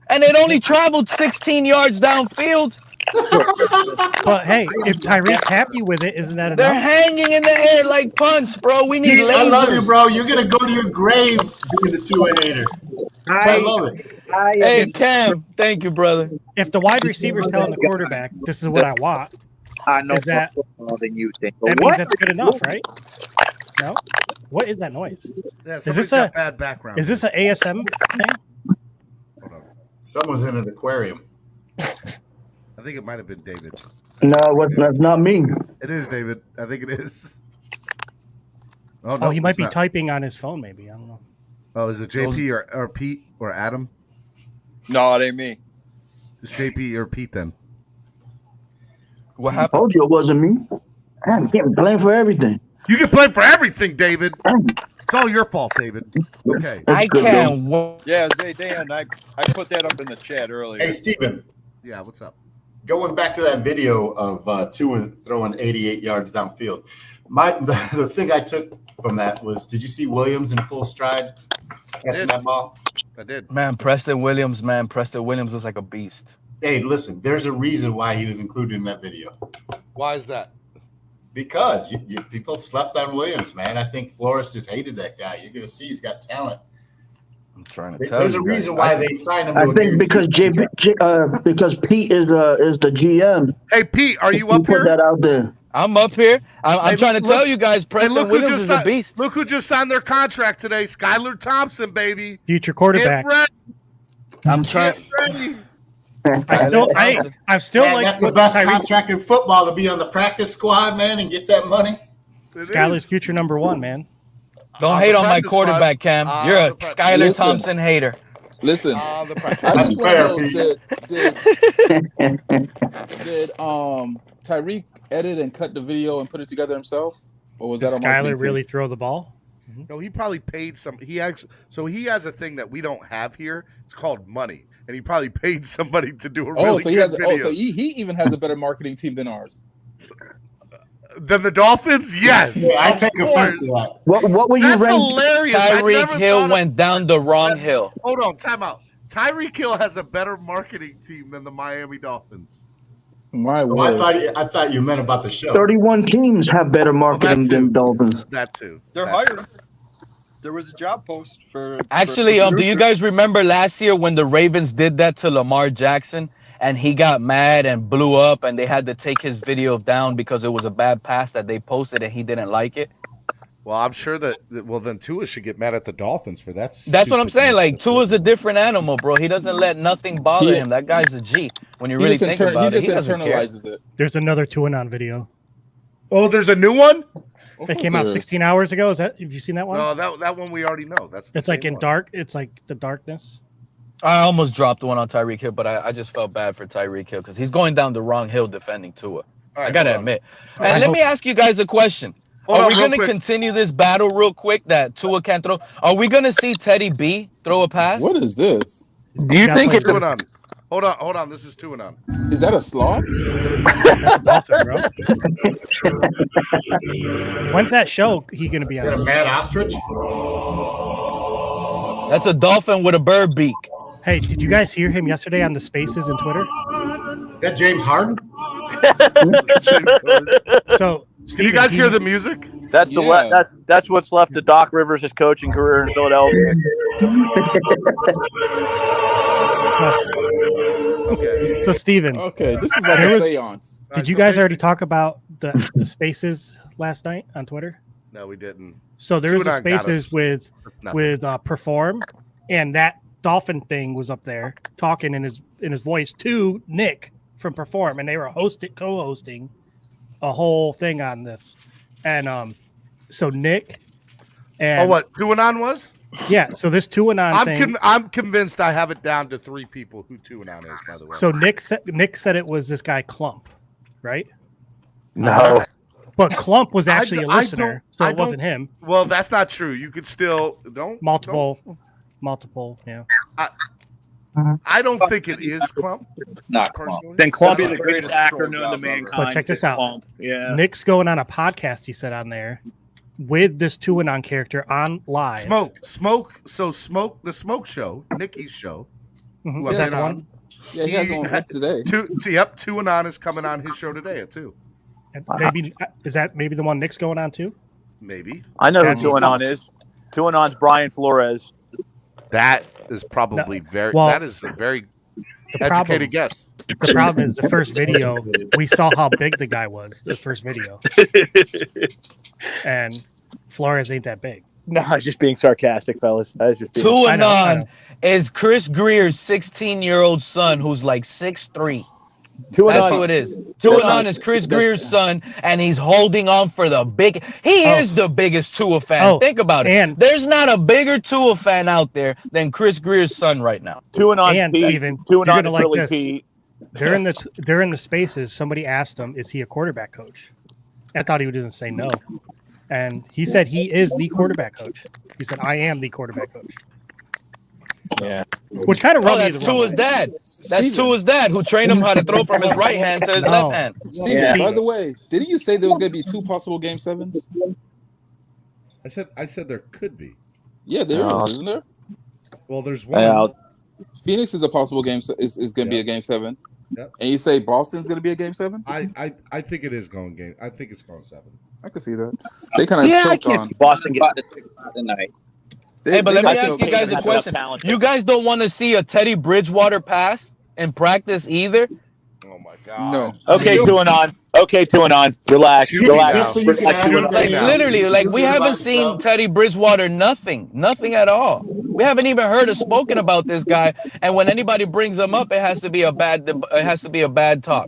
And it only traveled 16 yards downfield. But hey, if Tyreek's happy with it, isn't that enough? They're hanging in the air like punts, bro. We need lasers. I love you, bro. You're gonna go to your grave being the Tua hater. I love it. Hey, Cam, thank you, brother. If the wide receiver's telling the quarterback, "This is what I want," I know is that more than you think. That means that's good enough, right? No. What is that noise? Yeah, is this a bad background? Is this an ASM thing? Someone's in an aquarium. I think it might have been David. No, that's not me. It is, David. I think it is. Oh, Oh, no, he might it's be not. typing on his phone, maybe. I don't know. Oh, is it JP or Pete or Adam? No, it ain't me. It's JP or Pete then. What happened? I told you it wasn't me. I'm getting blamed for everything. You get blamed for everything, David. It's all your fault, David. Okay. I can't wait. Yeah, Zay Dan, I put that up in the chat earlier. Hey, Steven. Yeah, what's up? Going back to that video of Tua throwing 88 yards downfield. The thing I took from that was, did you see Williams in full stride catching that ball? I did. Man, Preston Williams looks like a beast. Hey, listen, there's a reason why he was included in that video. Why is that? Because people slept on Williams, man. I think Flores just hated that guy. You're going to see he's got talent. I'm trying to tell There's you. a reason why they signed him. I think because because Pete is the GM. Hey, Pete, are you He up put here? that out there. I'm up here. I'm trying to tell you guys, Preston look Williams is a beast. Look who just signed their contract today. Skylar Thompson, baby. Future quarterback. Get ready. I'm trying. Get ready. I'm still Man, like that's the best contract in football, to be on the practice squad, man, and get that money. Skyler's future number one, man. Don't hate on my quarterback, Cam. You're a Skylar Thompson hater. Listen, I just want to know, did Tyreek edit and cut the video and put it together himself, or was Did that on marketing Skyler team? really throw the ball? No, he probably paid some. He has a thing that we don't have here. It's called money, and he probably paid somebody to do a really So he good has. video. So he even has a better marketing team than ours. Than the Dolphins? Yes. Yeah, I take offense to that. What were you That's ranked? hilarious. I Tyreek never Hill thought of- went down the wrong hill. Hold on, time out. Tyreek Hill has a better marketing team than the Miami Dolphins. My Oh, word. I thought you meant about the show. 31 teams have better marketing than Dolphins. That too. They're hiring. There was a job post for. Actually, do you guys remember last year when the Ravens did that to Lamar Jackson and he got mad and blew up and they had to take his video down because it was a bad pass that they posted and he didn't like it? Well, I'm sure that then Tua should get mad at the Dolphins for that. That's what I'm saying. Like, Tua's a different animal, bro. He doesn't let nothing bother him. That guy's a G. When you really think about it, he doesn't care. It. There's another Tuanon video. Oh, there's a new one? That came out 16 hours ago. Have you seen that one? No, that one we already know. That's the It's like same in one. dark. It's like the darkness. I almost dropped one on Tyreek Hill, but I just felt bad for Tyreek Hill because he's going down the wrong hill defending Tua. right, I got to hold on. admit. All And right, let me ask you guys a question. Hold Are on we real going to quick. continue this battle real quick that Tua can't throw? Are we going to see Teddy B throw a pass? What is this? Do you think it's Tuanon? Hold on. This is Tuanon. Is that a sloth? When's that show he gonna be on? A mad ostrich? That's a dolphin with a bird beak. Hey, did you guys hear him yesterday on the Spaces and Twitter? Is that James Harden? So, Did you guys hear the music? That's that's what's left of Doc Rivers' coaching career in Philadelphia. Okay. So, Steven. Okay, this is like a seance. Did you guys already talk about the Spaces last night on Twitter? No, we didn't. So there was a Tuanon got Spaces us. with That's nothing. Perform, and that Dolphin thing was up there talking in his voice to Nick from Perform, and they were co-hosting a whole thing on this, and so Nick and what Tuanon was? Yeah, so this Tuanon thing. I'm convinced I have it down to 3 people who Tuanon is. By the way. So Nick said it was this guy Clump, right? No. But Clump was actually a I listener, don't- so I it wasn't don't- him. Well, that's not true. You could still Multiple, yeah. I don't think it is Clump. It's not personally. Then Clump That's is the the greatest greatest actor troll known to job ever. mankind. But check this out. Clump. Yeah. Nick's going on a podcast, he said on there, with this Tuanon character on live. Smoke. The Smoke Show, Nikki's show. Mhm. who Is I've that been the on. one? Yeah, he has one today. Tuanon is coming on his show today at 2. And maybe is that maybe the one Nick's going on too? Maybe. I know who That'd be Tuanon awesome. is. Tuanon's Brian Flores. That is probably that is a very educated guess. The problem is the first video, we saw how big the guy was, the first video. And Flores ain't that big. No, I was just being sarcastic, fellas. I was just being Tuanon is Chris Greer's 16-year-old son who's like 6'3". That's who it is. Tuanon is Chris Greer's son, and he's holding on for the big. He is the biggest Tua fan. Think about it. And there's not a bigger Tua fan out there than Chris Greer's son right now. And Steven, you're gonna like really this. Pete. During the spaces, somebody asked him, "Is he a quarterback coach?" I thought he didn't say no, and he said he is the quarterback coach. He said, "I am the quarterback coach." Yeah, which kind of rubbed me the that's wrong Tua's way. dad. That's Tua's dad who trained him how to throw from his right hand to his left hand. Steven, by the way, didn't you say there was going to be 2 possible Game 7s? I said there could be. Yeah, there is, isn't there? Well, there's one. Phoenix is a possible game. Is going to be a Game 7. Yep. And you say Boston's going to be a Game 7? I think it is going game. I think it's going 7. I can see that. They kind of choked on Boston tonight. Hey, but let me ask you guys a question. You guys don't want to see a Teddy Bridgewater pass in practice either? Oh my God! No. Okay, Tuanon. Okay, Tuanon. Relax. Relax. Like literally, like we haven't seen Teddy Bridgewater nothing at all. We haven't even heard or spoken about this guy. And when anybody brings him up, it has to be a bad talk.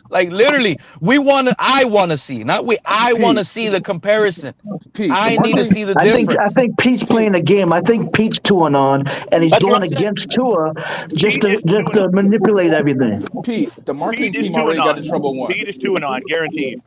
Like literally, I want to see the comparison. I need to see the difference. I think Pete's playing a game. I think Pete's Tuanon, and he's going against Tua just to manipulate everything. Pete, the marketing team already got in trouble once. Pete is Tuanon, guaranteed.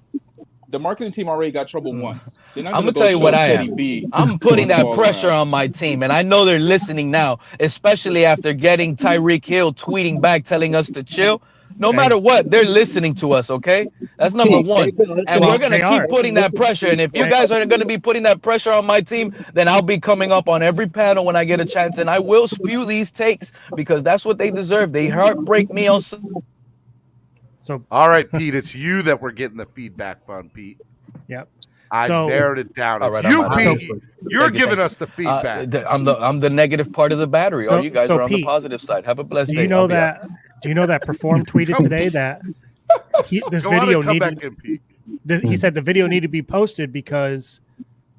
The marketing team already got trouble once. I'm gonna tell you what I am. I'm putting that pressure on my team, and I know they're listening now, especially after getting Tyreek Hill tweeting back telling us to chill. No matter what, they're listening to us, okay? That's number one. And we're going to keep putting that pressure. And if you guys are going to be putting that pressure on my team, then I'll be coming up on every panel when I get a chance. And I will spew these takes because that's what they deserve. They heartbreak me on. So, all right, Pete, it's you that we're getting the feedback from, Pete. Yep. I narrowed it down. It's you, Pete. You're giving us the feedback. I'm the negative part of the battery. All you guys are on the positive side. Have a blessed day. Do you know that Perform tweeted today that this video needed? He said the video needed to be posted because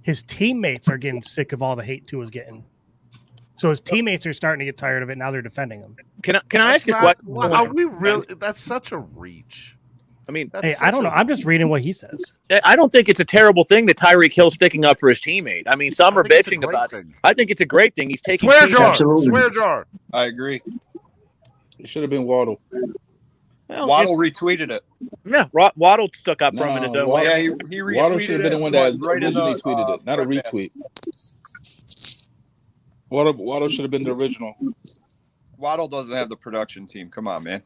his teammates are getting sick of all the hate Tua's getting. So his teammates are starting to get tired of it. Now they're defending him. Can I ask you what? Are we really? That's such a reach. I mean, hey, I don't know. I'm just reading what he says. I don't think it's a terrible thing that Tyreek Hill's sticking up for his teammate. I mean, some are bitching about it. I think it's a great thing. He's taking swear jar. I agree. It should have been Waddle. Well, Waddle retweeted it. Yeah, Waddle stuck up for him in his own way. Yeah, he retweeted Waddle should have been the one that right originally tweeted it, not a retweet. Waddle should have been the original. Waddle doesn't have the production team. Come on, man.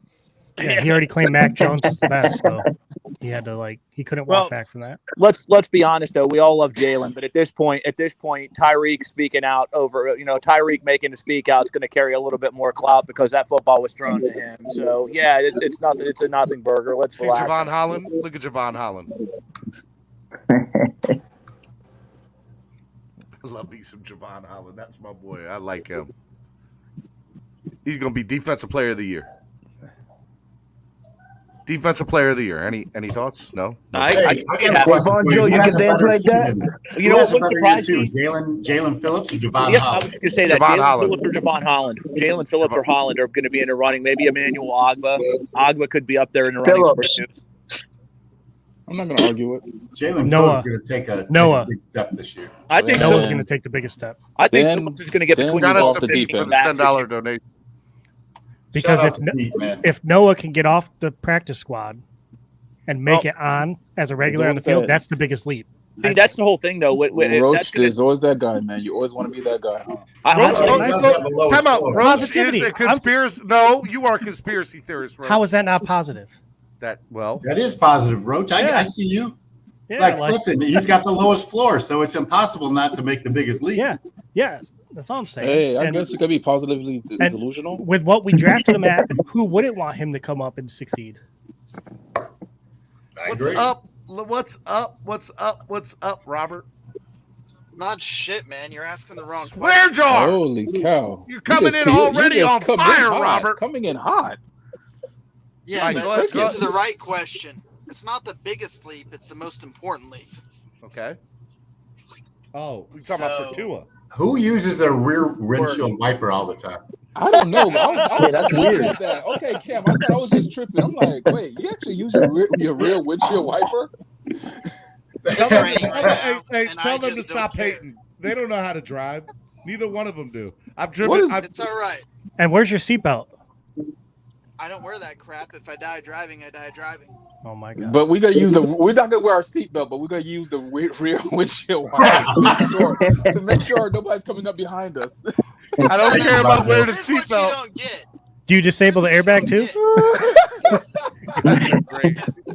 Yeah, he already claimed Mac Jones is the best, so he had to he couldn't walk back from that. Let's be honest though, we all love Jalen, but at this point, Tyreek speaking out over, Tyreek making the speak out is going to carry a little bit more clout because that football was thrown to him. So yeah, it's nothing. It's a nothing burger. Let's see relax. Javon Holland. Look at Javon Holland. I love me some Javon Holland. That's my boy. I like him. He's going to be Defensive Player of the Year. Defensive Player of the Year. Any thoughts? No. I can have Joe, you can dance like that. You know what surprised me? Jalen Phillips or Javon Yeah, Holland? I was going to say that. Jalen Phillips or Javon Holland. Jalen Phillips or Holland are going to be in the running. Maybe Emmanuel Ogba. Ogba could be up there in the running. I'm not going to argue it. Jalen Phillips is going to take a big step this year. I think Noah's going to take the biggest step. I think Phillips is going to get between the deep end. $10 donation. Because if Noah can get off the practice squad and make it on as a regular on the field, that's the biggest leap. See, that's the whole thing, though. Roach, there's always that guy, man. You always want to be that guy. Time out. Roach is a conspiracy. No, you are a conspiracy theorist, Roach. How is that not positive? That is positive, Roach. Yeah. I see you. Yeah, listen, he's got the lowest floor, so it's impossible not to make the biggest leap. Yeah, that's all I'm saying. Hey, I guess you could be positively delusional. With what we drafted him at, who wouldn't want him to come up and succeed? What's up? What's up, Robert? Not shit, man. You're asking the wrong Swear jar. Holy cow! You're coming in already on fire, Robert. Coming in hot. Yeah, but let's get to the right question. It's not the biggest leap; it's the most important leap. Okay. Oh, we're talking about for Tua. Who uses their rear windshield wiper all the time? I don't know. I was Yeah, that's just looking weird. at that. Okay, Cam, I thought I was just tripping. I'm like, wait, you actually use your real windshield wiper? Tell them, tell them to just stop don't care. hating. They don't know how to drive. Neither one of them do. I've What driven. is- It's all right. And where's your seatbelt? I don't wear that crap. If I die driving, I die driving. Oh my god! But we're not gonna wear our seatbelt, but we're gonna use the rear windshield wiper to make sure nobody's coming up behind us. I don't care about wearing a Here's what you seatbelt. don't get. Do you disable the airbag too?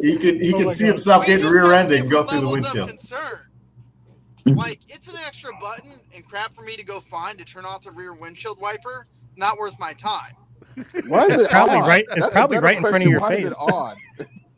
He can see himself getting rear-ended and go through the windshield. Like, it's an extra button and crap for me to go find to turn off the rear windshield wiper. Not worth my time. Why is it probably on? right. That's It's probably a better right in front of question. your Why face. is it on?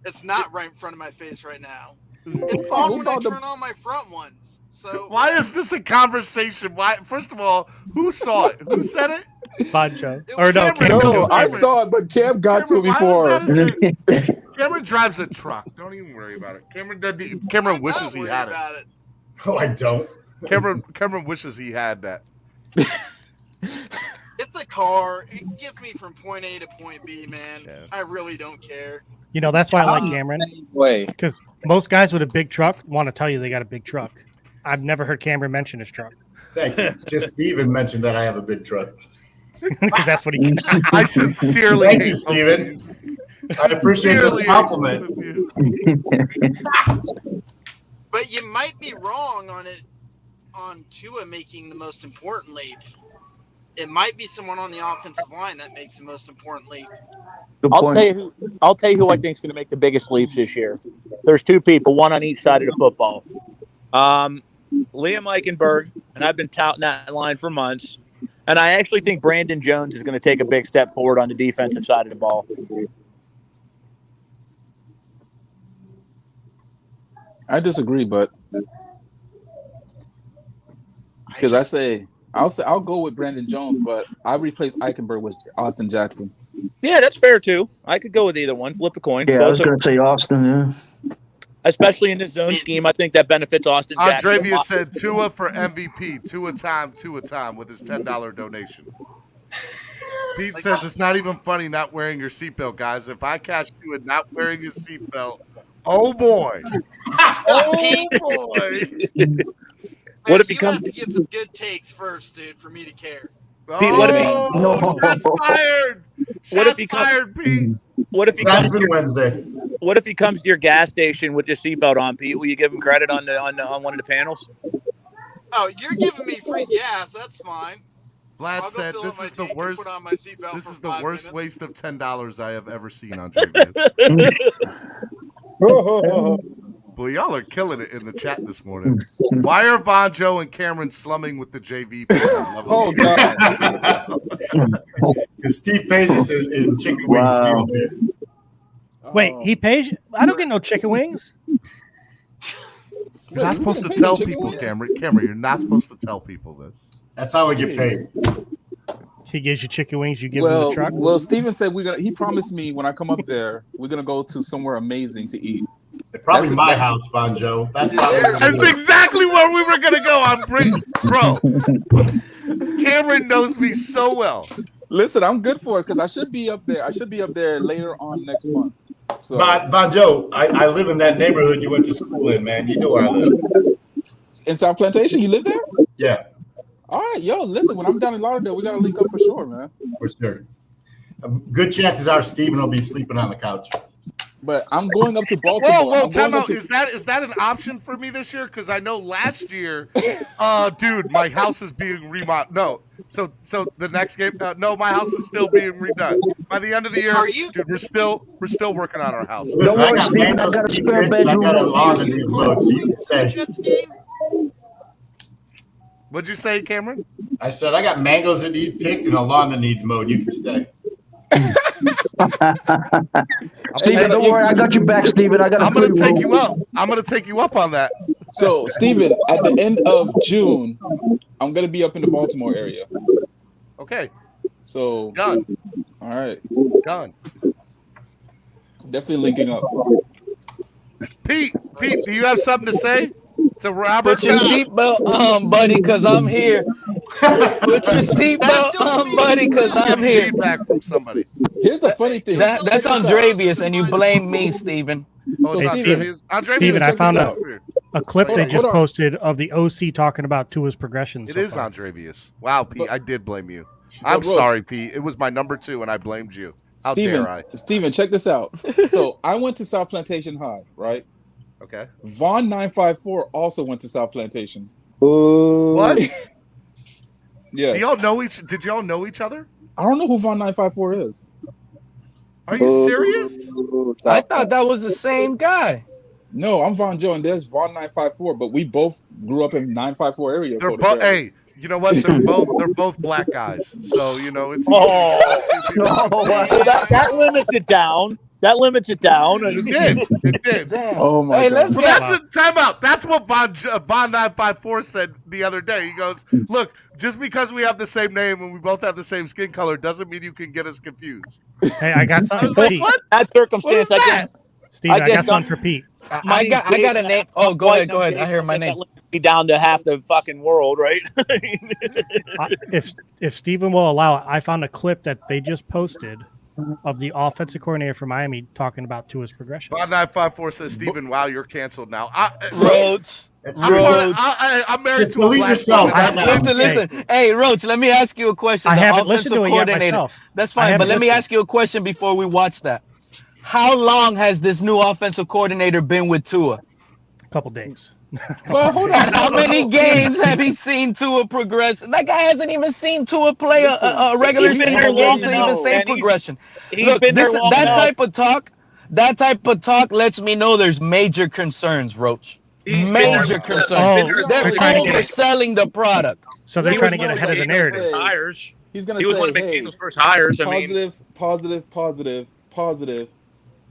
It's not right in front of my face right now. It's on when I turn on my front ones. So Why is this a conversation? Why? First of all, who saw it? Who said it? Banjo. Or no, Cameron. Cam. No, I saw it, but Cam got to it Cameron, before. Cameron drives a truck. Don't even worry about it. Cameron wishes he had it. Oh, I don't. Cameron wishes he had that. it's a car. It gets me from point A to point B, man. Yeah. I really don't care. You know, that's why I like Cameron. Because most guys with a big truck want to tell you they got a big truck. I've never heard Cameron mention his truck. Thank you. Just Steven mentioned that I have a big truck. Because that's what he. I sincerely Thank you, Steven. I appreciate the compliment. But you might be wrong on it, on Tua making the most important leap. It might be someone on the offensive line that makes the most important leap. I'll tell you who I think is going to make the biggest leaps this year. There's two people, one on each side of the football. Liam Eichenberg, and I've been touting that line for months. And I actually think Brandon Jones is going to take a big step forward on the defensive side of the ball. I disagree, but because I'll go with Brandon Jones, but I replace Eichenberg with Austin Jackson. Yeah, that's fair too. I could go with either one. Flip a coin. Yeah, I was going to say Austin, yeah. Especially in this zone scheme, I think that benefits Austin Jackson. Andrevia said Tua for MVP, Tua time with his $10 donation. Pete says it's not even funny not wearing your seatbelt, guys. If I catch Tua not wearing his seatbelt, oh boy. Oh boy. What if he You comes? have to get some good takes first, dude, for me to care. Pete, what if he? Shots fired. What if he fired, Pete? What if he comes? Wednesday. What if he comes to your gas station with your seatbelt on, Pete? Will you give him credit on one of the panels? Oh, you're giving me free gas. That's fine. Vlad said fill this up my is the tank and worst. put on my seatbelt This for is the 5 worst minutes. waste of $10 I have ever seen on Boy, y'all are killing it in the chat this morning. Why are Von Joe and Cameron slumming with the JV? Oh, God. Because Steve pays us in chicken wings. Wow. Wait, he pays you? I don't get no chicken wings. You're not supposed to tell people, Cameron. Cameron, you're not supposed to tell people this. That's how we get paid. He gives you chicken wings, you give him the truck. Well, Steven said he promised me when I come up there, we're gonna go to somewhere amazing to eat. Probably my house, Von Joe. That's exactly where we were gonna go. Bro. Cameron knows me so well. Listen, I'm good for it because I should be up there. I should be up there later on next month. So, Von Joe, I live in that neighborhood you went to school in, man. You know where I live. In South Plantation, you live there? Yeah. All right, yo, listen, when I'm down in Lauderdale, we gotta link up for sure, man. For sure. Good chances are Steven will be sleeping on the couch. But I'm going up to Baltimore. Whoa, time out. Is that an option for me this year? Because I know last year, dude, my house is being remodeled. No, so the next game, no, my house is still being redone. By the end of the year, dude, we're still working on our house. Listen, I got mangoes in these picks, and I got a lawn in these modes, so you can stay. What'd you say, Cameron? I said I got mangoes that need picked and a lawn that needs mowed. You can stay. Steven, don't worry, I got you back, Steven. I'm gonna take you up. I'm gonna take you up on that. So, Steven, at the end of June, I'm gonna be up in the Baltimore area. Okay. So done. All right. Done. Definitely linking up. Pete, do you have something to say? It's a Robert. Put your seatbelt on, buddy, because I'm here. Put your seatbelt on, buddy, because I'm here. Feedback from somebody. Here's the funny thing. That's Check this out. Andreavius, and you blame me, Steven. Oh, it's So, not Steven, Andrevius. Steven, I check found this a, out. a clip Hold they on, just hold on. posted of the OC talking about Tua's progression. It so is far. Andrevius. Wow, Pete, I did blame you. I'm Roach. sorry, Pete. It was my number 2, and I blamed you. How dare I? Steven, check this out. So I went to South Plantation High, right? Okay. Vaughn 954 also went to South Plantation. What? Yes. Did y'all know each other? I don't know who Vaughn 954 is. Are you serious? I thought that was the same guy. No, I'm Von Joe, and there's Vaughn 954, but we both grew up in 954 area. They're both. Hey, you know what? They're both black guys. So it's. That limits it down. That limits it down. It did. Oh my God. So that's a timeout. That's what Von 954 said the other day. He goes, "Look, just because we have the same name and we both have the same skin color doesn't mean you can get us confused." Hey, I got something. I was like, Pete. what? That circumstance, What is that? Steve, I got something for Pete. I got a name. Oh, go ahead. I hear my name. Be down to half the fucking world, right? If Steven will allow it, I found a clip that they just posted of the offensive coordinator for Miami talking about Tua's progression. Von 954 says, "Steven, wow, you're canceled now." Roach. I'm married to a believe black yourself. woman. Listen. Hey, Roach, let me ask you a question. I The haven't offensive listened to it yet coordinator. myself. That's I fine, haven't but let me listened. ask you a question before we watch that. How long has this new offensive coordinator been with Tua? A couple days. Well, hold on. And how many games have he seen Tua progress? That guy hasn't even seen Tua play a regular he's been season there game long to enough, even say man. progression. He's Look, been there long that enough. That type of talk lets me know there's major concerns, Roach. Major concerns. They're overselling the product. So they're trying to get ahead of the narrative. Hires. He's gonna He was say, one of hey, McDaniel's first hires.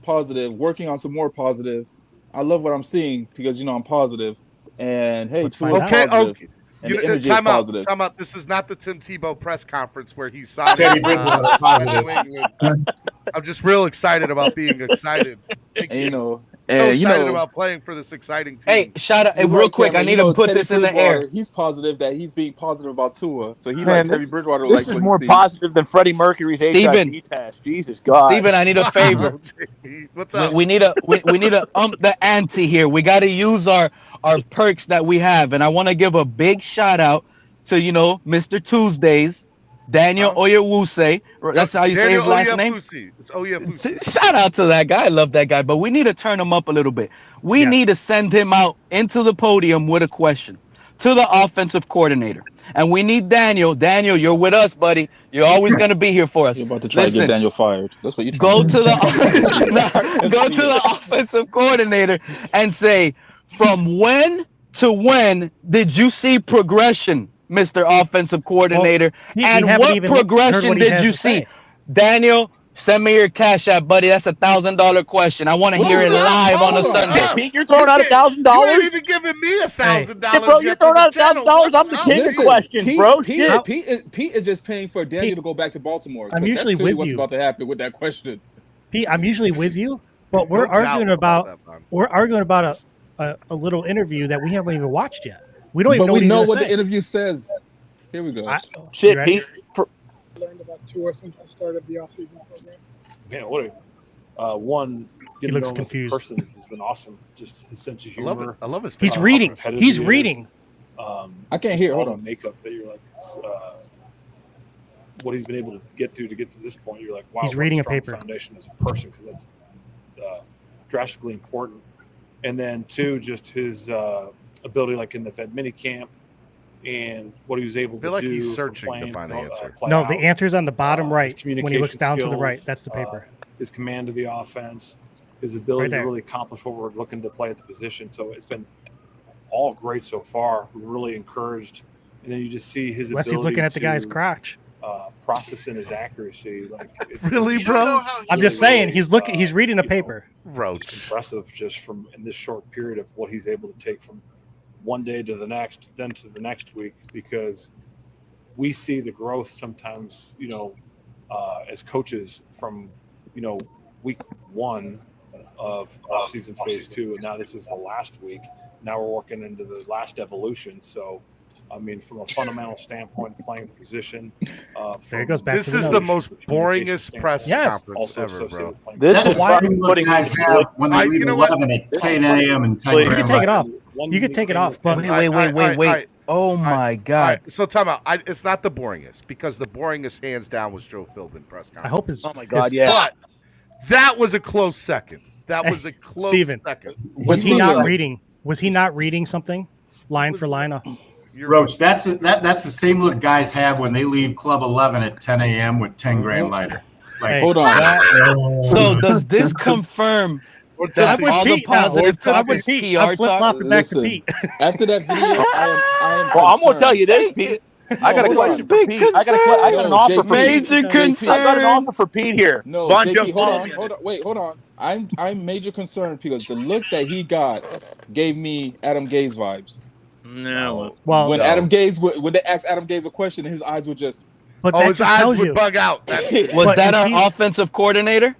positive. Working on some more positive. I love what I'm seeing because I'm positive. And hey, Tua's positive. And the energy is positive. Time out. This is not the Tim Tebow press conference where he's signing. Teddy Bridgewater positive. New England. I'm just real excited about being excited. And, so excited about playing for this exciting team. Hey, shout out! Hey, real quick, I need to put Teddy this in the Bridgewater, air. He's positive that he's being positive about Tua, so he Man, likes Teddy Bridgewater. This is more positive than Freddie Mercury's Steven. HIV test. Jesus God. Steven, I need a favor. What's up? We need to the ante here. We got to use our perks that we have, and I want to give a big shout out to Mr. Tuesdays, Daniel Oyewuse. That's how you say his last name. It's Oyewuse. Shout out to that guy. I love that guy, but we need to turn him up a little bit. We need to send him out into the podium with a question to the offensive coordinator. And we need Daniel. Daniel, you're with us, buddy. You're always going to be here for us. You're about to try to get Daniel fired. That's what you're Go trying to the offensive coordinator and say, from when to when did you see progression, Mr. Offensive Coordinator? And what progression did you see? Daniel, send me your Cash App, buddy. That's $1,000 question. I want to hear it live on a Sunday. Pete, you're throwing out $1,000. You ain't even giving me $1,000. Bro, you're throwing out $1,000. I'm the king of questions, bro. Pete is just paying for Daniel to go back to Baltimore. I'm usually that's with what's you. about to happen with that question. Pete, I'm usually with you, but we're arguing about a little interview that we haven't even watched yet. We don't even know we know what what he's the interview says. Here we go. Shit, Pete. Learned about Tua since the start of the offseason program. Man, what one He getting looks to know him as a confused. person has been awesome. Just his sense of humor. I love his. He's reading. competitive He's he is. reading. I can't hear. all Hold the on. makeup that you're like, what he's been able to get to this point. You're like, wow, He's what reading a strong paper. foundation as a person, because that's drastically important. And then two, just his ability, like in the Fed mini camp, and what he was able I feel to like do. he's from searching to playing, find the answer. No, the answer's on the bottom right his when he looks down to the communication right. skills, That's the paper. His command of the offense, his ability Right to there. really accomplish what we're looking to play at the position. So it's been all great so far. We're really encouraged. And then you just see his Leslie's ability looking at the guy's to, crotch. processing his accuracy. Like, it's Really, bro? I'm just saying he's looking. He's reading a paper. Roach. impressive just from in this short period of what he's able to take from one day to the next, then to the next week, because we see the growth sometimes, as coaches from, week one of season phase 2, and now this is the last week, now we're working into the last evolution. So, I mean, from a fundamental standpoint, playing the position. There it goes back This to the is notes. the most boringest press conference Also ever, bro. associated with playing. That's This the is same look guys have when they leave 11 at 10 a.m. and 10 You can grand take it light. off. You can take it off. But Wait. Oh my God. So time out. It's not the boringest because the boringest hands down was Joe Philbin press conference. I hope it's. Oh my God, yeah. But that was a close second. That was a close Steven, second. Was he not reading? Was he not reading something line for line? Roach, that's the same look guys have when they leave Club 11 at 10 a.m. with 10 grand lighter. Like, hold on. So does this confirm that all the positive topics PR I'm flip-flopping talk? back to Pete. After that video, I am Well, I'm gonna tell you concerned. this, Pete. I got a hold question on. for Pete. I got an offer for Major Pete. concern. I got an offer for Pete here. No, Von JP, Joe, hold on. Wait, hold on. I'm major concerned because the look that he got gave me Adam Gaze vibes. No. Well, when Adam Gaze, when they asked Adam Gaze a question, his eyes would just. But Oh, that his just eyes tells would you. bug out. Was But that if our he's- offensive coordinator?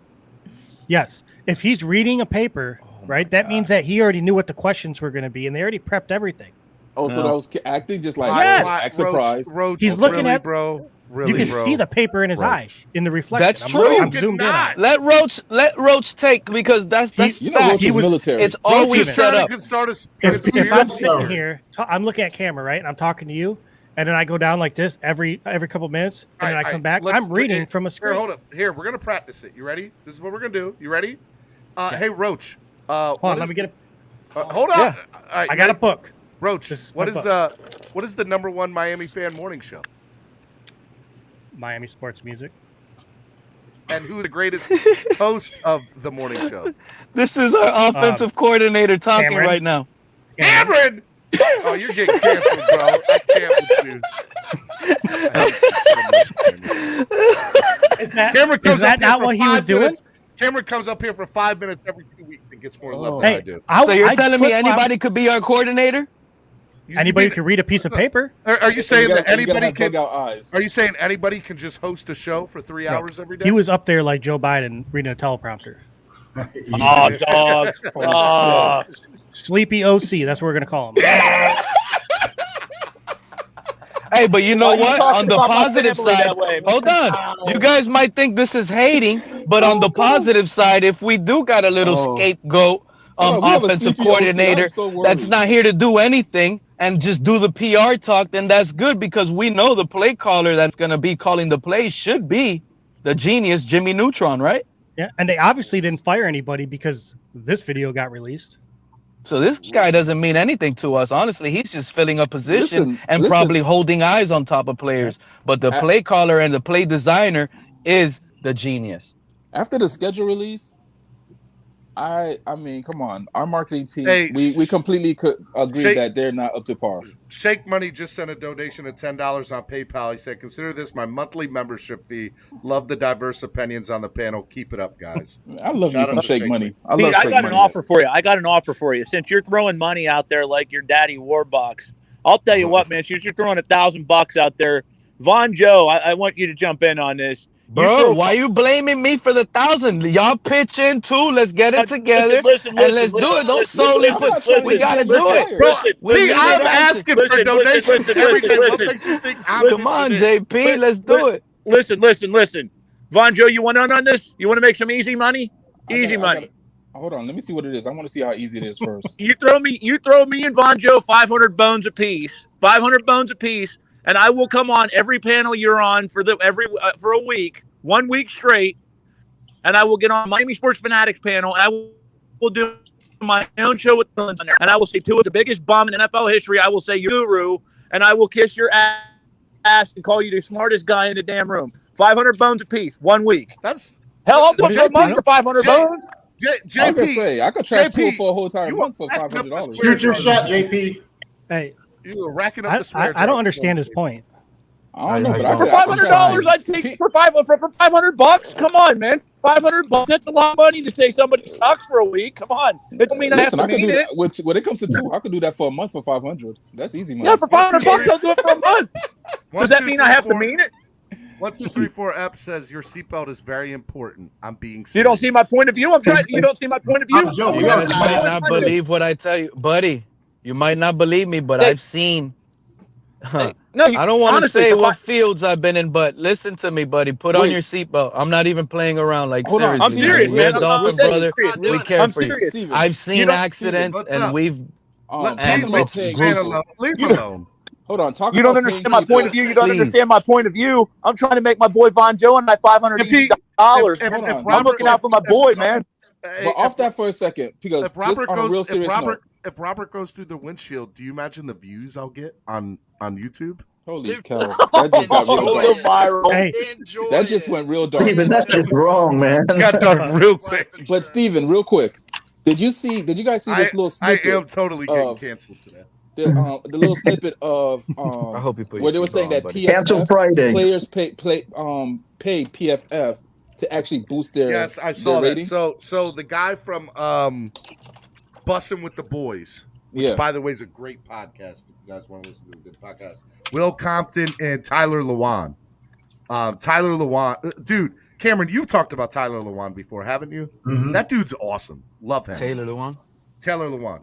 Yes. If he's reading a paper, right, that means that he already knew what the questions were going to be, and they already prepped everything. Oh, so that was acting just like Yes. act surprised. Roach, He's looking really, at- bro. Really, you can bro. see the paper in his eye, in the reflection. That's I'm true. I'm zoomed in on it. Let Roach take because that's You know, Roach is military. It's Roach always is set trying up. to start a If I'm sitting here, I'm looking at camera, right, and I'm talking to you, and then I go down like this every couple minutes, and then I come back. I'm reading from a screen. Here, hold up. Here, we're gonna practice it. You ready? This is what we're gonna do. You ready? Hey, Roach. Hold on, let me get a. Hold on. Yeah. All right, I got a book. Roach, This is what my is book. what is the #1 Miami fan morning show? Miami sports music. And who's the greatest host of the morning show? This is our offensive coordinator talking Cameron. right now. Cameron! Oh, you're getting canceled, bro. I can't with you. Is that, Cameron comes is that up here not for what he was 5 doing? minutes. Cameron comes up here for 5 minutes every 2 weeks and gets more love than I do. So you're telling me flip-flop. anybody could be our coordinator? Anybody can read a piece of paper. Are you saying that you gotta anybody have can? bug out eyes. Are you saying anybody can just host a show for 3 hours every day? He was up there like Joe Biden reading a teleprompter. Oh, dog. Sleepy OC. That's what we're gonna call him. Hey, but you know Why you what? talking On the about my positive family side, that way, man? hold on. You guys might think this is hating, but on the positive side, if we do got a little scapegoat Oh, we have a offensive sleepy OC. coordinator I'm so worried. that's not here to do anything and just do the PR talk, then that's good because we know the play caller that's going to be calling the plays should be the genius Jimmy Neutron, right? Yeah, and they obviously didn't fire anybody because this video got released. So this guy doesn't mean anything to us. Honestly, he's just filling a position and listen. probably holding eyes on top of players. But the play caller and the play designer is the genius. After the schedule release, I mean, come on, our marketing team, Hey, we completely could agree Shake- that they're not up to par. Shake Money just sent a donation of $10 on PayPal. He said, "Consider this my monthly membership fee. Love the diverse opinions on the panel. Keep it up, guys." I love Shout me some out to Shake Money. I Pete, love I Shake got Money. an offer for you. I got an offer for you. Since you're throwing money out there like your daddy Warbucks, I'll tell you what, man. Since you're throwing $1,000 out there, Von Joe, I want you to jump in on this. Bro, why you blaming me for the 1,000? Y'all pitch in too. Let's get it together listen, and let's do it. Don't solely put. We gotta do it. Bro, We Pete, need I'm it asking listen, for donations listen, every day. What listen. makes you think I'm Come on, pitching in? JP. Let's do it. Listen. Von Joe, you want in on this? You want to make some easy money? Easy money. Hold on, let me see what it is. I want to see how easy it is first. You throw me and Von Joe 500 bones apiece. 500 bones apiece, and I will come on every panel you're on for a week, 1 week straight, and I will get on Miami Sports Fanatics panel, and I will do my own show with Dolphins on there, and I will say Tua's the biggest bum in NFL history. I will say Guru, and I will kiss your ass and call you the smartest guy in the damn room. 500 bones apiece, 1 week. That's hell. I'll do a month for 500 bones. I could say I could trash Tua JP, for a whole entire month for $500. Future shot, JP. Hey, you were racking up the swear I don't understand his point. I don't know, but For $500, I'd take for $500. Come on, man, $500. That's a lot of money to say somebody sucks for a week. Come on, it don't mean I have Listen, to I could mean do it. that. When it comes to Tua, I could do that for a month for $500. That's easy money. Yeah, for $500, I'll do it for a month. Does that mean I have to mean it? 1, 2, 3, 4. Ep says your seatbelt is very important. I'm being serious. You don't see my point of view. I'm trying. You don't see my point of view. You guys might not believe what I tell you, buddy. You might not believe me, but Hey. I've seen. No, I don't want to honestly, say for what fields I've been in, but listen to me, buddy. Put on Wait. your seatbelt. I'm not even playing around. Like Hold on. seriously, I'm serious, We're man. a Dolphin I'm brother. serious. We care I'm for you. serious. Steven, I've seen don't- accidents, what's and up? we've Leave it's this man gruesome. alone. Leave You him don't- alone. Hold on. Talk You don't about paying understand my people. point of view. You don't Please. understand my point of view. I'm trying to make my boy Von Joe and I $500. If he- Dollars. if- Hold if on. I'm looking out for my boy, man. But off that for a second, because If just Robert on a real goes, serious note. if Robert goes through the windshield, do you imagine the views I'll get on YouTube? Holy Dude, cow. That just got real Go dark. viral. Hey, Enjoy That just it. went real dark. Steven, that's just wrong, man. Got dark real quick. But Steven, real quick. Did you guys see this little I snippet? am totally getting of canceled today. the little snippet of I hope you put where your they were saying seatbelt on, that buddy. Cancel PFF Friday. players pay PFF to actually boost their Yes, I saw their that. ratings? So the guy from Bussin' with the Boys, which Yeah. by the way is a great podcast if you guys want to listen to a good podcast. Will Compton and Tyler Lewan. Tyler Lewan, dude, Cameron, you've talked about Tyler Lewan before, haven't you? Mhm. That dude's awesome. Love him. Taylor Lewan. Taylor Lewan.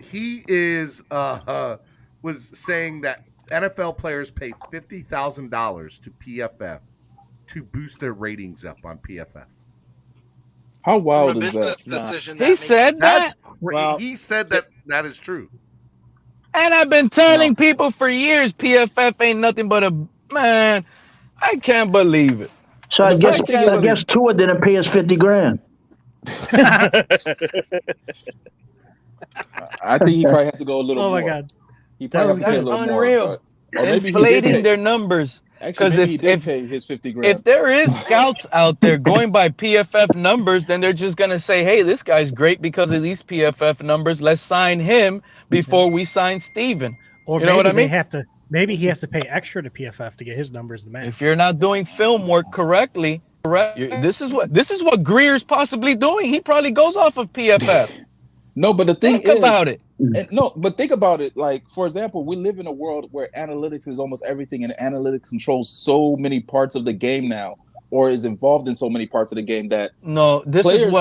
He is was saying that NFL players pay $50,000 to PFF to boost their ratings up on PFF. How From wild a is business that? decision, He that makes said That's that, great. He said that is true. and I've been telling people for years PFF ain't nothing but a man. I can't believe it. So And I the guess funny thing I is- guess Tua didn't pay us $50,000. I think he probably had to go a little Oh more. my God. He probably had to pay a That's little unreal. more. Or maybe he did Inflating pay. their numbers. Actually, 'Cause maybe if- he did if- pay his $50,000. If there is scouts out there going by PFF numbers, then they're just gonna say, "Hey, this guy's great because of these PFF numbers. Let's sign him before we sign Steven." Or You know what I mean? Maybe he has to pay extra to PFF to get his numbers to match. If you're not doing film work correctly, this is what Greer's possibly doing. He probably goes off of PFF. No, but the thing Think is, about it. but think about it. Like, for example, we live in a world where analytics is almost everything, and analytics controls so many parts of the game now, or is involved in so many parts of the game that No, this players, is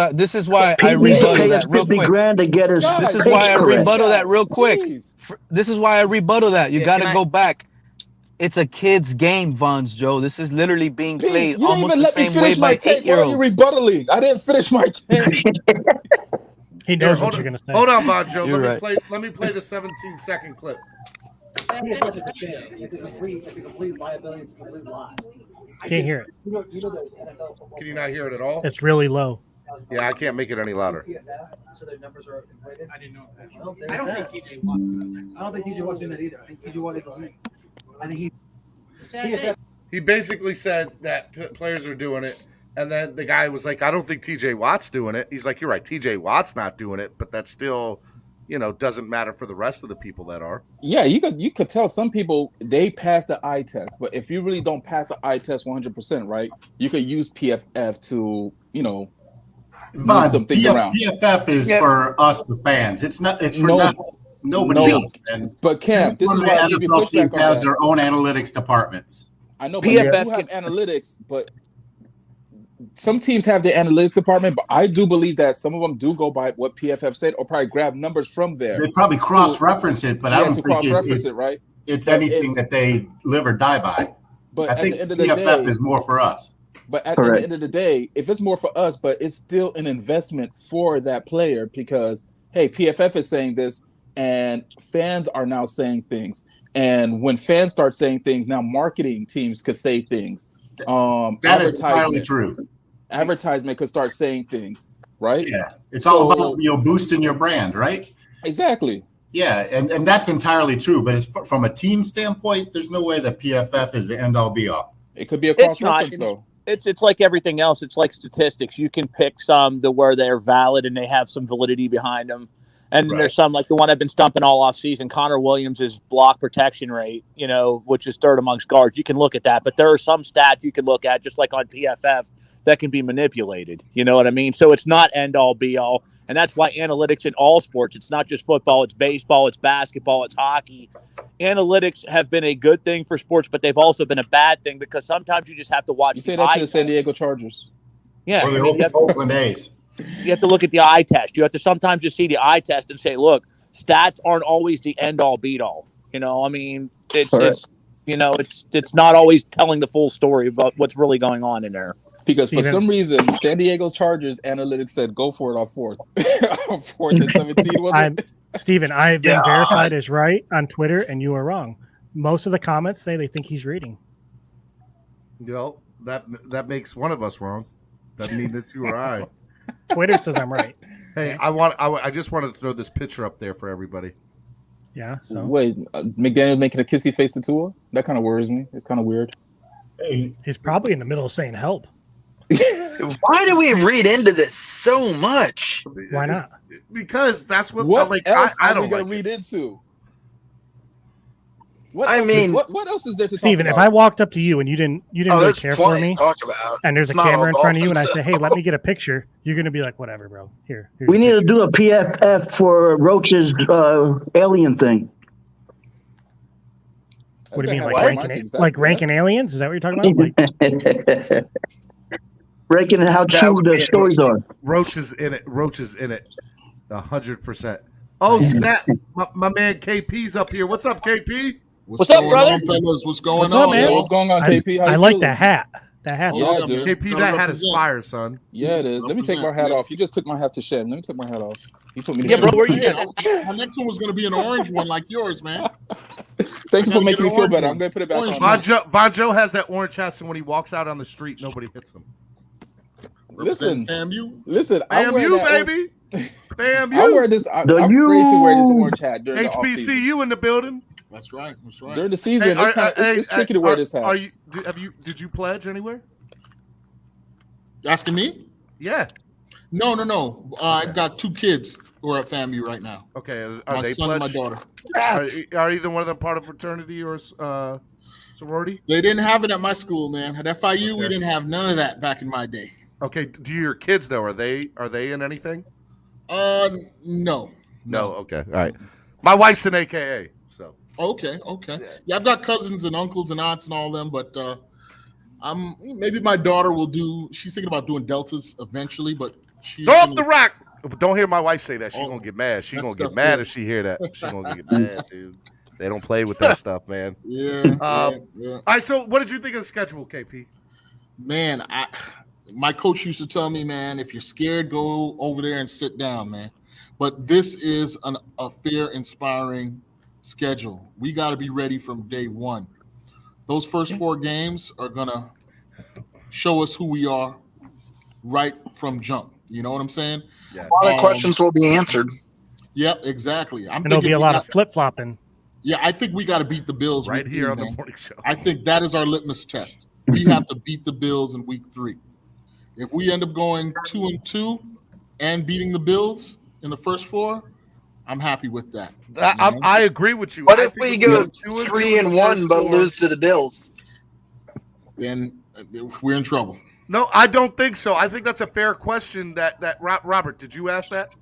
why I People need to rebuttal pay us that real quick. $50,000 to get his This is face why I correct. rebuttal that real quick. This is why I rebuttal that. You Yeah, got to can I- go back. It's a kid's game, Vons Joe. This is literally being Pete, played you didn't almost even the let me same way finish my by take. What are you 8-year-olds. rebuttaling? I didn't finish my take. He Here, knows hold what you're on- gonna say. Hold on, Von Joe. You're Let right. me play the 17-second clip. It's a complete liability. It's a complete lie. Can't hear it. You know there's NFL football. Can you not hear it at all? It's really low. Yeah, I can't make it any louder. So their numbers are inflated. I didn't know that. I don't think TJ Watt. I don't think TJ Watt's doing that either. I think TJ Watt is the same. I think He basically said that players are doing it, and then the guy was like, "I don't think TJ Watt's doing it." He's like, "You're right, TJ Watt's not doing it, but that still, doesn't matter for the rest of the people that are." Yeah, you could tell some people they pass the eye test, but if you really don't pass the eye test 100%, right? You could use PFF to, move some things around. PFF is for us, the fans. It's not. It's for nobody else. And but Cam, this is why I give you NFL pushback teams on has that. their own analytics departments. I know, but you have analytics, but some teams have their analytics department, but I do believe that some of them do go by what PFF said or probably grab numbers from there. They probably cross-reference it, but I don't think cross-reference it, right? It's But anything that they live or die by. But I at think the end of the PFF day, is more for us. But at the end of the day, if it's more for us, but it's still an investment for that player because, hey, PFF is saying this and fans are now saying things. And when fans start saying things, now marketing teams could say things. That is entirely true. Advertisement could start saying things, right? Yeah. It's all about boosting your brand, right? Exactly. Yeah, and that's entirely true. But from a team standpoint, there's no way that PFF is the end-all be-all. It could be a It's not. cross-reference, though. It's like everything else. It's like statistics. You can pick some where they're valid and they have some validity behind them. And then there's some like the one I've been stumping all off season, Connor Williams' block protection rate, which is third amongst guards. You can look at that, but there are some stats you can look at just like on PFF that can be manipulated. You know what I mean? So it's not end all be all. And that's why analytics in all sports, it's not just football, it's baseball, it's basketball, it's hockey. Analytics have been a good thing for sports, but they've also been a bad thing because sometimes you just have to watch. You say that to the San Diego Chargers. Yeah. Or the Oakland A's. You have to look at the eye test. You have to sometimes just see the eye test and say, look, stats aren't always the end all beat all. I mean, it's Correct. it's not always telling the full story about what's really going on in there. Because for some reason, San Diego Chargers analytics said go for it on fourth. On 4th and 17, was it? Steven, I have been verified as right on Twitter, and you are wrong. Most of the comments say they think he's reading. That makes one of us wrong. That means it's you or I. Twitter says I'm right. Hey, I just wanted to throw this picture up there for everybody. Yeah. So wait, McDaniel making a kissy face to Tua? That kind of worries me. It's kind of weird. He's probably in the middle of saying help. Why do we read into this so much? Why not? Because that's what else I are don't we gonna like read into? What else is there to Steven, talk if about? I walked up to you and you didn't really there's care for plenty me, to talk about. and there's It's a not camera all in front of you, and I Dolphins, say, "Hey, let me get a picture," you're gonna be like, "Whatever, bro. Here's We need to do a PFF for Roach's alien thing. What do you mean, What? like ranking aliens? Is that what you're talking about? Like, Ranking how true the stories are. Roach is in it. 100%. Oh snap! My man KP's up here. What's up, KP? What's up, brother? Fellas, what's going What's on? up, man? Yeah, what's going on, KP? How I you like feeling? that hat. That hat. Yeah, dude. KP, that hat is fire, son. Yeah, it is. Let me take my hat off. You just took my hat to shame. Let me take my hat off. You put me to Yeah, bro, shame. where you Hey, at? my next one was going to be an orange one like yours, man. Thank you for making me feel orange better. one. I'm going to put it back Orange on. Von Joe has that orange hat, and when he walks out on the street, nobody hits him. Listen, FAMU. listen. I wear FAMU, that baby. FAMU. I wear this. I'm afraid to wear this orange hat during the offseason. HBCU in the building. That's right. That's right. During the season, it's tricky to wear this hat. Did you pledge anywhere? Asking me? Yeah. No. I've got 2 kids who are at FAMU right now. Okay. Are My they son and my pledged? daughter. Are either one of them part of fraternity or sorority? They didn't have it at my school, man. At FIU, we didn't have none of that back in my day. Okay. Do your kids though? Are they in anything? No. No. Okay. All right. My wife's an AKA. So. Okay. Yeah, I've got cousins and uncles and aunts and all them, but maybe my daughter will do. She's thinking about doing deltas eventually, but she's Throw up the rock. Don't hear my wife say that. She's gonna get mad. She's that gonna get stuff mad good. if she hear that. She's gonna get mad, dude. They don't play with that stuff, man. Yeah. All right. So, what did you think of the schedule, KP? Man, my coach used to tell me, man, if you're scared, go over there and sit down, man. But this is a fair, inspiring schedule. We got to be ready from day one. Those first 4 games are gonna show us who we are right from jump. You know what I'm saying? Yeah. A lot of questions will be answered. Yep, exactly. and there'll be a lot of flip flopping. Yeah, I think we got to beat the Bills right week here 3, on the man. morning show. I think that is our litmus test. We have to beat the Bills in week 3. If we end up going 2-2 and beating the Bills in the first 4, I'm happy with that. I agree with you. What if we go 3-1 but lose to the Bills? Then we're in trouble. No, I don't think so. I think that's a fair question. That Robert, did you ask that?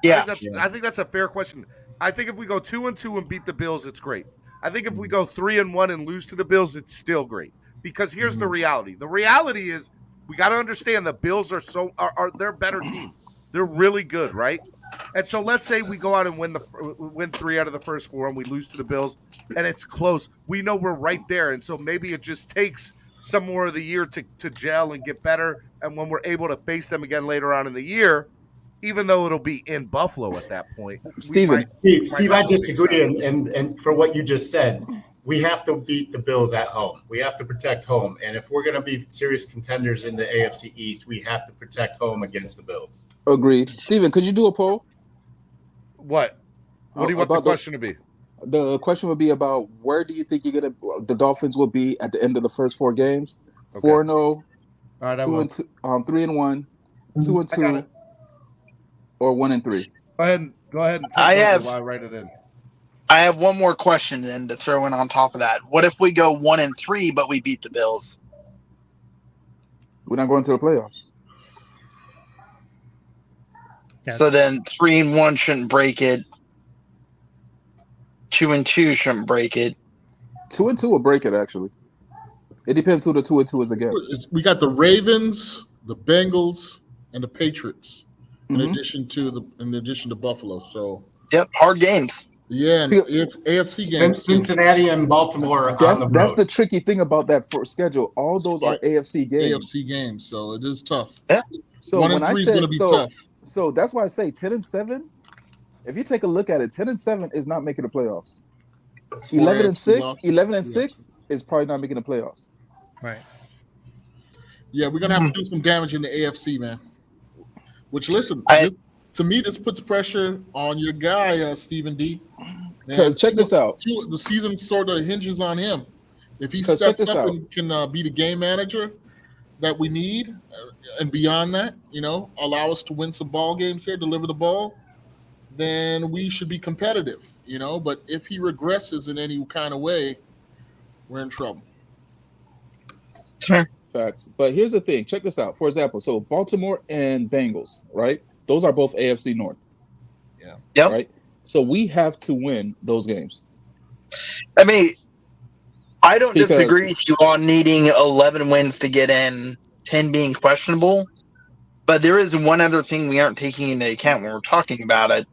Yeah. I think that's a fair question. I think if we go 2-2 and beat the Bills, it's great. I think if we go 3-1 and lose to the Bills, it's still great. Because here's the reality. The reality is we got to understand the Bills are they're a better team. They're really good, right? And so let's say we go out and win 3 out of the first 4 and we lose to the Bills and it's close. We know we're right there. And so maybe it just takes some more of the year to gel and get better. And when we're able to face them again later on in the year, even though it'll be in Buffalo at that point. Steven. Steve, I disagree. And for what you just said, we have to beat the Bills at home. We have to protect home. And if we're going to be serious contenders in the AFC East, we have to protect home against the Bills. Agreed. Steven, could you do a poll? What? What do you want the question to be? The question would be about where do you think the Dolphins will be at the end of the first 4 games? 4-0, All right, 2-2, 3-1, 2-2, or 1-3. Go ahead and I take have- over while I write it in. I have one more question then to throw in on top of that. What if we go 1-3 but we beat the Bills? We're not going to the playoffs. Yeah. So then 3-1 shouldn't break it. 2-2 shouldn't break it. 2-2 will break it, actually. It depends who the 2-2 is against. We got the Ravens, the Bengals, and the Patriots, in addition to Buffalo. So Yep, hard games. Yeah, and if AFC games. Cincinnati and Baltimore on the road. That's the tricky thing about that first schedule. All those are AFC games. AFC games, so it is tough. Yeah. So 1 when and I 3 is said going to be so, tough. so that's why I say 10-7. If you take a look at it, 10-7 is not making the playoffs. 11-6 is probably not making the playoffs. Right. Yeah, we're gonna have to do some damage in the AFC, man. Which, listen, to me, this puts pressure on your guy, Stephen D. Because check this out. The season sort of hinges on him. If he 'Cause check steps this up out. and can be the game manager that we need, and beyond that, allow us to win some ball games here, deliver the ball, then we should be competitive, But if he regresses in any kind of way, we're in trouble. Facts. But here's the thing. Check this out. For example, so Baltimore and Bengals, right? Those are both AFC North. Yeah. Yep. Right? So we have to win those games. I mean, I don't Because- disagree with you on needing 11 wins to get in, 10 being questionable. But there is one other thing we aren't taking into account when we're talking about it.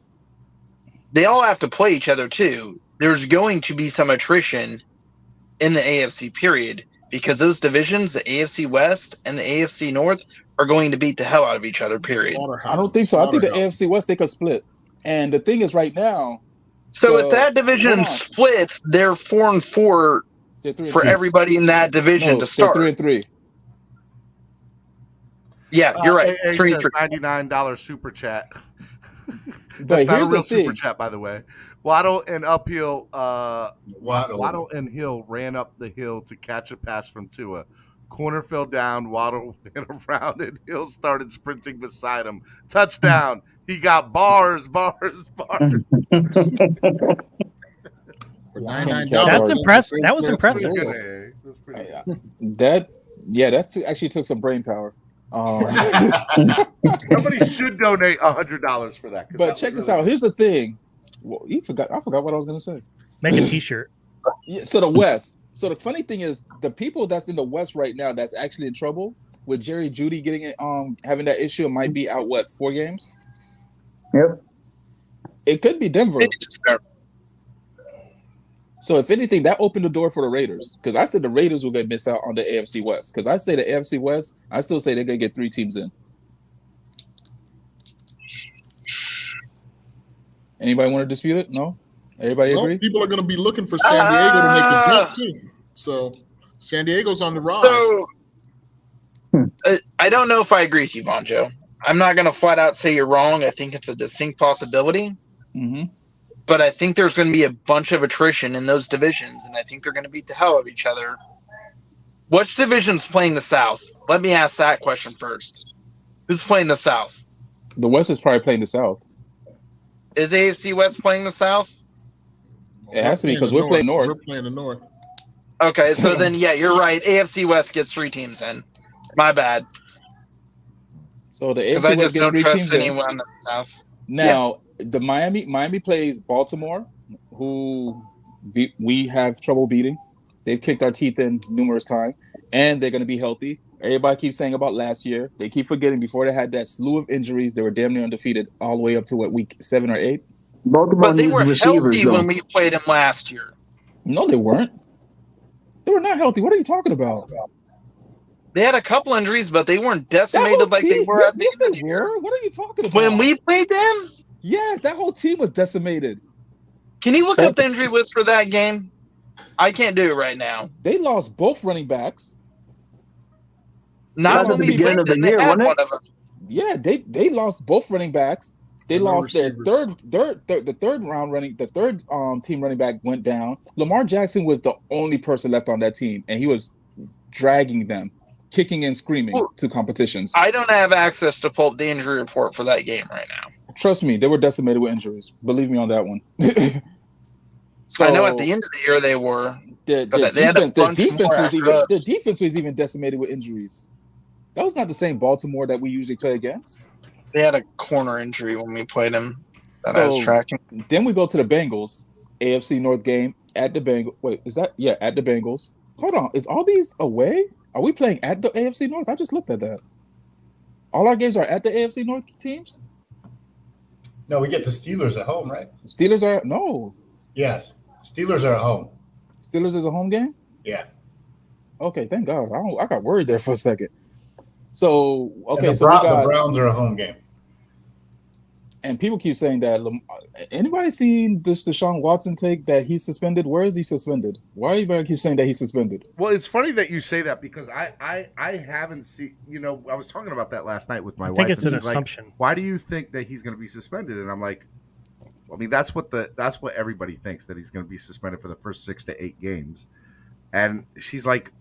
They all have to play each other too. There's going to be some attrition in the AFC period because those divisions, the AFC West and the AFC North, are going to beat the hell out of each other, period. I don't think so. I think the AFC West, they could split. And the thing is right now. So if that division splits, they're 4-4 for everybody in that division to start. They're 3-3. Yeah, you're right. AA 3-3. says $99 super chat. But That's not a here's real the thing. super chat, by the way. Waddle and uphill. Waddle and Hill ran up the hill to catch a pass from Tua. Corner fell down. Waddle went around, and Hill started sprinting beside him. Touchdown! He got bars. That's impressive. That was impressive. That actually took some brain power. Somebody should donate $100 for that. But check this out. Here's the thing. Well, I forgot what I was going to say. Make a T-shirt. Yeah, so the West. So the funny thing is, the people that's in the West right now that's actually in trouble with Jerry Jeudy getting it, having that issue, might be out 4 games. Yep. It could be Denver. So if anything, that opened the door for the Raiders, because I said the Raiders were going to miss out on the AFC West. Because I say the AFC West, I still say they're going to get 3 teams in. Anybody want to dispute it? No? Everybody agree? People are going to be looking for San Diego to make a jump too. So San Diego's on the rise. So I don't know if I agree with you, Bonjo. I'm not going to flat out say you're wrong. I think it's a distinct possibility. Mm-hmm. But I think there's going to be a bunch of attrition in those divisions, and I think they're going to beat the hell out of each other. Which division's playing the South? Let me ask that question first. Who's playing the South? The West is probably playing the South. Is AFC West playing the South? It has to be, because we're playing North. We're playing the North. Okay, so then, yeah, you're right. AFC West gets 3 teams in. My bad. So the Because AFC I West just gets don't 3 trust teams in. anyone in the South. Now, the Miami plays Baltimore, who we have trouble beating. They've kicked our teeth in numerous times, and they're going to be healthy. Everybody keeps saying about last year. They keep forgetting before they had that slew of injuries, they were damn near undefeated all the way up to week 7 or 8. But they were healthy when we played them last year. No, they weren't. They were not healthy. What are you talking about? They had a couple injuries, but they weren't decimated like they were at the end of the year. What are you talking about? When we played them? Yes, that whole team was decimated. Can you look up the injury list for that game? I can't do it right now. They lost both running backs. Not when we played them. They had one of them. Yeah, they lost both running backs. They lost their third team running back went down. Lamar Jackson was the only person left on that team, and he was dragging them, kicking and screaming to competitions. I don't have access to pull up the injury report for that game right now. Trust me, they were decimated with injuries. Believe me on that one. I know at the end of the year they were. Their defense was even decimated with injuries. That was not the same Baltimore that we usually play against. They had a corner injury when we played them that I was tracking. Then we go to the Bengals, AFC North game at the Bengals. Wait, is that? Yeah, at the Bengals. Hold on. Is all these away? Are we playing at the AFC North? I just looked at that. All our games are at the AFC North teams? No, we get the Steelers at home, right? Steelers are no. Yes, Steelers are at home. Steelers is a home game. Yeah. Okay, thank God. I got worried there for a second. So okay, And so we got the Browns are a home game. And people keep saying that. Anybody seen this Deshaun Watson take that he's suspended? Where is he suspended? Why are you keep saying that he's suspended? Well, it's funny that you say that because I haven't seen. You know, I was talking about that last night with my wife. I think it's an she's assumption. Like, why do you think that he's going to be suspended? And I'm like, I mean, that's what everybody thinks, that he's going to be suspended for the first 6 to 8 games. And she's like,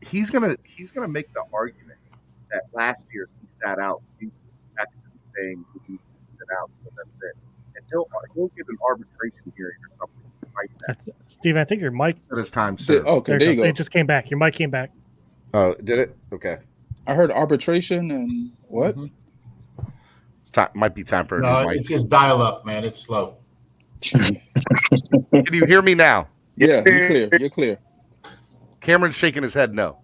he's gonna make the argument that last year he sat out due to the Texans saying he needed to sit out, so that's it. And he'll get an arbitration hearing or something to fight that. Steve, I think your mic. At his time, sir. Okay, there you go. It just came back. Your mic came back. Oh, did it? Okay. I heard arbitration and what? Mm-hmm. It's time. Might be time for a No, new mic. it's just dial up, man. It's slow. Can you hear me now? Yeah, you're clear. You're clear. Cameron's shaking his head no.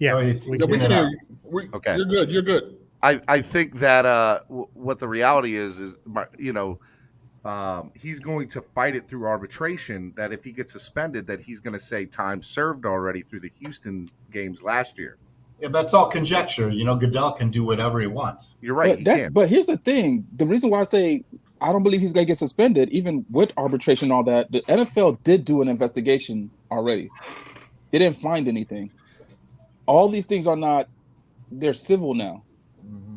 Yeah, we can hear you. Okay. You're good. You're good. I think that what the reality is he's going to fight it through arbitration, that if he gets suspended, that he's going to say time served already through the Houston games last year. Yeah, that's all conjecture. You know, Goodell can do whatever he wants. You're right. But here's the thing. The reason why I say I don't believe he's going to get suspended, even with arbitration and all that, the NFL did do an investigation already. They didn't find anything. All these things are not, they're civil now. Mm-hmm.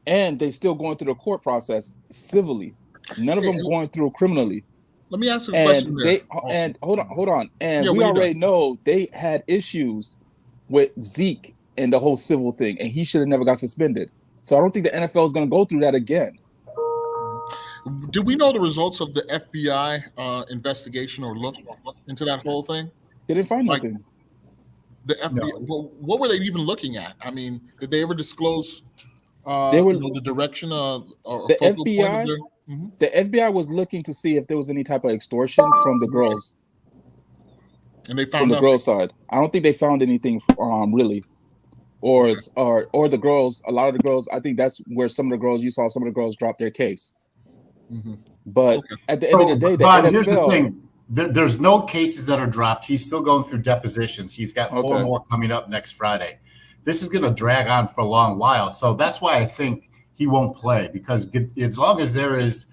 And they still going through the court process civilly. None of them going through criminally. Let me ask you a question. And hold on. And Yeah, we what you already know they had issues with Zeke and the whole civil thing, and he should have never got suspended. So I don't think the NFL is going to go through that again. Do we know the results of the FBI investigation or look into that whole thing? They didn't find nothing. The FBI. Well, what were they even looking at? I mean, did they ever disclose? They were the direction or the focal point FBI. of their- Mhm. The FBI was looking to see if there was any type of extortion from the girls. And they From found the nothing. girls' side. I don't think they found anything really. Or the girls, a lot of the girls, I think that's where some of the girls, you saw some of the girls drop their case. Mhm. But at the end of the day, the But NFL, here's the thing. There's no cases that are dropped. He's still going through depositions. He's got 4 Okay. more coming up next Friday. This is going to drag on for a long while. So that's why I think he won't play, because as long as there is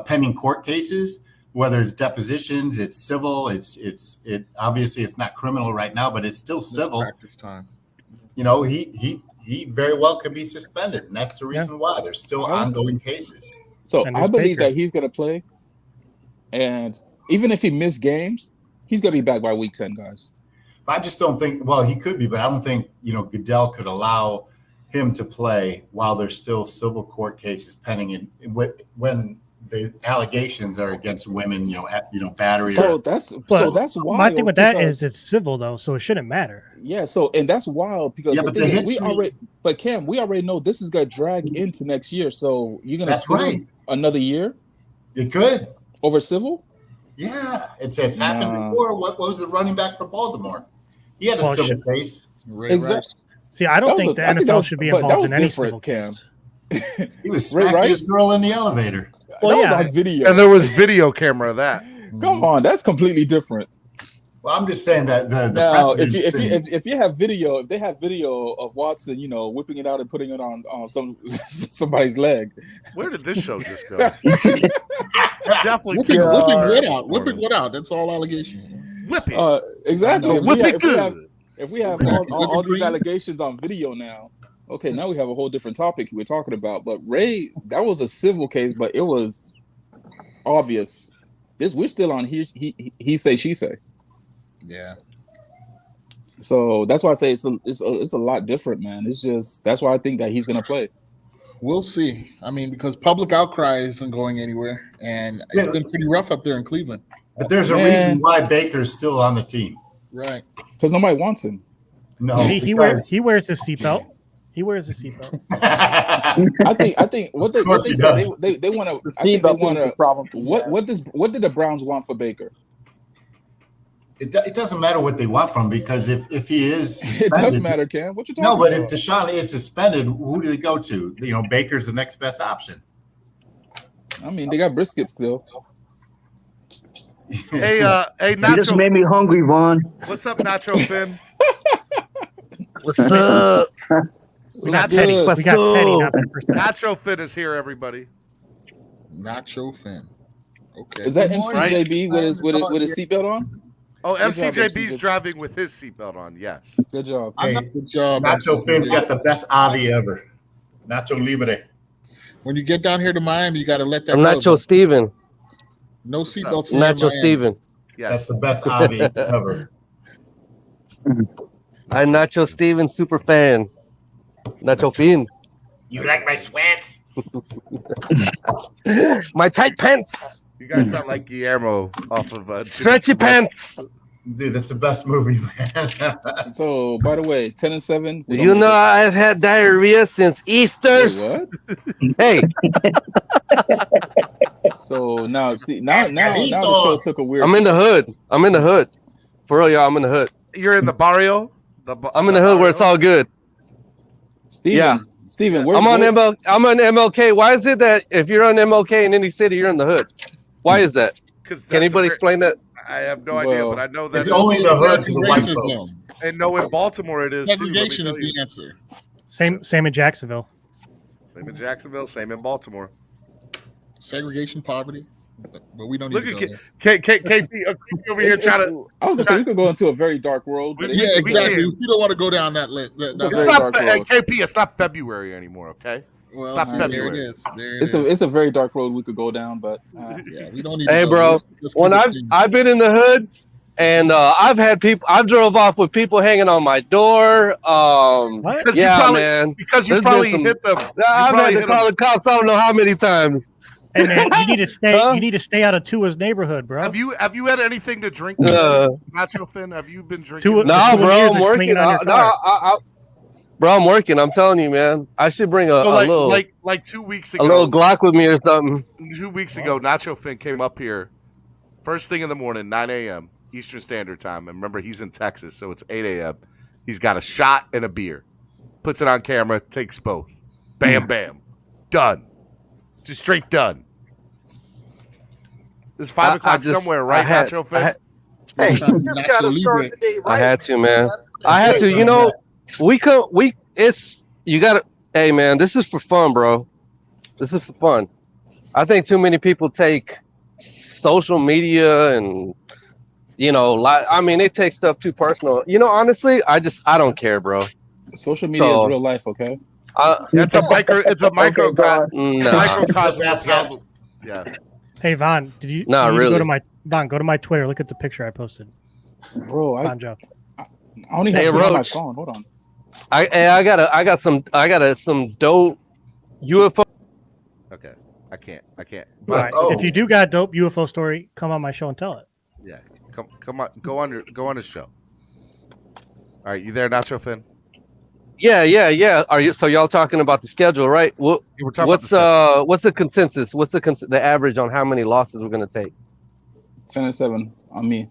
pending court cases, whether it's depositions, it's civil, it obviously it's not criminal right now, but it's still civil. Practice time. You know, he very well could be suspended, and that's the reason why there's still ongoing cases. so I believe that he's going to play. And even if he missed games, he's going to be back by week 10, guys. I just don't think. Well, he could be, but I don't think Goodell could allow him to play while there's still civil court cases pending, when the allegations are against women, battery. So that's wild. My thing with that is it's civil though, so it shouldn't matter. Yeah, and that's wild because the thing is, Cam, we already know this is going to drag into next year. So you're going to see another year. It could over civil. Yeah, it's happened before. What was the running back for Baltimore? He had a civil case. Exactly. See, I don't think the NFL should be involved in any civil Cam. He was smacking his girl in the elevator. That was on video, and there was video camera of that. Come on, that's completely different. Well, I'm just saying that the now, precedent if you have video, if they have video of Watson, whipping it out and putting it on somebody's leg. Where did this show just go? Definitely whipping what out. That's all allegation. Whip it. Exactly. If we have all these green. allegations on video now, okay, now we have a whole different topic we're talking about. But Ray, that was a civil case, but it was obvious. We're still on he say, she say. Yeah. So that's why I say it's a lot different, man. It's just that's why I think that he's gonna play. We'll see. I mean, because public outcry isn't going anywhere, and it's been pretty rough up there in Cleveland. But there's a reason why Baker's still on the team. Right. Because nobody wants him. No, he wears his seatbelt. He wears his seatbelt. I think what they said they want to. I think they want to. Problem. What did the Browns want for Baker? It doesn't matter what they want from him, because if he is It does matter, Cam. What you talking No, but about? if Deshaun is suspended, who do they go to? Baker's the next best option. I mean, they got brisket still. Hey, You just Nacho. made me hungry, Vaughn. What's up, Nacho Finn? What's up? We got Teddy. We got Teddy, not 10%. Nacho Finn is here, everybody. Nacho Finn. Okay. Is that MCJB with his seatbelt on? Oh, Good job, MCJB's MCJB. driving with his seatbelt on. Yes. Good job. Hey, Good job. Nacho Finn's got the best Avi ever. Nacho Libre. When you get down here to Miami, you got to let that I'm go. Nacho Steven. No seatbelts. Nacho Steven. Yes. That's the best Avi ever. I'm Nacho Steven super fan. Nacho Fin. You like my sweats? My tight pants. You guys sound like Guillermo off of Stretchy pants. Dude, that's the best movie, man. So, by the way, 10-7. You know I've had diarrhea since Easter. What? Hey. So now, see, now the show took a weird. I'm in the hood. I'm in the hood. For real, y'all. I'm in the hood. You're in the barrio. I'm in the hood where it's all good. Steven, yeah. Steven, I'm on MLK. Why is it that if you're on MLK in any city, you're in the hood? Why is that? Can anybody explain that? I have no idea, but I know that it's only the hood to the white folks. And no, in Baltimore it is too. Segregation is the answer. Same in Jacksonville. Same in Jacksonville. Same in Baltimore. Segregation, poverty, but we don't need Look to at go KP over here trying to. I was gonna say we could go into a very dark world. But yeah, exactly. You don't want to go down that list. It's not KP. It's not February anymore. Okay. Well, it's not February. There it is. It's a very dark road we could go down, but yeah, we don't need. Hey, to bro, let's when I've been in the hood, and I've had people. I drove off with people hanging on my door. Because yeah, man. Because you There's probably been some- hit them. I've had to call the cops. I don't know how many times. Hey man, you need to stay. You need to stay out of Tua's neighborhood, bro. Have you had anything to drink? Nacho Finn, have you been drinking? No, bro, I'm working. Bro, I'm working. I'm telling you, man. I should bring a little, like 2 weeks ago, a little Glock with me or something. 2 weeks ago, Nacho Finn came up here, first thing in the morning, 9 a.m. Eastern Standard Time. And remember, he's in Texas, so it's 8 a.m. He's got a shot and a beer, puts it on camera, takes both. Bam, bam, done. Just straight done. It's 5 o'clock somewhere, right, Nacho Finn? Hey, you just gotta start the day right. I had to, man. I had to. You know, you gotta. Hey, man, this is for fun, bro. This is for fun. I think too many people take social media and, you know, I mean, they take stuff too personal. You know, honestly, I don't care, bro. Social media is real life, okay? It's a microcosm of how. Yeah. Hey Vaughn, did you? Not you really. Go to my Twitter. Look at the picture I posted. Bro, Vaughn Joe. I only have Twitter on my phone. Hold on. I got some dope UFO. Okay, I can't. All right. If you do got a dope UFO story, come on my show and tell it. Yeah, come on, go on the show. All right, you there, Nacho Finn? Yeah. Are you? So y'all talking about the schedule, right? We're talking about the schedule. What's the consensus? What's the average on how many losses we're gonna take? 10-7 on me.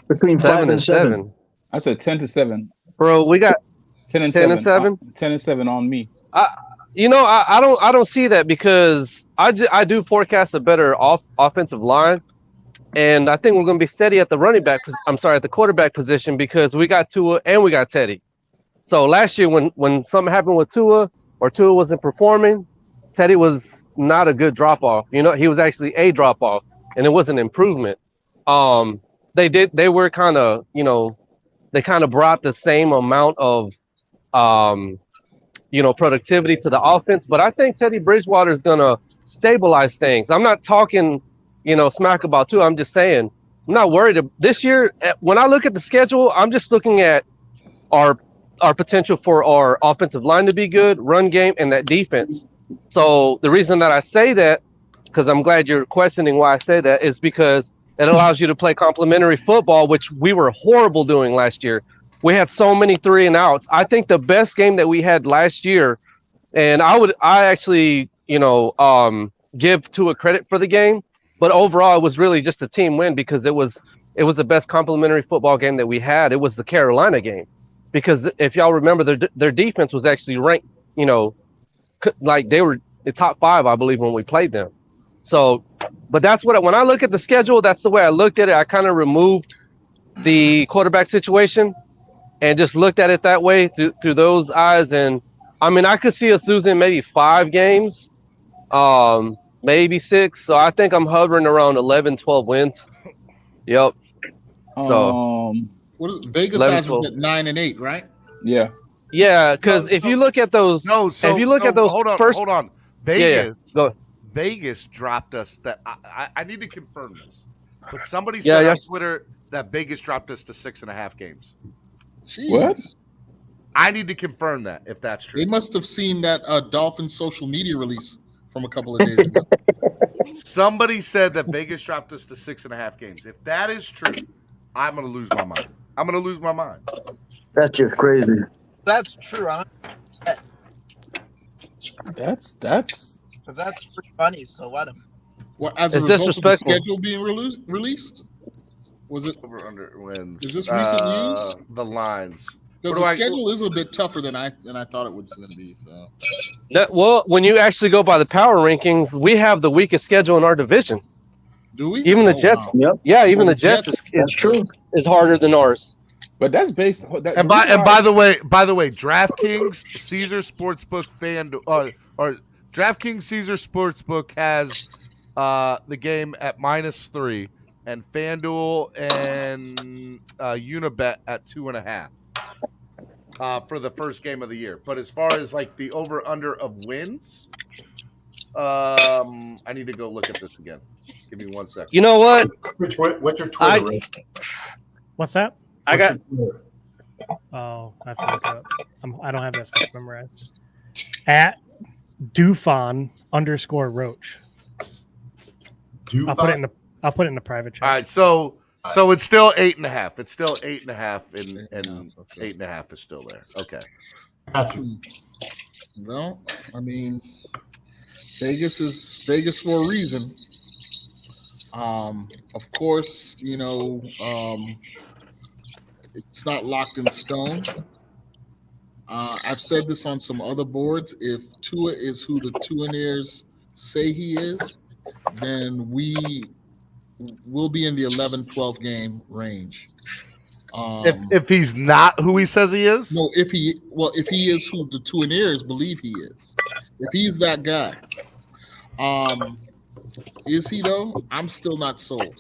Between 7 and 7. I said 10-7. Bro, we got 10 and 7. 10-7 on me. I don't see that because I do forecast a better offensive line, and I think we're going to be steady at the at the quarterback position because we got Tua and we got Teddy. So last year when something happened with Tua or Tua wasn't performing, Teddy was not a good drop off. You know, he was actually a drop off, and it was an improvement. They were kind of, you know, they kind of brought the same amount of productivity to the offense, but I think Teddy Bridgewater is gonna stabilize things. I'm not talking, smack about Tua. I'm just saying I'm not worried. This year, when I look at the schedule, I'm just looking at our potential for our offensive line to be good, run game, and that defense. So the reason that I say that, because I'm glad you're questioning why I say that, is because it allows you to play complementary football, which we were horrible doing last year. We had so many 3 and outs. I think the best game that we had last year, and I actually, give Tua credit for the game, but overall it was really just a team win because it was the best complementary football game that we had. It was the Carolina game, because if y'all remember, their defense was actually ranked, like they were top 5, I believe, when we played them. So, but that's when I look at the schedule, that's the way I looked at it. I kind of removed the quarterback situation and just looked at it that way through those eyes. And I mean, I could see us losing maybe 5 games, maybe 6. So I think I'm hovering around 11, 12 wins. Yep. So Vegas 11, has us 12. at 9 and 8, right? Yeah. Yeah, because if you look at those, hold on. Vegas dropped us. That I need to confirm this, but somebody said on Twitter that Vegas dropped us to 6.5 games. Jeez. What? I need to confirm that if that's true. They must have seen that Dolphins social media release from a couple of days ago. Somebody said that Vegas dropped us to 6.5 games. If that is true, I'm going to lose my mind. That's just crazy. That's true. That's because that's pretty funny. So let him. Well, as a result of the schedule being released, was it over under wins? Is this recent news? The lines. Because the schedule is a bit tougher than I thought it was going to be. So, well, when you actually go by the power rankings, we have the weakest schedule in our division. Do we? Even the Jets. Yep. Yeah, even the Jets is harder than ours. But that's based. And by the way, DraftKings, Caesar Sportsbook or DraftKings Caesar Sportsbook has the game at -3, and FanDuel and Unibet at 2.5 for the first game of the year. But as far as like the over under of wins, I need to go look at this again. Give me 1 second. You know what? What's your Twitter? What's that? I got. Oh, I have to look it up. I don't have that stuff memorized. At Dufon_Roach. I'll put it in the private chat. All right, so it's still 8.5. It's still 8.5, and 8.5 is still there. Okay. Well, I mean, Vegas is Vegas for a reason. Of course, you know, it's not locked in stone. I've said this on some other boards. If Tua is who the Tuaneers say he is, then we will be in the 11-12 game range. If he's not who he says he is? No, if he is who the Tuaneers believe he is. If he's that guy. Is he though? I'm still not sold.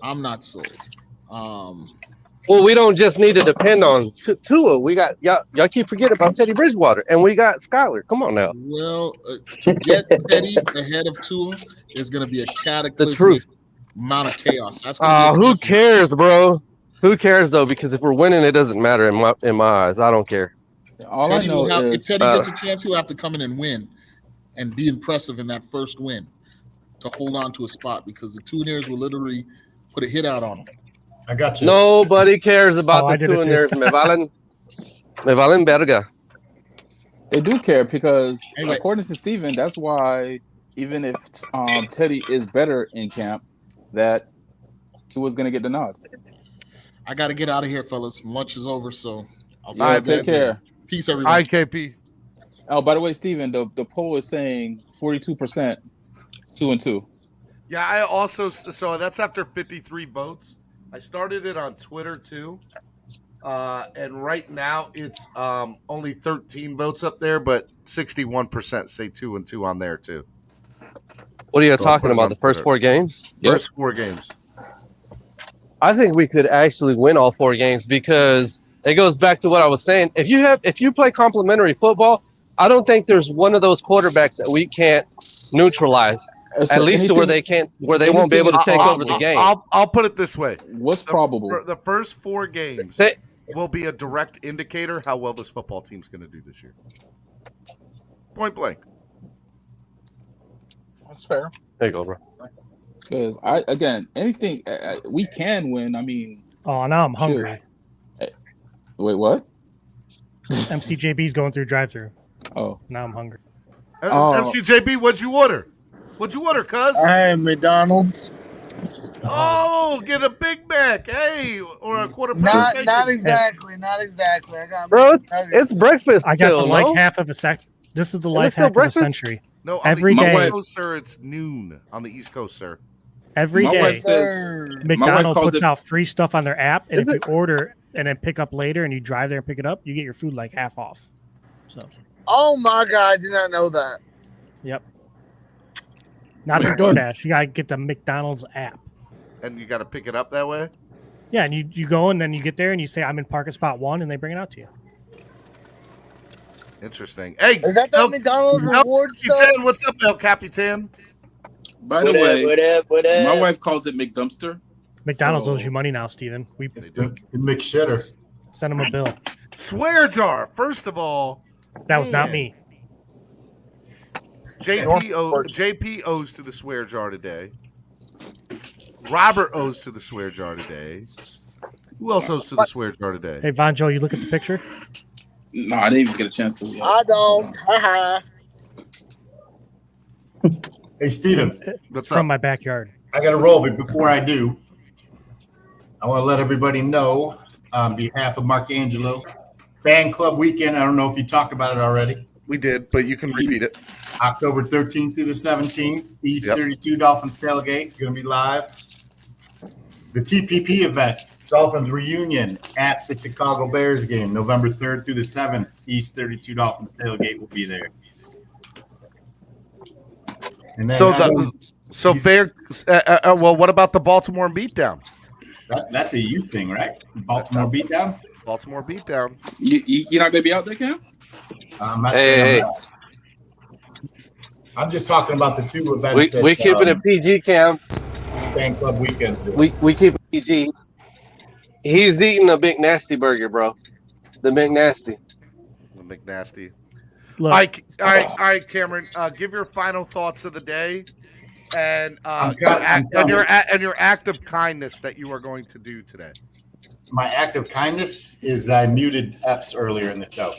I'm not sold. Well, we don't just need to depend on Tua. We got y'all keep forgetting about Teddy Bridgewater, and we got Skyler. Come on now. Well, to get Teddy ahead of Tua is going to be a cataclysmic amount of chaos. That's who cares, bro? Who cares though? Because if we're winning, it doesn't matter in my eyes. I don't care. All I know is if Teddy gets a chance, he'll have to come in and win, and be impressive in that first win to hold on to a spot, because the Tuaneers will literally put a hit out on him. I got you. Nobody cares about the Tuaneers. Me valen verga. They do care because, according to Steven, that's why even if Teddy is better in camp, that Tua's going to get the nod. I got to get out of here, fellas. Lunch is over, so I'll see you. Take care. Peace, everyone. IKP. Oh, by the way, Steven, the poll is saying 42% 2-2. Yeah, I also, so that's after 53 votes. I started it on Twitter too. And right now it's only 13 votes up there, but 61% say 2-2 on there too. What are you talking about? The first 4 games? First 4 games. I think we could actually win all 4 games, because it goes back to what I was saying. If you play complementary football, I don't think there's one of those quarterbacks that we can't neutralize. At least to where they won't be able to take over the game. I'll put it this way. What's probable? The first 4 games will be a direct indicator how well this football team's going to do this year. Point blank. That's fair. There you go, bro. Because anything we can win. I mean, now I'm hungry. Hey, wait, what? MCJB's going through drive-through. Oh, now I'm hungry. MCJB, what'd you order? What'd you order, cuz? Hey, McDonald's. Oh, get a Big Mac, hey, or a quarter pounder. Not exactly. I got bro. It's breakfast. I got the half of a This is the And life it's still hack of the breakfast? century. No, on Every the day, East Coast, sir, it's noon. On the East Coast, sir. every My day, wife says McDonald's calls puts it. out free stuff on their app, and Is if you it? order and then pick up later, and you drive there and pick it up, you get your food like half off. So, Oh my god, I did not know that. yep. Not Wait, through what? DoorDash. You gotta get the McDonald's app. And you got to pick it up that way? Yeah, and you go and then you get there and you say I'm in parking spot 1, and they bring it out to you. Interesting. Hey, Is that the McDonald's reward stuff? Capitan, what's up, El Capitan? By the way, my wife calls it McDumpster. McDonald's owes you money now, Steven. We McShitter. Send them a bill. Swear jar. First of all, That was not man. me. JP owes to the swear jar today. Robert owes to the swear jar today. Who else owes to the swear jar today? Hey, Von Joe, you look at the picture? No, I didn't even get a chance to. I don't. Haha. Hey, Steven. What's From my backyard. I got to roll, but before I do, I want to let everybody know on behalf of Mark Angelo, Fan Club Weekend. I don't know if you talked about it already. We did, but you can repeat it. October 13th through the 17th, East 32 Dolphins Tailgate, going to be live. The TPP event, Dolphins Reunion at the Chicago Bears game, November 3rd through the 7th, East 32 Dolphins Tailgate will be there. And then well, what about the Baltimore beatdown? That's a you thing, right? Baltimore beatdown? Baltimore beatdown. You're not going to be out there, Cam? Hey. I'm just talking about the two events. We keeping it PG, Cam. Fan Club Weekend. We keep it PG. He's eating a big nasty burger, bro. The McNasty. The McNasty. Look, all right, Cameron. Give your final thoughts of the day, and your act of kindness that you are going to do today. My act of kindness is I muted Epps earlier in the show.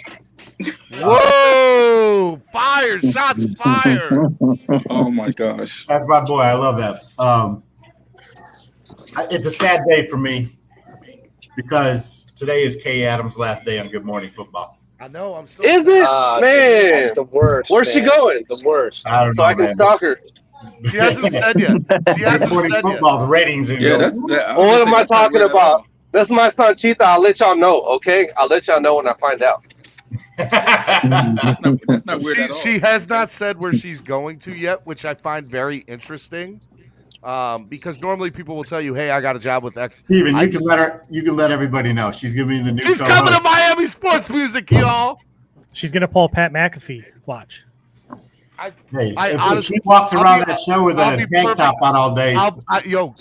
Whoa! Fire! Shots fired! Oh my gosh! That's my boy. I love Epps. It's a sad day for me because today is Kay Adams' last day on Good Morning Football. I know. I'm so. Is it, man? That's the worst. Where's she going? The worst. I don't know, so I can stalk her. She hasn't said yet. She hasn't Good Morning said Football's ratings. Yeah, that's. Well, what am I talking about? That's my son Cheetah. I'll let y'all know. Okay, I'll let y'all know when I find out. That's not weird at all. She has not said where she's going to yet, which I find very interesting. Because normally people will tell you, "Hey, I got a job with X." Steven, you can let her. You can let everybody know. She's giving me the new. She's coming to Miami Sports Music, y'all. She's gonna pull Pat McAfee. Watch. If she walks around that show with a tank top on all day,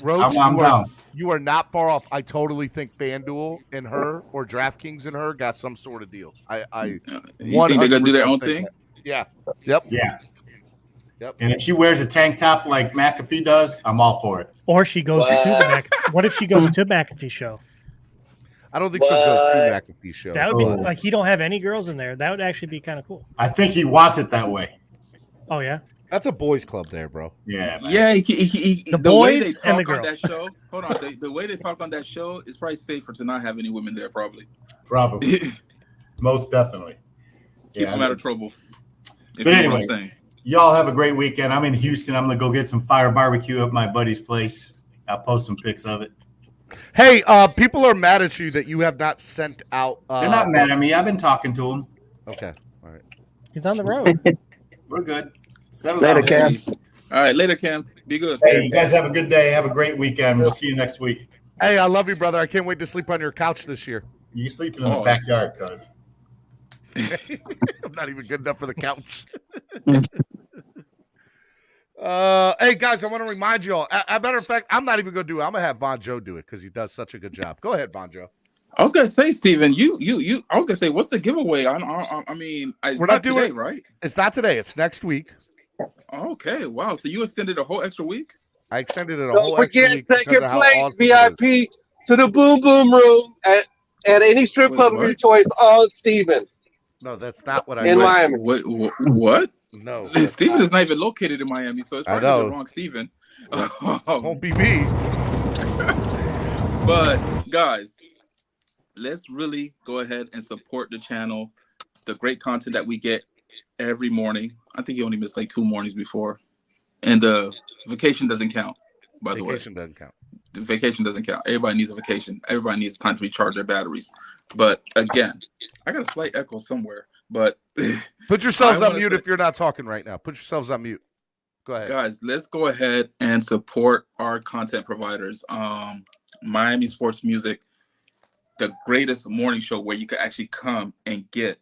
Roach, I'm down. You are not far off. I totally think FanDuel and her or DraftKings and her got some sort of deal. You think they're gonna do their own thing? Yeah. Yep. Yeah. Yep. And if she wears a tank top like McAfee does, I'm all for it. Or she goes to the McAfee. What if she goes to McAfee show? I don't think she'll go to McAfee show. That would be like he don't have any girls in there. That would actually be kind of cool. I think he wants it that way. Oh yeah, that's a boys' club there, bro. Yeah, man. Yeah. The way they boys and the talk on girls. that show. Hold on. The way they talk on that show is probably safer to not have any women there. Probably. Most definitely. Keep them out of trouble. But anyway, y'all have a great weekend. I'm in Houston. I'm gonna go get some fire barbecue at my buddy's place. I'll post some pics of it. Hey, people are mad at you that you have not sent out. They're not mad at me. I've been talking to them. Okay, all right. He's on the road. We're good. Settle Later, down. Cam. All right, later, Cam. Be good. Hey, you guys have a good day. Have a great weekend. We'll see you next week. Hey, I love you, brother. I can't wait to sleep on your couch this year. You sleeping in the backyard, cuz. I'm not even good enough for the couch. Hey, guys, I want to remind you all. As a matter of fact, I'm not even going to do it. I'm going to have Von Joe do it because he does such a good job. Go ahead, Von Joe. I was gonna say, Steven, you. I was gonna say, what's the giveaway? I mean, it's we're not doing today, right? It's not today. It's next week. Okay, wow. So you extended a whole extra week? I extended it a Don't whole extra forget, week. second because of how place awesome it is. VIP to the Boom Boom Room at any strip club of your choice on Steven. No, that's not what I in said. Miami. What? No, Steven is not even located in Miami, so it's probably the wrong Steven. Won't be me. But guys, let's really go ahead and support the channel, the great content that we get every morning. I think he only missed like 2 mornings before. And the vacation doesn't count, by the way. Vacation doesn't count. The vacation doesn't count. Everybody needs a vacation. Everybody needs time to recharge their batteries. But again, I got a slight echo somewhere. But put yourselves on mute if you're not talking right now. Put yourselves on mute. Go ahead. Guys, let's go ahead and support our content providers. Miami Sports Music, the greatest morning show where you could actually come and get,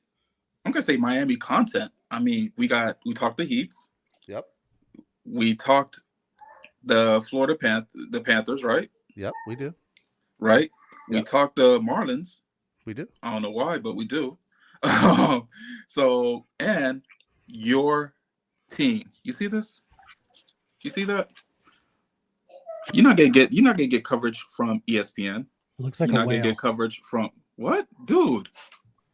I'm gonna say, Miami content. I mean, we talked the Heats. Yep. We talked the Florida Panthers, right? Yep, we do. Right? Yep. We talked the Marlins. We do. I don't know why, but we do. So, and your team. You see this? You see that? You're not gonna get coverage from ESPN. Looks like you're a not whale. gonna get coverage from what, dude?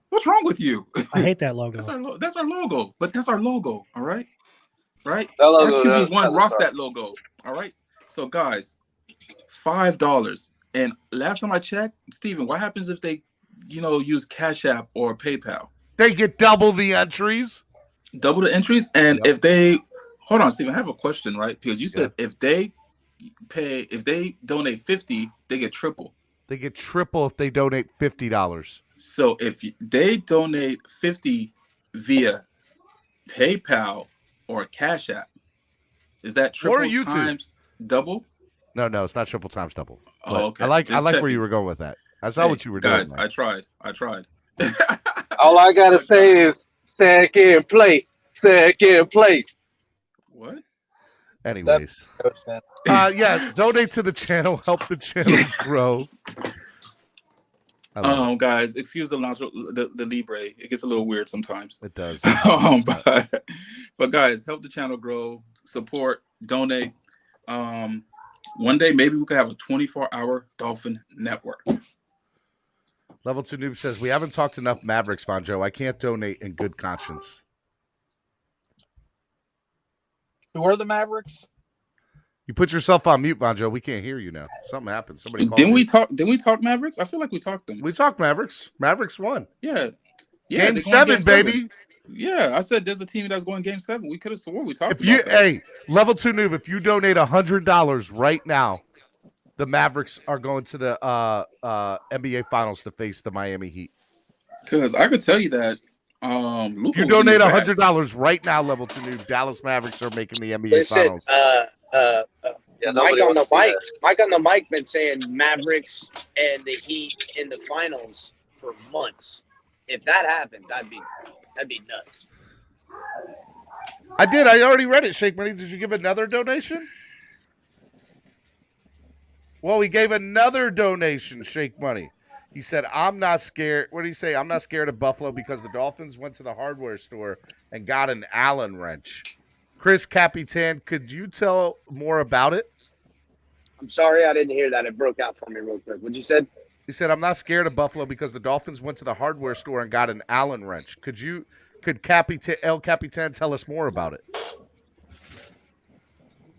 What's wrong with you? I hate that logo. That's our logo. But that's our logo. All right. Right. That logo, our QB1 rocks sorry. that logo. All right. So guys, $5. And last time I checked, Steven, what happens if they, use Cash App or PayPal? They get double the entries. Double the entries, and if they hold on, Steven, I have a question, right? Because you said if they donate 50, they get triple. They get triple if they donate $50. So if they donate 50 via PayPal or Cash App, is that triple times double? No, it's not triple times double. Oh, okay. I like Just where checking. you were going with that. I saw what you were doing. Guys, I tried. All I gotta say is second place. What? Anyways, donate to the channel, help the channel grow. Guys, excuse the Libre. It gets a little weird sometimes. It does. But guys, help the channel grow, support, donate. One day maybe we could have a 24-hour Dolphin network. Level 2 Noob says, we haven't talked enough Mavericks, Vonjo. I can't donate in good conscience. Who are the Mavericks? You put yourself on mute, Vonjo. We can't hear you now. Something happened. Somebody called Didn't you. we talk Mavericks? I feel like we talked them. We talked Mavericks. Mavericks won. Yeah. Game 7, baby. 7. Yeah, I said there's a team that's going Game 7. We could have sworn we talked If about that. Hey, Level 2 Noob, if you donate $100 right now, the Mavericks are going to the NBA Finals to face the Miami Heat. Because I could tell you that if you donate $100 right now, Level 2 Noob, Dallas Mavericks are making the NBA Listen, Finals. Mike on the mic been saying Mavericks and the Heat in the finals for months. If that happens, that'd be nuts. I did. I already read it, Shake Money. Did you give another donation? Well, he gave another donation, Shake Money. He said, I'm not scared. What did he say? I'm not scared of Buffalo because the Dolphins went to the hardware store and got an Allen wrench. Chris Capitan, could you tell more about it? I'm sorry, I didn't hear that. It broke out for me real quick. What'd you say? He said, I'm not scared of Buffalo because the Dolphins went to the hardware store and got an Allen wrench. Could El Capitan tell us more about it?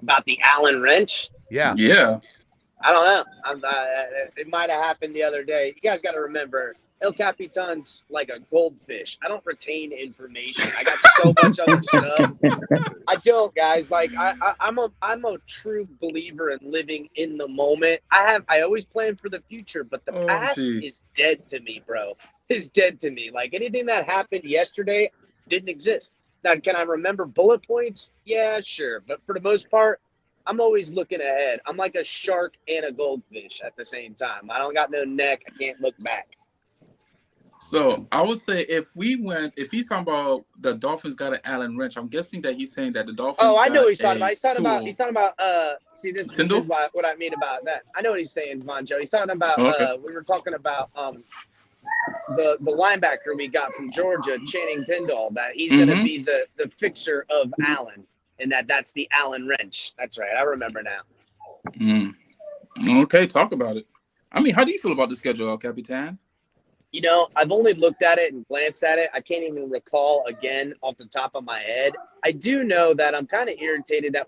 About the Allen wrench? Yeah. Yeah. I don't know. It might have happened the other day. You guys got to remember, El Capitan's like a goldfish. I don't retain information. I got so much other stuff. I don't, guys. Like I'm a true believer in living in the moment. I always plan for the future, but the past is dead to me, bro. It's dead to me. Like anything that happened yesterday didn't exist. Now, can I remember bullet points? Yeah, sure. But for the most part, I'm always looking ahead. I'm like a shark and a goldfish at the same time. I don't got no neck. I can't look back. So I would say if he's talking about the Dolphins got an Allen wrench, I'm guessing that he's saying that the Dolphins. Oh, I know what he's talking about. He's talking about. See, this is what I mean about that. I know what he's saying, Vonjo. He's talking about. We were talking about the linebacker we got from Georgia, Channing Tindall. That he's going to be the fixer of Allen, and that's the Allen wrench. That's right. I remember now. Okay, talk about it. I mean, how do you feel about the schedule, El Capitan? You know, I've only looked at it and glanced at it. I can't even recall again off the top of my head. I do know that I'm kind of irritated that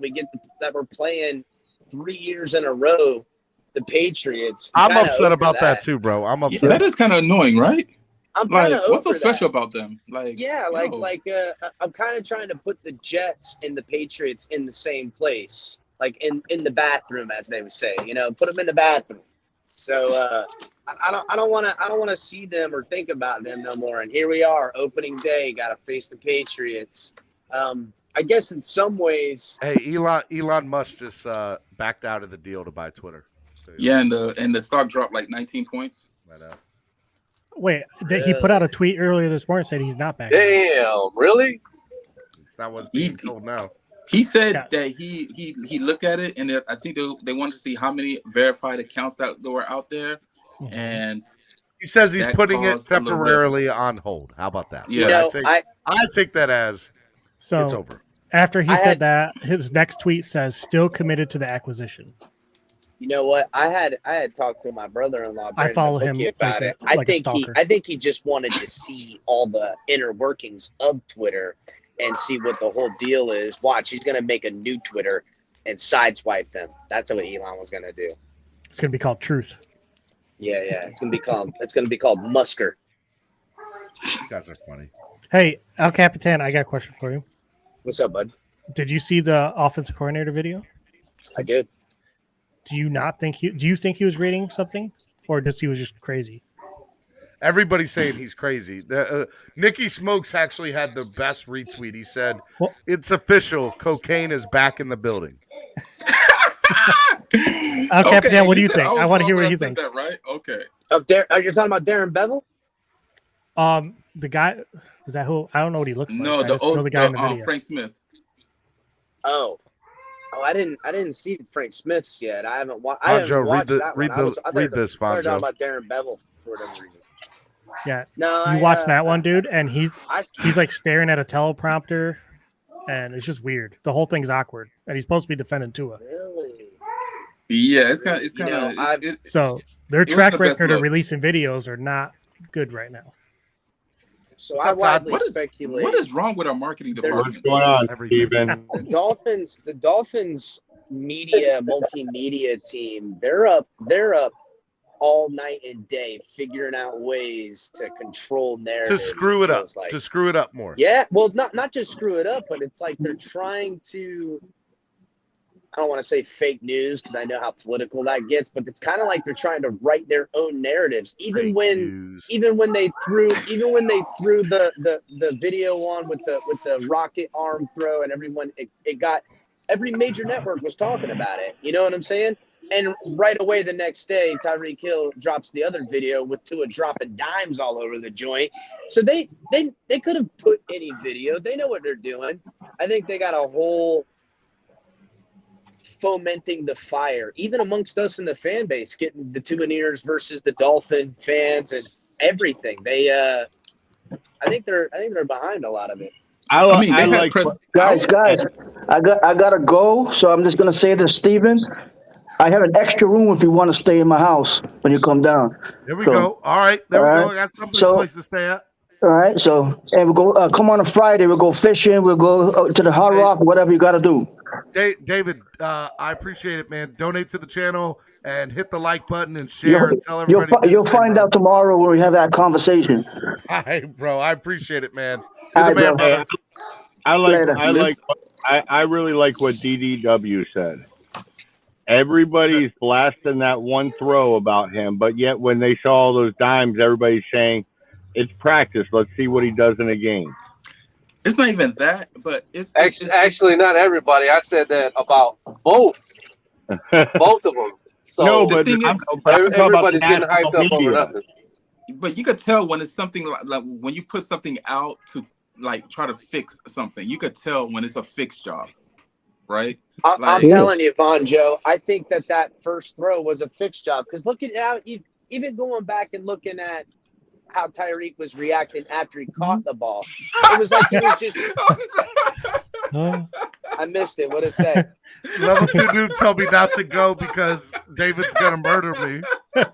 that we're playing 3 years in a row, the Patriots. I'm upset about that too, bro. I'm upset. Yeah, that is kind of annoying, right? I'm kind of what's so over special that. about them? Yeah, I'm kind of trying to put the Jets and the Patriots in the same place, like in the bathroom, as they would say. Put them in the bathroom. So I don't want to see them or think about them no more. And here we are, opening day, got to face the Patriots. I guess in some ways. Hey, Elon Musk just backed out of the deal to buy Twitter. So, yeah, and the stock dropped like 19 points. I know. Wait, he put out a tweet earlier this morning saying he's not back. Damn, really? It's not what's being told now. He said that he looked at it, and I think they wanted to see how many verified accounts that were out there, and he says he's putting it temporarily on hold. How about that? Yeah, I take that as it's over. After he said that, his next tweet says, "Still committed to the acquisition." You know what? I had talked to my brother-in-law I follow him about it. I think he just wanted to see all the inner workings of Twitter and see what the whole deal is. Watch, he's gonna make a new Twitter and sideswipe them. That's what Elon was gonna do. It's gonna be called Truth. Yeah. It's gonna be called Musker. You guys are funny. Hey, El Capitan, I got a question for you. What's up, bud? Did you see the offensive coordinator video? I did. Do you think he was reading something, or just he was just crazy? Everybody's saying he's crazy. Nikki Smokes actually had the best retweet. He said, "It's official. Cocaine is back in the building." Okay, what do you think? I want to hear what you think. That right? Okay. You're talking about Darren Bevel? The guy was that who? I don't know what he looks like. No, the guy in the video. Frank Smith. Oh, I didn't see Frank Smith's yet. I haven't watched that one. Read this, I was talking Fonjo. about Darren Bevel for whatever reason. Yeah. No, you watch that one, dude, and he's like staring at a teleprompter, and it's just weird. The whole thing's awkward, and he's supposed to be defending Tua. Really? Yeah, it's kind of. So their track record of releasing videos are not good right now. So I widely speculate. What is wrong with our marketing department? What's going on, Steven? The Dolphins media multimedia team, they're up all night and day figuring out ways to control narratives. To screw it up. To screw it up more. Yeah, well, not just screw it up, but it's like they're trying to. I don't want to say fake news because I know how political that gets, but it's kind of like they're trying to write their own narratives. Even when they threw the video on with the rocket arm throw and everyone every major network was talking about it. You know what I'm saying? And right away the next day, Tyreek Hill drops the other video with Tua dropping dimes all over the joint. So they could have put any video. They know what they're doing. I think they got a whole fomenting the fire, even amongst us in the fan base, getting the Tuaneers versus the Dolphin fans and everything. I think they're behind a lot of it. Guys, I gotta go, so I'm just gonna say to Steven, I have an extra room if you want to stay in my house when you come down. There we go. All right, there we go. I got someplace place to stay at. All right, so and we'll go. Come on a Friday. We'll go fishing. We'll go to the Hard Rock. Whatever you got to do. David, I appreciate it, man. Donate to the channel and hit the like button and share and tell everybody. You'll find out tomorrow when we have that conversation. All right, bro. I appreciate it, man. I really like what DDW said. Everybody's blasting that one throw about him, but yet when they saw all those dimes, everybody's saying it's practice. Let's see what he does in a game. It's not even that, but it's actually not everybody. I said that about both of them. So no, but everybody's getting hyped up over nothing. But you could tell when it's something like when you put something out to like try to fix something, you could tell when it's a fixed job, right? I'm telling you, Vonjo, I think that first throw was a fixed job because look at how even going back and looking at how Tyreek was reacting after he caught the ball. It was like he was just. I missed it. What did it say? Level 2 dude told me not to go because David's gonna murder me. He's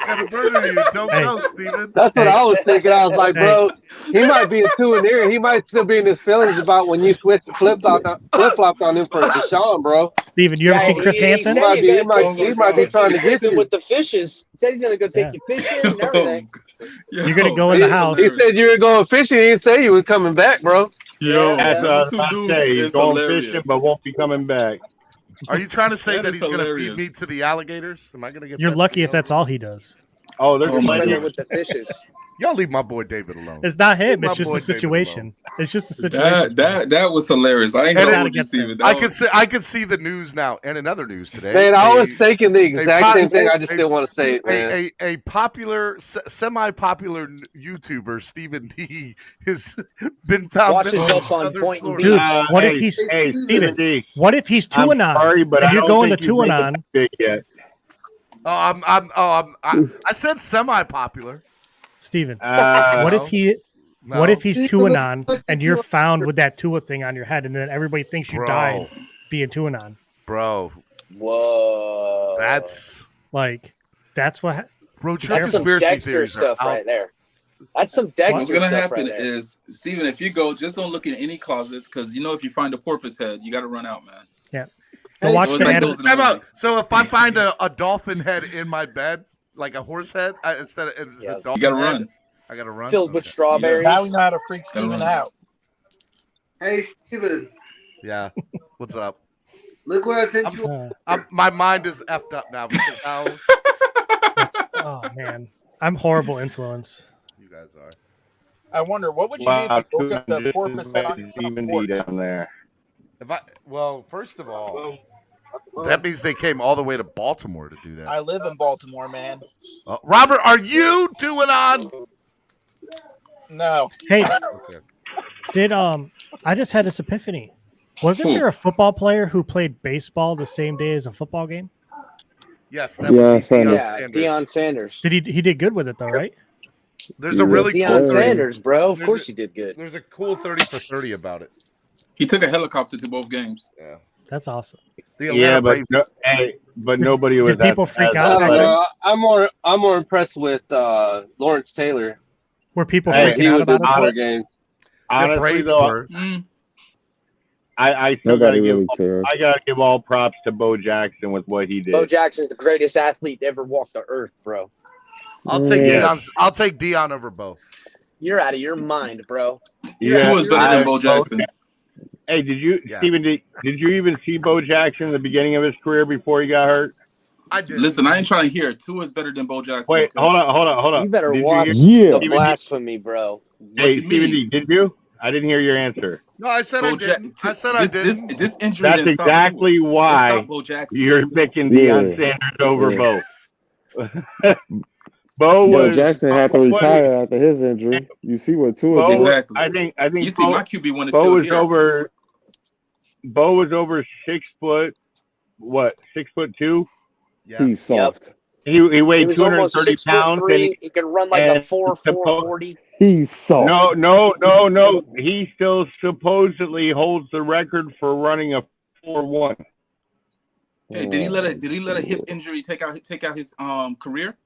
gonna murder you. Don't go, Steven. That's what I was thinking. I was like, bro, he might be a Tuaneer. He might still be in his feelings about when you switched the flip-flopped on him for Deshaun, bro. Steven, you ever seen Chris Hansen? He might be trying to get you with the fishes. He said he's gonna go take you fishing and everything. You're gonna go in the house. He said you were going fishing. He didn't say you were coming back, bro. Yo, That's what I was number two about to dude say. He's is going hilarious. fishing, but won't be coming back. Are you trying to say That that is he's going to feed hilarious. me to the alligators? Am I going to get? You're fed to lucky the if that's all he does. Oh, there's Oh my plenty. God. with the fishes. Y'all leave my boy David alone. It's not him. Leave It's my just boy a David situation. It's just a situation. That was hilarious. I ain't And gonna it- hold you, Steven. That I was- could see the news now, and another news today. Man, I was thinking the a exact po- same thing. I just a- didn't want to say it, man. A popular, semi-popular YouTuber, Stephen D, has been found Watch missing yourself in on Southern Point Florida. Dude, what if hey, he's hey, Steven? D, What if he's I'm Tuanon sorry, but and I you're don't going to think he's making Tuanon? it big yet. I said semi-popular. Steven, what if he? No. What if he's Tuanon and you're found with that Tua thing on your head, and then everybody thinks you Bro. died being Tuanon? Bro, Whoa. that's that's what. bro. That's True some conspiracy Dexter theories are stuff out. right there. That's some Dexter What's gonna stuff happen right there. is, Steven, if you go, just don't look in any closets, because you know if you find a porpoise head, you got to run out, man. Yeah. Hey, watch so the it's like animal. those in the Time out. movie. So if I find a dolphin head in my bed, like a horse head, instead of it's a dolphin You got to head, run. I gotta run. Filled with Okay. strawberries. Now we know how to freak Gotta Steven run. out. Hey, Steven, Yeah. What's up? look what I sent you. My mind is effed up now because how Oh man, I'm horrible influence. you guys are. I wonder what would you Wow, do if you woke up just the porpoise head on your Steven front D porch? down there. Well, first of all, that means they came all the way to Baltimore to do that. I live in Baltimore, man. Robert, are you doing on? No. Hey, Okay. did I just had this epiphany? Wasn't there a football player who played baseball the same day as a football game? Yes, that would be Deion Sanders. Deion Sanders. Did he did good with it though, right? There's a really cool Deion 30. Sanders, bro. Of There's course a- he did good. There's a cool 30 for 30 about it. He took a helicopter to both games. Yeah. That's awesome. Yeah, but nobody was. Did people freak I out? don't know. I'm more impressed with Lawrence Taylor. Were people Hey, freaking out about Other it? games. Honestly, Braves though, were. I still gotta Nobody give. really cared. I gotta give all props to Bo Jackson with what he did. Bo Jackson's the greatest athlete to ever walk the earth, bro. I'll take Yeah. I'll take Deion over Bo. You're out of your mind, bro. Who was better than Bo Jackson? Hey, did you, Yeah. Steven? Did you even see Bo Jackson at the beginning of his career before he got hurt? I did. Listen, I ain't trying to hear it. Tua is better than Bo Jackson. Wait, okay? hold on. You better Did watch hear- the Steven D? blasphemy, bro. Hey, you Steven mean? D, did you? I didn't hear your answer. No, I said I didn't. I said I didn't. This injury. That's didn't stop exactly Tua. It why stopped Bo Jackson. you're picking Deion Yeah. Sanders over Yeah. Bo. Bo Yo, was Jackson had to retire after his injury. You see what Tua Bo, did. Exactly. I think You see, Bo, my QB1 is Bo still was here. over. Bo was over 6 foot. What? 6'2"? Yeah. He's soft. He weighed He was almost 230 pounds. 6'3". He could run like a and 4.40. He's soft. No. He still supposedly holds the record for running a 4.1. Hey, did he let a hip injury take out his career?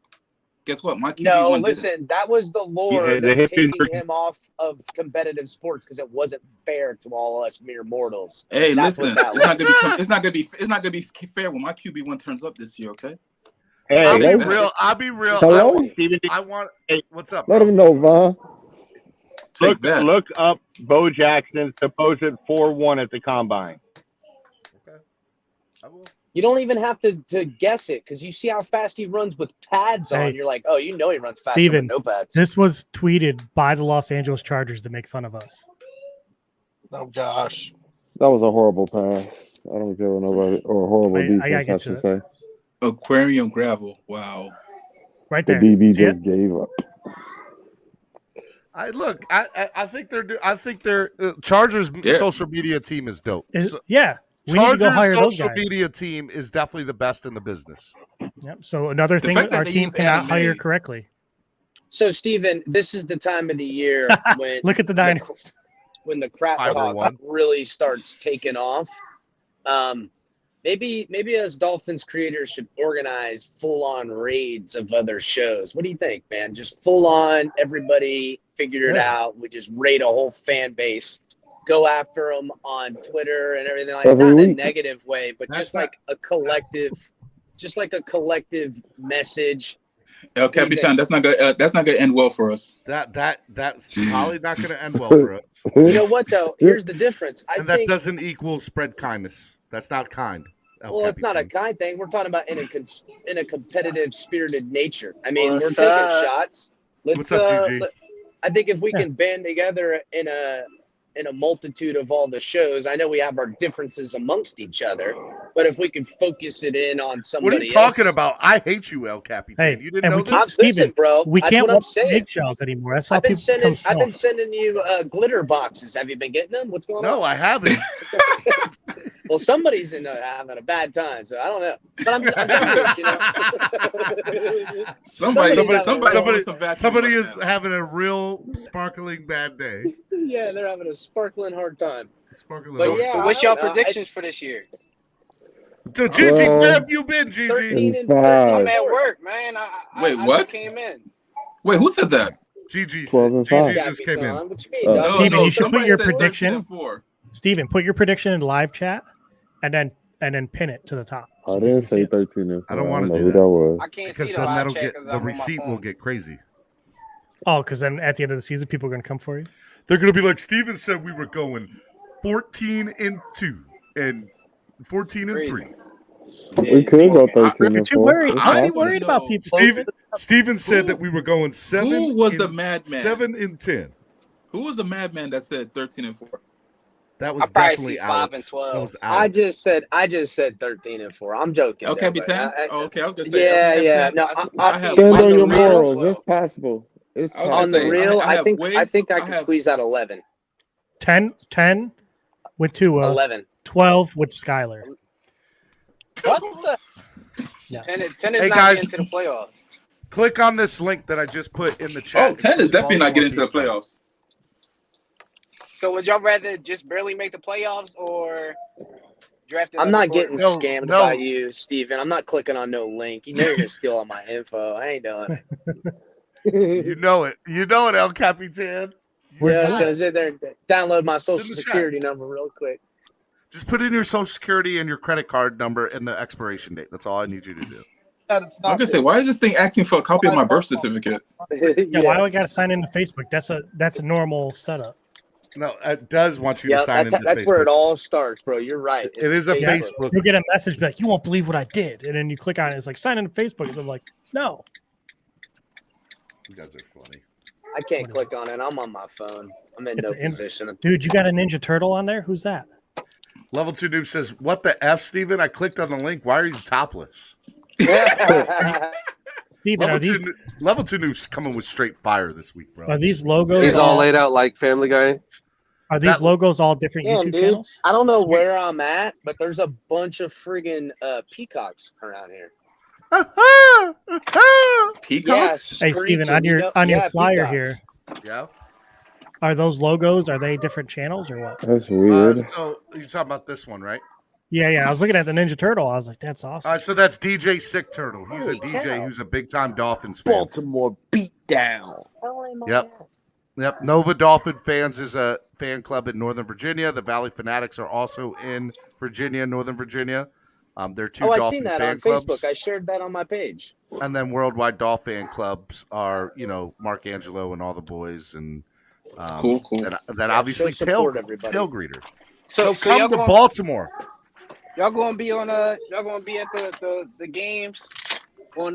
Guess what? My QB1 No, didn't. listen, that was the Lord Yeah, the of hip taking injury. him off of competitive sports because it wasn't fair to all us mere mortals. Hey, That's listen, what that it's was. not gonna be fair when my QB1 turns up this year. Okay. Hey, I'll be Hello? real. I'll be real. Hello? Steven D, I want. Hey. What's up? Let Bro? him know, Von. Take that. look up Bo Jackson's supposed 4.1 at the combine. Okay. I will. You don't even have to guess it because you see how fast he runs with pads Hey. on. You're like, oh, you know he runs faster Steven, with no pads. this was tweeted by the Los Angeles Chargers to make fun of us. Oh gosh. That was a horrible pass. I don't care what nobody, or a horrible Wait, I gotta defense, get I to should it. say. Aquarium gravel. Wow. Right The there. DB See it? just gave up. I think their Chargers Yeah. social media team is dope. Yeah. We need to go Chargers hire those social guys. media team is definitely the best in the business. Yep. So another The thing fact that that our they team use cannot anime- hire correctly. So, Steven, this is the time of the year when Look at the Niners. when the crap Fiber talk one. really starts taking off. Maybe as Dolphins creators should organize full-on raids of other shows. What do you think, man? Just full-on, everybody figured it Yeah. out. We just raid a whole fan base, go after them on Twitter and everything like Every not in a week. negative way, but That's just not- like a collective message. El Capitan, that's not good. That's not going to end well for us. That's probably not going to end well for us. You know what though? Here's the difference. I And that think doesn't equal spread kindness. That's not kind. El well, it's not a Capitan. kind thing. We're talking about in a competitive, spirited nature. I mean, What's we're taking up? shots. What's up, GG? I think if we can band together in a multitude of all the shows, I know we have our differences amongst each other, but if we can focus it in on somebody What are you talking else, about? I hate you, El Capitan. Hey, You didn't and know we can't, this? Listen, bro. we that's can't what I'm walk saying. eggshells anymore. That's how I've been people become sending soft. you glitter boxes. Have you been getting them? What's going on? No, I haven't. Well, somebody's having a bad time, so I don't know. But I'm curious, you know. Somebody is having a real sparkling bad day. Yeah, they're having a sparkling hard time. Sparkling But hard yeah, time. I What's don't your know. predictions for this year? So, Gigi, where have you been, Gigi? 13 and 5. I'm at work, man. Wait, I what? just came in. Wait, who said that? Gigi 12 and 5. just came in. What you mean, dog? Steven, you should put somebody your said 13 prediction. and 4. Steven, put your prediction in live chat, and then pin it to the top. I didn't say 13 and 4. I don't want to know do who that. that was. I can't Because see the then live that'll chat get 'cause the I'm on my receipt will phone. get crazy. Oh, because then at the end of the season, people are going to come for you. They're gonna be like, Steven said we were going 14 and 2 and 14 and 3. We could go 13 and 4. Why are you worried about people? Steven said that we were going 7. Who was the and- madman? 7 and 10. Who was the madman that said 13 and 4? That I was probably definitely see 5 Alex. and 12. That was I Alex. just said 13 and 4. I'm joking. El though, but Capitan? Okay, I was going to say. Yeah, El yeah. Capitan, No, I have Stand way on your more- morals. It's possible. It's I was on gonna the say, real, I have I way- think I I could have- squeeze out 11. 10 with Tua, 11. 12 with Skyler. What the? 10 is Hey, not guys. getting to the playoffs. Click on this link that I just put in the chat. Oh, 10 is definitely not getting into the playoffs. So would y'all rather just barely make the playoffs or draft? I'm not getting No, scammed no. by you, Steven. I'm not clicking on no link. You know you're going to steal all my info. I ain't doing it. You know it. You know it, El Capitan. Where's Yeah, that? I'm going to sit there and download my social in the chat. security number real quick. Just put in your social security and your credit card number and the expiration date. That's all I need you to do. That's I'm not going to say, why is this thing asking for a copy of my birth certificate? Yeah, why do I got to sign into Facebook? That's a normal setup. No, it does want you Yeah, to sign into that's Facebook. where it all starts, bro. You're right. It is a Yeah. Facebook. You'll get a message like, "You won't believe what I did," and then you click on it. It's like sign into Facebook. And I'm like, no. You guys are funny. I can't click on it. I'm on my phone. I'm in It's no in- position. Dude, you got a Ninja Turtle on there? Who's that? Level 2 Noob says, "What the F, Steven? I clicked on the link. Why are you topless?" Steven, Level 2 Noob's coming with straight fire this week, bro. are these logos? He's all laid out like Family Guy. Are these logos all different Damn, YouTube dude. channels? I don't know where I'm at, but there's a bunch of friggin' peacocks around here. Peacocks? Hey, Steven, on your flyer here, Yeah. are those logos? Are they different channels or what? That's weird. So you're talking about this one, right? Yeah. I was looking at the Ninja Turtle. I was like, that's awesome. So that's DJ Sick Turtle. He's a DJ who's a big time Dolphins fan. Baltimore beatdown. Yep. Nova Dolphin Fans is a fan club in Northern Virginia. The Valley Fanatics are also in Virginia, Northern Virginia. They're two I've Dolphin seen that fan on clubs. Facebook. I shared that on my page. And then Worldwide Dolphin Clubs are, Mark Angelo and all the boys, and Cool. And then obviously show tail support, everybody. greeter. So come y'all to gonna- Baltimore. Y'all gonna be on y'all gonna be at the games on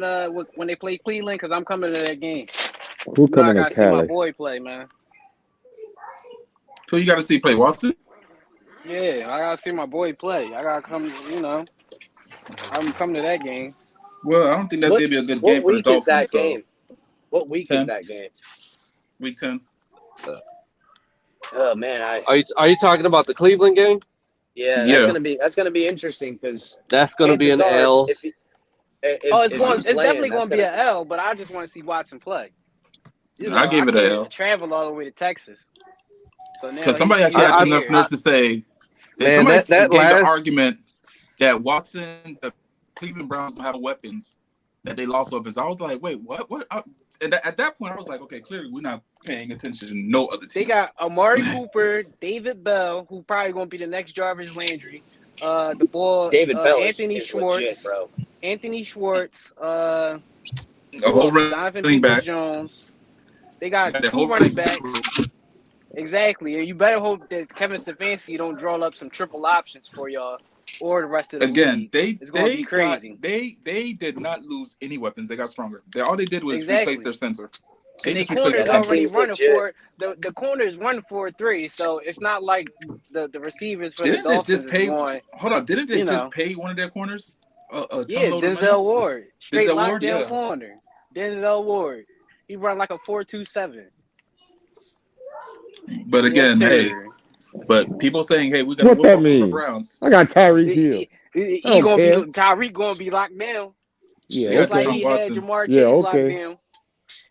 when they play Cleveland, because I'm coming to that game. Who I coming to gotta see my Cali? boy play, man. Who you got to see play? Watson? Yeah, I gotta see my boy play. I gotta come, I'm coming to that game. Well, I don't think that's going to be a good game for the What week Dolphins. is that so- game? What week 10. is that game? Week 10. Oh man, Are you talking about the Cleveland game? yeah, Yeah. that's gonna be interesting because That's gonna be an L. It's definitely gonna be an L, but I just want to see Watson play. I gave it a L. Travel all the way to Texas. So now Because somebody actually had enough nerves to say, Man, somebody that gave the last- argument that Watson, the Cleveland Browns don't have weapons, that they lost weapons. I was like, wait, what? And at that point, I was like, okay, clearly we're not paying attention to no other teams. They got Amari Cooper, David Bell, who probably gonna be the next Jarvis Landry. The boy David Bell is Anthony legit, Schwartz, bro. Anthony Schwartz, A whole Donovan running back. Peoples-Jones. They got Got that 2 whole running backs. Exactly, and you better hope that Kevin Stefanski don't draw up some triple options for y'all or the rest of the Again, league. It's going to be crazy. They did not lose any weapons. They got stronger. All they did was Exactly. replace their center. And They the just replaced corner's their center. already running for the corners run 4-3, so it's not like the receivers for Didn't the they Dolphins just pay? is going. Hold on, didn't they you just know. pay one of their corners? Yeah, Load of money? Denzel Ward, straight Denzel Ward, lockdown yeah. corner. Denzel Ward, he run like a 4.27. But again, Yes, hey, sir. but people saying, hey, we're gonna What whoop that up on the mean? Browns. I got Tyreek Hill. He I don't gonna care. be Tyreek gonna be locked down. Yeah, Just like okay. he had Jamar Chase Yeah, locked okay. down.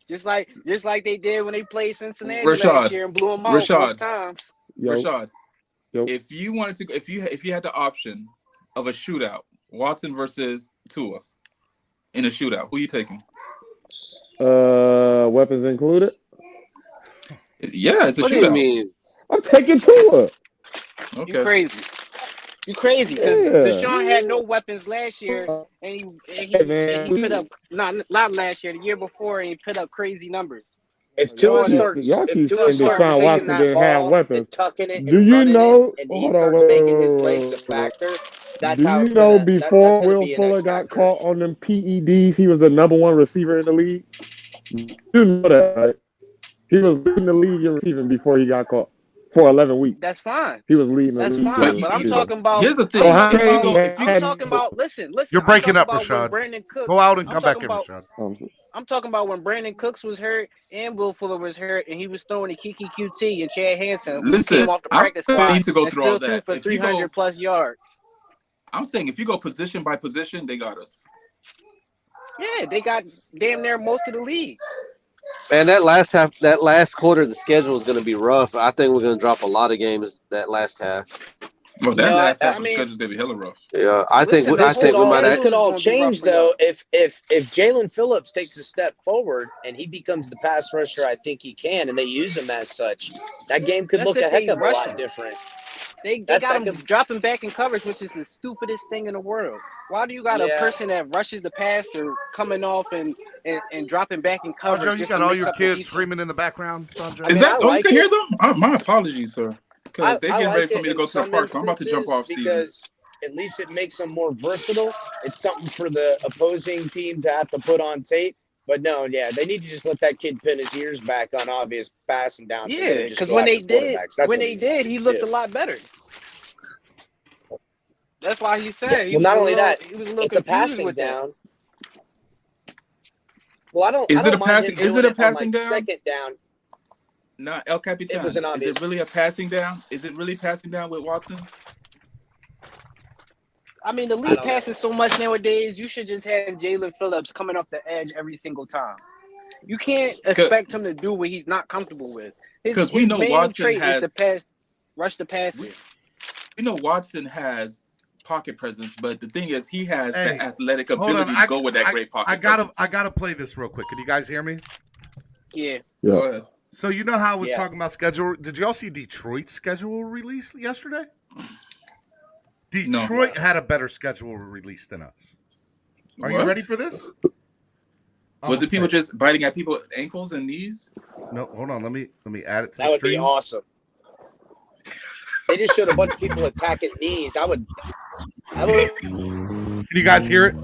Just like they did when they played Cincinnati last year and blew them out both times. Rashad, Yo. if you wanted to, if you had the option of a shootout, Watson versus Tua, in a shootout, who are you taking? Weapons included? Yeah, it's a What do shootout. you mean? I'm taking Tua. Okay. You crazy? You crazy? Because Yeah. Deshaun had no weapons last year, and he put up not last year, the year before, and he put up crazy numbers. If Tua starts, Y'all if keep Tua saying starts Deshaun taking Watson that didn't have ball weapons. and tucking it Do and you running know? it, and he Hold on, starts making his legs a wait. factor, that's Do how you it's know gonna. before That's gonna Will be an Fuller X got factor. caught on them PEDs, he was the #1 receiver in the league? You know that, right? He was leading the league in receiving before he got caught for 11 weeks. That's fine. He was leading the That's league. fine. But I'm talking about. Here's the thing. So how If you many go, if you I'm talking about. Listen. You're I'm breaking talking up, about when Rashad. Brandon Cooks. Go out and I'm come back talking in, about. Rashad. I'm talking about when Brandon Cooks was hurt and Will Fuller was hurt, and he was throwing to Kiki QT and Chad Hansen, who Listen, came off the I practice don't squad need to go and through all still threw that. for If you go, 300 plus yards. I'm saying if you go position by position, they got us. Yeah, they got damn near most of the league. Man, that last quarter of the schedule is going to be rough. I think we're going to drop a lot of games that last half. Well, that last half of the schedule is gonna be hella rough. Yeah, I think we This might. could all change though if Jalen Phillips takes a step forward and he becomes the pass rusher I think he can, and they use him as such. That game could That's look if a heck they of a rush lot him. different. They got him dropping back in coverage, which is the stupidest thing in the world. Why do you got a person that rushes the passer coming off and dropping back in coverage? Andre, you just got to all mix your up the kids defense? screaming in the background, Andre? Is that? I Oh, like you can it. hear them? My apologies, sir. Because they're I getting like ready for it me to in go to the some park, so I'm about to jump instances off, Steven. because at least it makes them more versatile. It's something for the opposing team to have to put on tape. But no, yeah, they need to just let that kid pin his ears back on obvious passing downs. Yeah, because when they did, he looked a lot better. That's why he said he Well, was not a only little, that, he was a little it's a confused passing with down. that. Well, I don't. Is I it don't a mind passing? him Is doing it a it on, passing like, down? second down. No, El Capitan. It was an Is obvious. it really a passing down? Is it really passing down with Watson? I mean, the league passes so much nowadays. You should just have Jalen Phillips coming off the edge every single time. You can't expect him to do what he's not comfortable with. His we know main Watson trait has is to rush the passer. You know, Watson has pocket presence, but the thing is, he has Hey, the athletic hold on. ability to go with that great pocket presence. I gotta play this real quick. Can you guys hear me? Yeah. Go ahead. So you know how I was talking about schedule? Did y'all see Detroit's schedule release yesterday? Detroit had a better schedule release than us. Are you What? ready for this? Was it people just biting at people's ankles and knees? No, hold on. Let me add it to That the would stream. be awesome. They just showed a bunch of people attacking knees. I would. Can you guys hear it?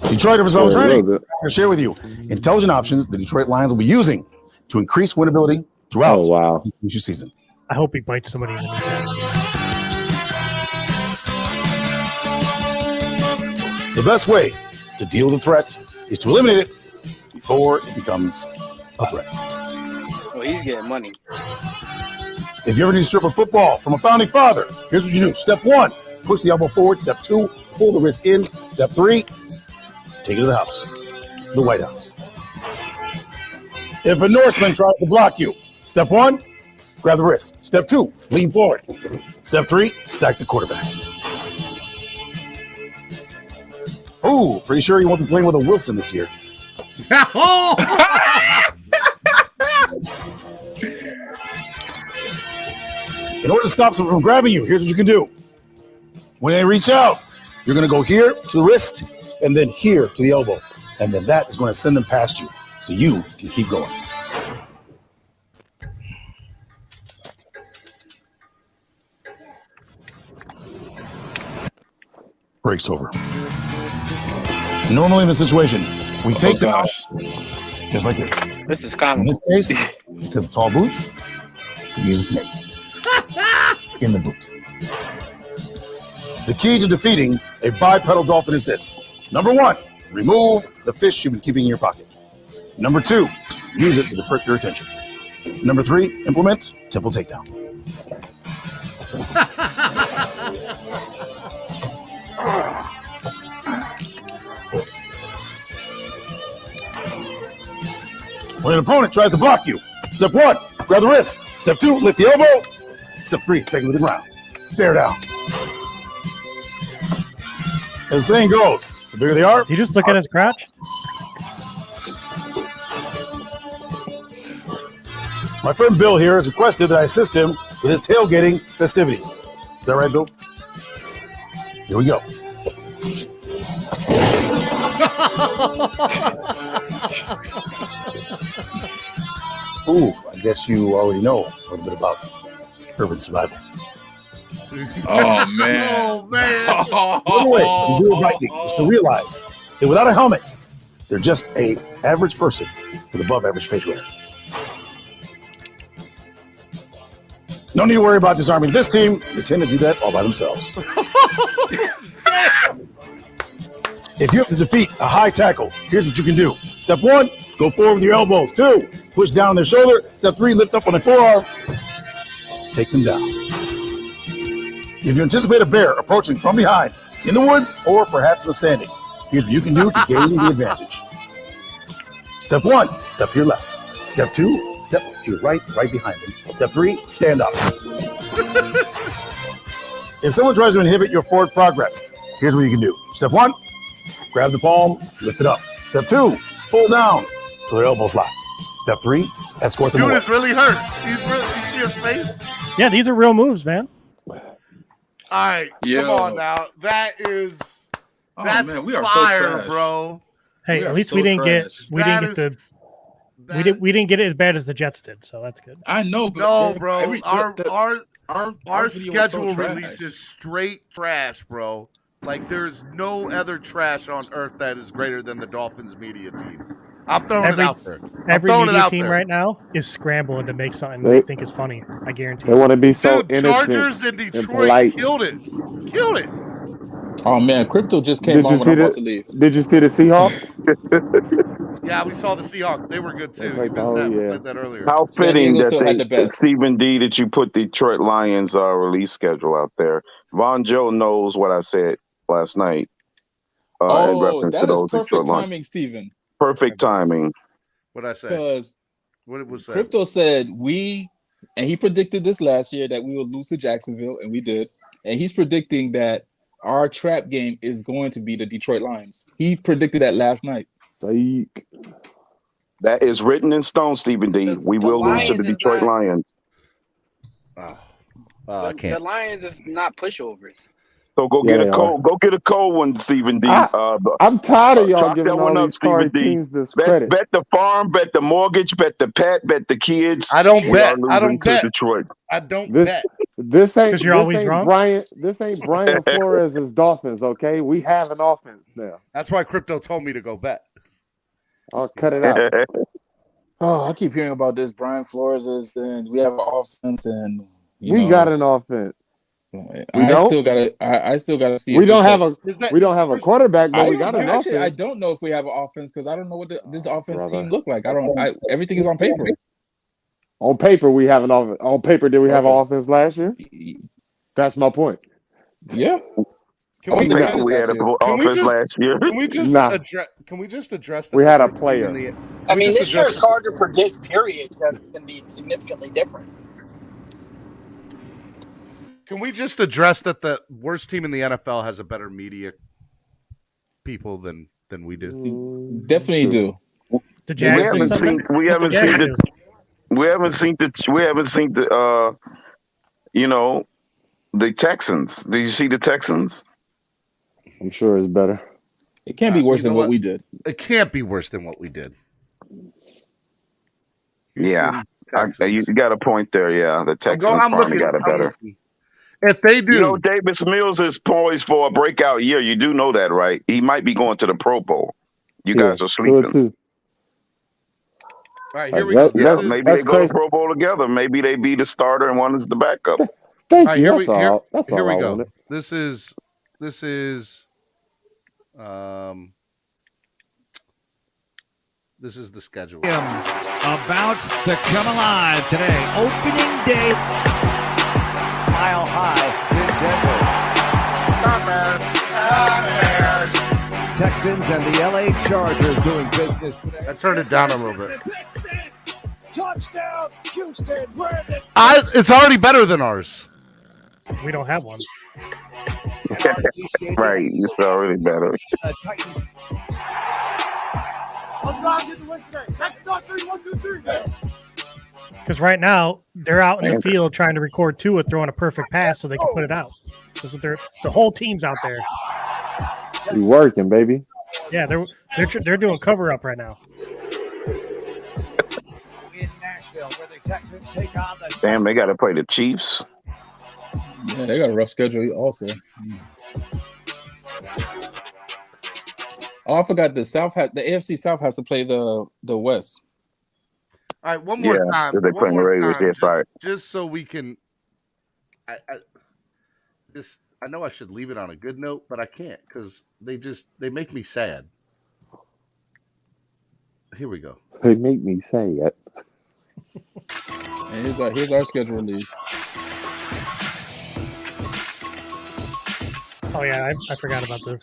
Detroiters Level Training. I'm going to share with you intelligent options the Detroit Lions will be using to increase winnability throughout the future season. I hope he bites somebody in the kneecap. The best way to deal with a threat is to eliminate it before it becomes a threat. Well, he's getting money. If you ever need to strip a football from a founding father, here's what you do. Step 1, push the elbow forward. Step 2, pull the wrist in. Step 3, take it to the house, the White House. If a Norseman tries to block you, step 1, grab the wrist. Step 2, lean forward. Step 3, sack the quarterback. Ooh, pretty sure you won't be playing with a Wilson this year. In order to stop someone from grabbing you, here's what you can do. When they reach out, you're going to go here to the wrist and then here to the elbow. And then that is going to send them past you so you can keep going. Breaks over. Normally in this situation, we take them out just like this. This is In common. this case, because of tall boots, we use a snake in the boot. The key to defeating a bipedal dolphin is this. Number 1, remove the fish you've been keeping in your pocket. Number 2, use it to divert your attention. Number 3, implement temple takedown. When an opponent tries to block you, step 1, grab the wrist. Step 2, lift the elbow. Step 3, take him to the ground. Stare down. As the saying goes, the bigger they are. You just look at his crotch? My friend Bill here has requested that I assist him with his tailgating festivities. Is that right, Bill? Here we go. Ooh, I guess you already know a little bit about urban survival. Oh, man. Oh, man. One way to do it rightly is to realize that without a helmet, they're just an average person with above average facial hair. No need to worry about disarming this team. They tend to do that all by themselves. If you have to defeat a high tackle, here's what you can do. Step 1, go forward with your elbows. 2, push down on their shoulder. Step 3, lift up on their forearm. Take them down. If you anticipate a bear approaching from behind, in the woods, or perhaps in the standings, here's what you can do to gain the advantage. Step 1, step to your left. Step 2, step to your right behind them. Step 3, stand up. If someone tries to inhibit your forward progress, here's what you can do. Step 1, grab the palm, lift it up. Step 2, pull down till their elbows lock. Step 3, escort them Dude away. is really hurt. He's really, you see his face? Yeah, these are real moves, man. All right, come on now. That's man, we are so fire, trash. bro. Hey, at least we didn't get we didn't get it as bad as the Jets did, so that's good. I know, but No, bro. Our video was so schedule trash. release is straight trash, bro. Like there's no other trash on earth that is greater than the Dolphins media team. I'm throwing it out there. Every media team right now is scrambling to make something they think is funny. I guarantee. They want to be so Dude, innocent Chargers in and Detroit polite. killed it. Killed it. Oh man, Crypto just came on when I'm about to leave. Did you see the Seahawks? Yeah, we saw the Seahawks. They were good too. You missed that. We played that earlier. How San fitting Diego that still had the best. Stephen D, that you put Detroit Lions release schedule out there. Von Joe knows what I said last night. In Oh, reference to that is those perfect Detroit Lions. timing, Steven. Perfect timing. What'd I say? Because What was that? Crypto said and he predicted this last year that we would lose to Jacksonville, and we did. And he's predicting that our trap game is going to be the Detroit Lions. He predicted that last night. Psych. That is written in stone, Stephen D. We will lose to the Detroit Lions. I The can't. Lions is not pushovers. So go get a cold. Go get a cold one, Stephen D. I'm tired of y'all chalk giving that one all up, these sorry Stephen D. teams this credit. Bet the farm, bet the mortgage, bet the pet, bet the kids. I don't We bet. are I losing don't to bet. Detroit. I don't This bet. this ain't 'Cause you're always wrong? This ain't Brian Flores' Dolphins, okay? We have an offense now. That's why Crypto told me to go bet. I'll cut it out. Oh, I keep hearing about this. Brian Flores and we have an offense, and We got an offense. I still gotta see. We if don't have can- we don't have a quarterback, but we got an actually, I offense. don't know if we have an offense because I don't know what this offense team look like. Everything is on paper. On paper, we have an offense. On paper, did we have an offense last year? That's my point. Yeah. Can we, We had an offense last year. Can we just Nah. address? Can we just address? That We had a we're player. in the- I we mean, just this year addressed- it's hard to predict, period, because it's going to be significantly different. Can we just address that the worst team in the NFL has a better media people than we do? Definitely do. The We Jags haven't did something? seen. We What haven't the seen Jags the. do? We haven't seen the. We haven't seen the. You know, the Texans. Did you see the Texans? I'm sure it's better. It can't be worse you know than what we did. It can't be worse than what we did. Yeah, Texans. you got a point there. Yeah, the Texans I'm finally looking. got it I'm better. looking. If they do, you know, Davis Mills is poised for a breakout year. You do know that, right? He might be going to the Pro Bowl. You guys are sleeping. Too. All right, here we go. Yeah, maybe they go to Pro Bowl together. Maybe they be the starter and one is the backup. Thank you. That's all. That's all I go. wanted. This is the schedule. About to come alive today. Opening day. Mile high in Denver. Texans and the LA Chargers doing business today. I turned it down a little bit. Touchdown, Houston. It's already better than ours. We don't have one. Right, it's already better. Because right now they're out in the field trying to record Tua throwing a perfect pass so they can put it out. That's what the whole team's out there. You working, baby? Yeah, they're doing cover up right now. Damn, they got to play the Chiefs. Yeah, they got a rough schedule also. Oh, I forgot the AFC South has to play the West. All right, one more time. They're playing the Raiders. Just so we can. I know I should leave it on a good note, but I can't because they make me sad. Here we go. They make me say it. And here's our schedule release. Oh yeah, I forgot about this.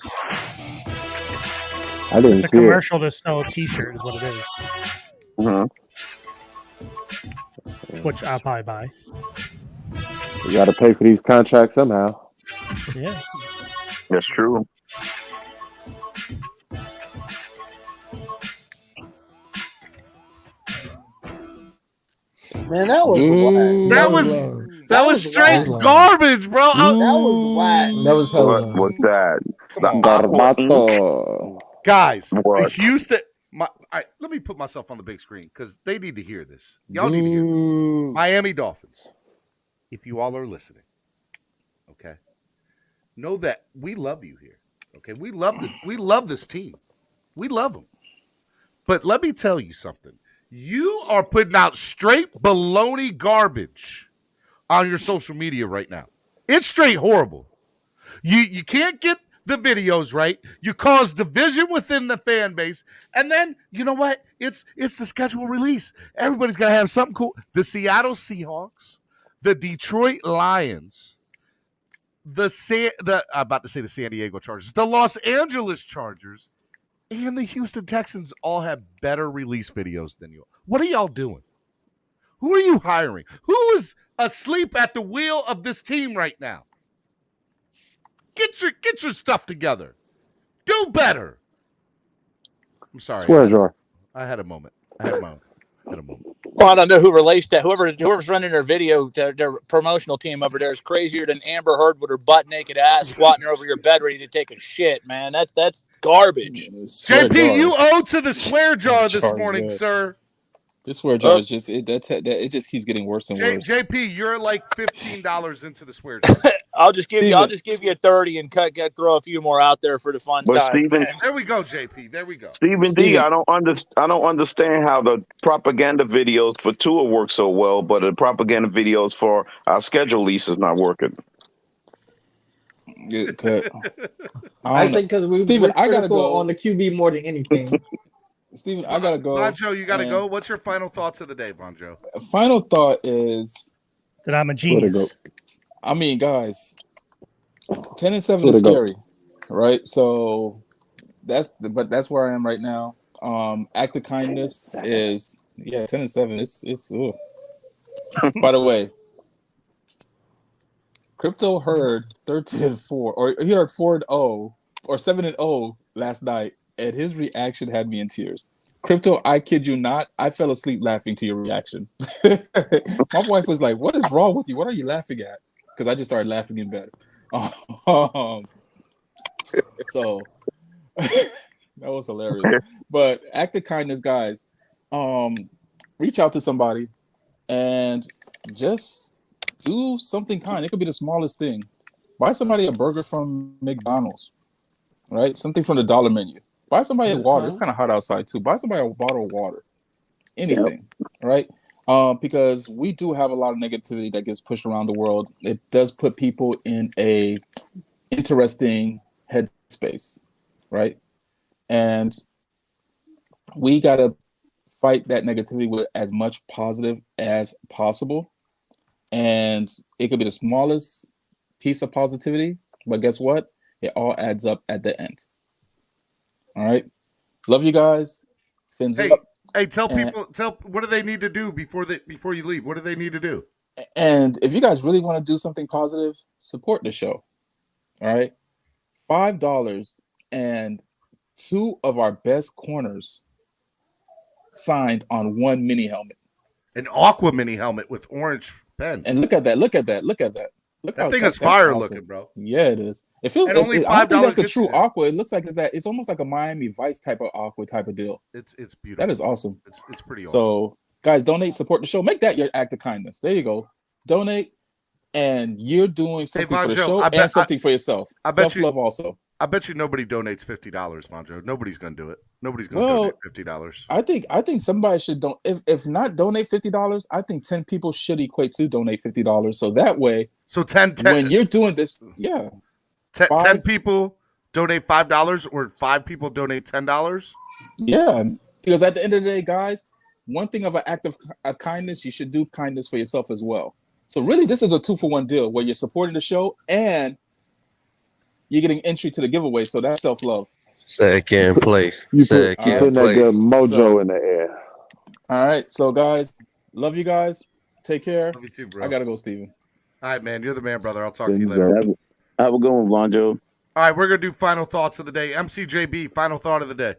I didn't It's a see commercial to sell a T-shirt, is what it is. Which I'll probably buy. You got to pay for these contracts somehow. Yeah, that's true. Man, that was whack. That was straight garbage, bro. That was whack. That was what's that? Guys, What? the Houston. All right, let me put myself on the big screen because they need to hear this. Y'all need to hear this. Miami Dolphins, if you all are listening, okay, know that we love you here. Okay, we love this team. We love them. But let me tell you something. You are putting out straight baloney garbage on your social media right now. It's straight horrible. You can't get the videos right. You cause division within the fan base. And then, you know what? It's the schedule release. Everybody's got to have something cool. The Seattle Seahawks, the Detroit Lions, I'm about to say the San Diego Chargers, the Los Angeles Chargers, and the Houston Texans all have better release videos than you. What are y'all doing? Who are you hiring? Who is asleep at the wheel of this team right now? Get your stuff together. Do better. I'm sorry. Swear jar. I had a moment. Well, I don't know who relates to whoever's running their their promotional team over there is crazier than Amber Heard with her butt naked ass squatting over your bed ready to take a shit, man. That's garbage. JP, you owe to the swear jar this morning, sir. This swear jar is just it just keeps getting worse and worse. JP, you're like $15 into the swear jar. I'll just give you a 30 and throw a few more out there for the fun But side. Steven, there we go, JP. There we go. Stephen D, I don't understand how the propaganda videos for Tua work so well, but the propaganda videos for our schedule lease is not working. Good cut. I think because we're critical on the QB more than anything. Steven, I gotta go. Bonjo, you gotta go. What's your final thoughts of the day, Bonjo? Final thought is that I'm a genius. I mean, guys, 10-7 is scary, right? So that's where I am right now. Act of kindness is 10-7. It's By the way, Crypto heard 13-4, or he heard 4-0 or 7-0 last night, and his reaction had me in tears. Crypto, I kid you not, I fell asleep laughing to your reaction. My wife was like, "What is wrong with you? What are you laughing at?" Because I just started laughing in bed. So, That was hilarious. But act of kindness, guys. Reach out to somebody and just do something kind. It could be the smallest thing. Buy somebody a burger from McDonald's, right? Something from the dollar menu. Buy somebody water. It's kind of hot outside too. Buy somebody a bottle of water. Anything, right? Because we do have a lot of negativity that gets pushed around the world. It does put people in a interesting headspace, right? And we got to fight that negativity with as much positive as possible. And it could be the smallest piece of positivity, but guess what? It all adds up at the end. All right. Love you guys. Fins up. Hey, tell people what do they need to do before you leave? What do they need to do? And if you guys really want to do something positive, support the show. All right. $5 and 2 of our best corners signed on one mini helmet. An aqua mini helmet with orange pens. And look at that. That thing is fire looking, bro. Yeah, it is. It feels. only I don't think that's $5 a true aqua. It looks like it's almost like a Miami Vice type of aqua type of deal. It's beautiful. That is awesome. It's pretty awesome. So, guys, donate, support the show. Make that your act of kindness. There you go. Donate, and you're doing something for the show and something for yourself. Self-love also. I bet you nobody donates $50, Vonjo. Nobody's gonna do it. Nobody's gonna donate $50. I think somebody should if not donate $50, I think 10 people should equate to donate $50. So that way, so 10 when you're doing this, 10 people donate $5 or 5 people donate $10. Yeah, because at the end of the day, guys, one thing of an act of kindness, you should do kindness for yourself as well. So really, this is a 2-for-1 deal where you're supporting the show and you're getting entry to the giveaway. So that's self-love. Second place. You putting that good mojo in the air. All right. So, guys, love you guys. Take care. Love you too, bro. I got to go, Steven. All right, man. You're the man, brother. I'll talk to you later. Have a good one, Vonjo. All right, we're going to do final thoughts of the day. MCJB, final thought of the day.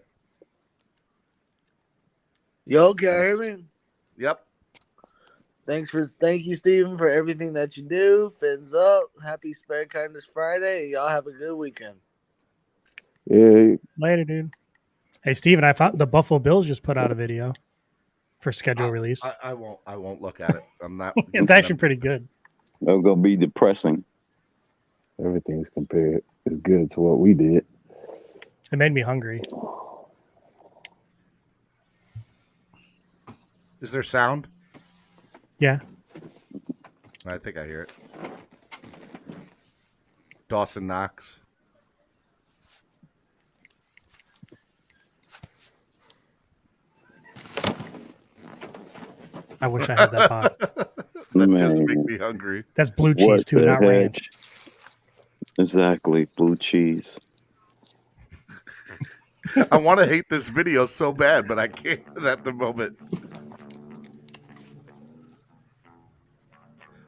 Yo, can you hear me? Yep. Thank you, Steven, for everything that you do. Fins up. Happy Spare Kindness Friday. Y'all have a good weekend. Yeah. Later, dude. Hey, Steven, I found the Buffalo Bills just put out a video for schedule release. I won't look at it. I'm not. It's actually pretty good. That's gonna be depressing. Everything's compared is good to what we did. It made me hungry. Is there sound? Yeah. I think I hear it. Dawson Knox. I wish I had that box. That does make me hungry. That's blue cheese too, not ranch. Exactly, blue cheese. I want to hate this video so bad, but I can't at the moment.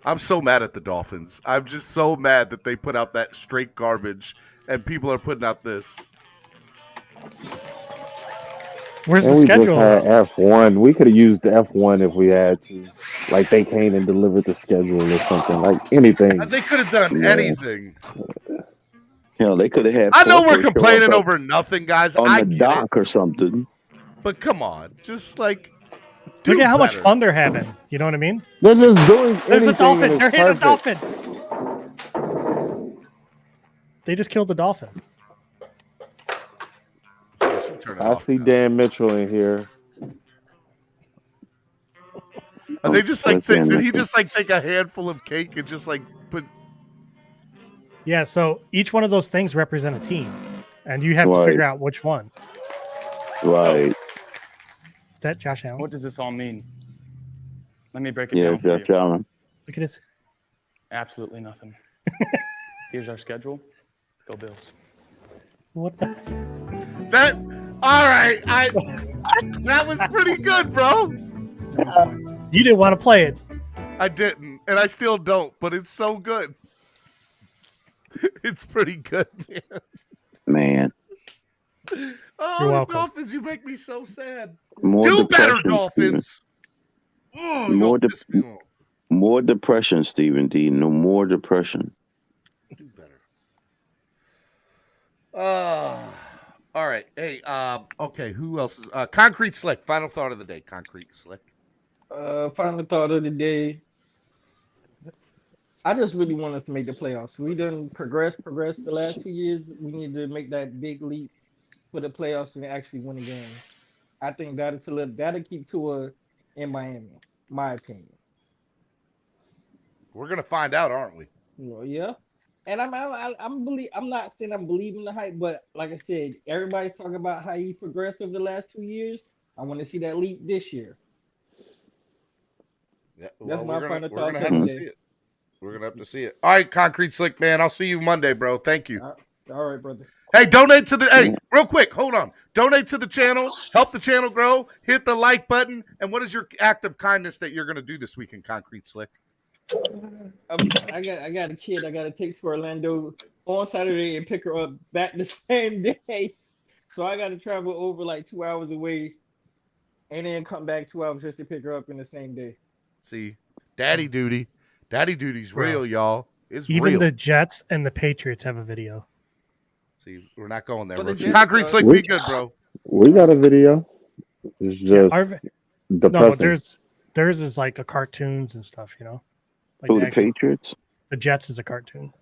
I'm so mad at the Dolphins. I'm just so mad that they put out that straight garbage and people are putting out this. Where's and the we schedule? Just had F1. We could have used the F1 if we had to. Like they came and delivered the schedule or something. Like anything. They could have done anything. Hell, they could have had. I know we're complaining over nothing, guys. On I the dock or something. But come on, just like. Look at how much fun they're having. You know what I mean? They're just doing There's a anything. dolphin. and They're it's hitting a perfect. dolphin. They just killed the dolphin. I see Dan Mitchell in here. Are they just like? Did he just like take a handful of cake and just like put? Yeah. So each one of those things represent a team, and you have to Right. figure out which one. Right. Is that Josh Allen? What does this all mean? Let me break it Yeah, down for Josh you. Allen. Look at this. Absolutely nothing. Here's our schedule. Go Bills. What the? That all right? That was pretty good, bro. You didn't want to play it. I didn't, and I still don't. But it's so good. It's pretty good, man. Man. Oh, You're the welcome. Dolphins! You make me so sad. More Do better, depression, Dolphins. Oh, More, more depression, Stephen D. No more depression. Do better. All right. Hey, okay, who else is Concrete Slick? Final thought of the day, Concrete Slick. Final thought of the day. I just really want us to make the playoffs. We done progress the last 2 years. We need to make that big leap for the playoffs and actually win a game. I think that'll keep Tua in Miami, my opinion. We're gonna find out, aren't we? Well, yeah. And I'm not saying I'm believing the hype, but like I said, everybody's talking about how he progressed over the last 2 years. I want to see that leap this year. Yeah, That's my final we're thoughts gonna of have the to day. see it. We're gonna have to see it. All right, Concrete Slick, man. I'll see you Monday, bro. Thank you. All right, brother. Hey, donate to the real quick, hold on. Donate to the channel, help the channel grow, hit the like button. And what is your act of kindness that you're gonna do this week in Concrete Slick? I got a kid I got to take to Orlando on Saturday and pick her up back the same day. So I got to travel over like 2 hours away and then come back 2 hours just to pick her up in the same day. See, daddy duty. Daddy duty's Bro. real, y'all. It's Even real. the Jets and the Patriots have a video. See, we're not going there. But the Roach. Jets, Concrete Slick, be good, bro. We got a video. It's just depressing. No, theirs is like a cartoons and stuff, you know. Like Who, the Patriots? The Jets is a cartoon.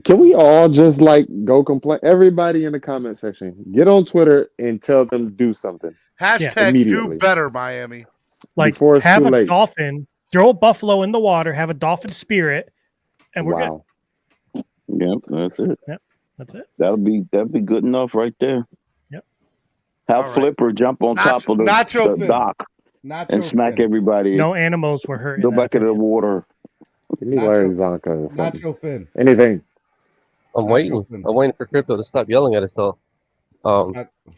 Can we all just like go complain? Everybody in the comment section, get on Twitter and tell them to do something. Hashtag immediately. do better, Miami. Like Before it's have too a late. dolphin, throw a buffalo in the water, have a dolphin spirit, and we're good. Yep, that's it. Yep, that's it. That'd be good enough right there. Yep. Have Flipper jump on top of Nacho the Finn. dock and smack Finn. everybody. No animals were hurt. Go back into the water. Give me Larry Zonka or something. Nacho Finn. Anything. I'm waiting. I'm waiting for Crypto to stop yelling at us though.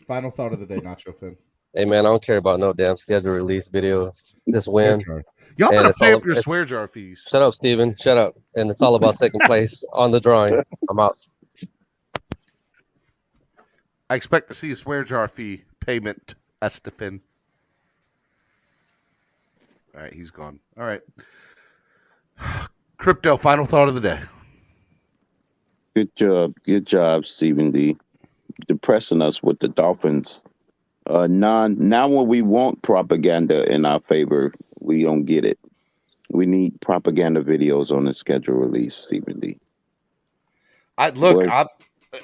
Final thought of the day, Nacho Finn. Hey man, I don't care about no damn schedule release video. Just win. Y'all And better it's pay all- up your it's- swear jar fees. Shut up, Steven. Shut up. And it's all about second place on the drawing. I'm out. I expect to see a swear jar fee payment, Estefan. All right, he's gone. All right. Crypto, final thought of the day. Good job, Stephen D. Depressing us with the Dolphins. Now when we want propaganda in our favor, we don't get it. We need propaganda videos on the schedule release, Stephen D.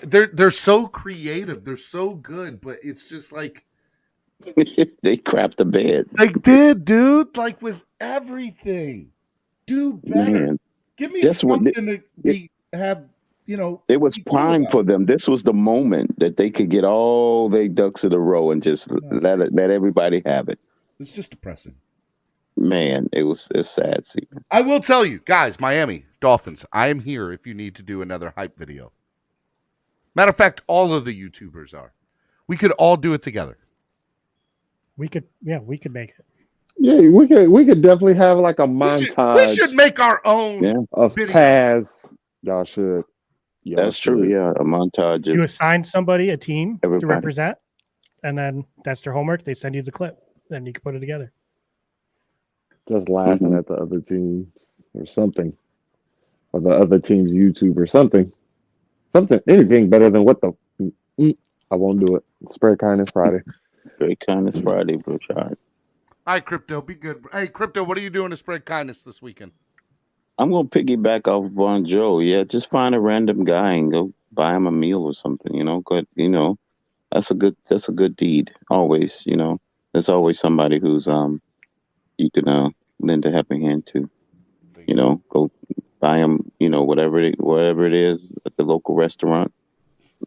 They're so creative. They're so good, but it's just like they crapped the bed. they did, dude. Like with everything, do better. Man, Give me just what something to have. You know, it was prime for them. This was the moment that they could get all their ducks in a row and just let everybody have it. It's just depressing. Man, it's sad, Stephen. I will tell you, guys, Miami Dolphins, I am here if you need to do another hype video. Matter of fact, all of the YouTubers are. We could all do it together. We could make it. Yeah, we could definitely have like a montage. We should make our own of video. Paz. Y'all should. That's true. Yeah, a montage. You assign somebody a team to Everybody. represent, and then that's their homework. They send you the clip, then you can put it together. Just laughing at the other teams or something, or the other team's YouTube or something. Anything better than what the. I won't do it. Spread kindness Friday. Spread kindness Friday, bro. All right, Crypto, be good. Hey, Crypto, what are you doing to spread kindness this weekend? I'm gonna piggyback off Bon Joe. Yeah, just find a random guy and go buy him a meal or something. You know, good. You know, that's a good deed. Always, you know, there's always somebody who's you can lend a helping hand to. You know, go buy him. You know, whatever it is at the local restaurant,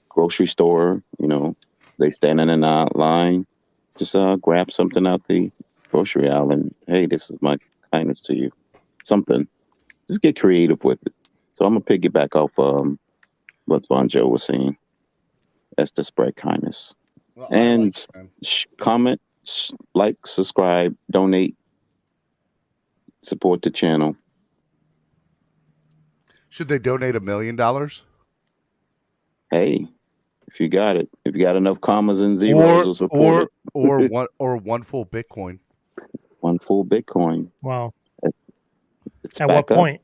grocery store. You know, they standing in a line. Just grab something out the grocery aisle and hey, this is my kindness to you. Something. Just get creative with it. So I'm gonna piggyback off what Von Joe was saying. That's the spread kindness. Well, and comment, like, subscribe, donate, support the channel. Should they donate $1 million? Hey, if you got it, if you got enough commas and zeros to support it. or one full Bitcoin. One full Bitcoin. Wow. It's At back what up. point?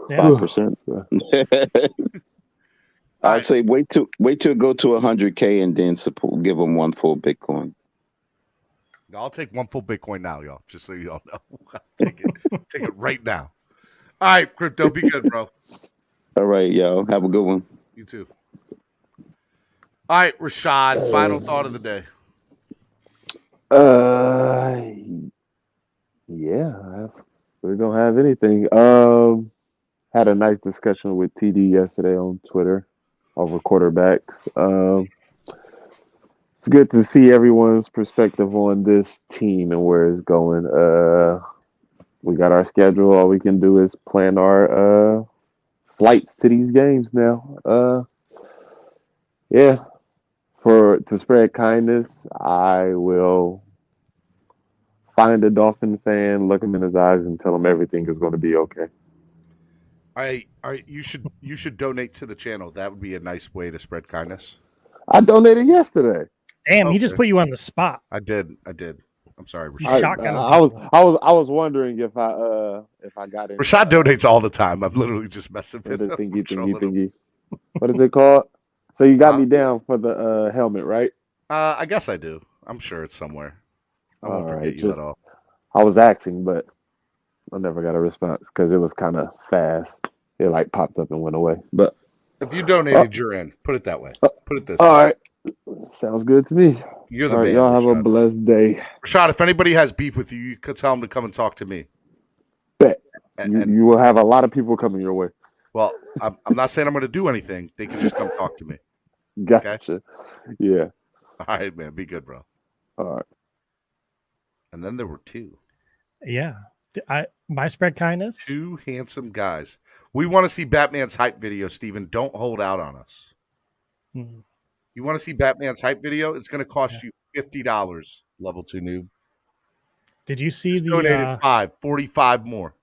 Yeah. 5%. I'd say wait till it go to 100K and then give them one full Bitcoin. I'll take one full Bitcoin now, y'all. Just so you all know, I'll take it right now. All right, crypto, be good, bro. All right, y'all. Have a good one. You too. All right, Rashad. Final thought of the day. Yeah, we don't have anything. Had a nice discussion with TD yesterday on Twitter over quarterbacks. It's good to see everyone's perspective on this team and where it's going. We got our schedule. All we can do is plan our flights to these games now. Yeah, to spread kindness, I will find a Dolphin fan, look him in his eyes, and tell him everything is going to be okay. You should donate to the channel. That would be a nice way to spread kindness. I donated yesterday. Damn, he just put you on the spot. I did. I'm sorry, I was wondering if I got in. Rashad donates all the time. I'm literally just messing with him. Thingy. What is it called? So you got me down for the helmet, right? I guess I do. I'm sure it's somewhere. I won't forget you at all. I was asking, but I never got a response because it was kind of fast. It like popped up and went away. But if you donated, you're in. Put it that way. Put it this way. All right. Sounds good to me. You're the all right, man. Y'all Rashad. have a blessed day. Rashad, if anybody has beef with you, you could tell them to come and talk to me. Bet. You will have a lot of people coming your way. Well, I'm not saying I'm going to do anything. They can just come talk to me. Gotcha. Okay? Yeah. All right, man. Be good, bro. All right. And then there were two. Yeah. My spread kindness. Two handsome guys. We want to see Batman's hype video, Steven. Don't hold out on us. Mm-hmm. You want to see Batman's hype video? It's going to cost you $50, level 2 noob. Did you see Just donated 45 more.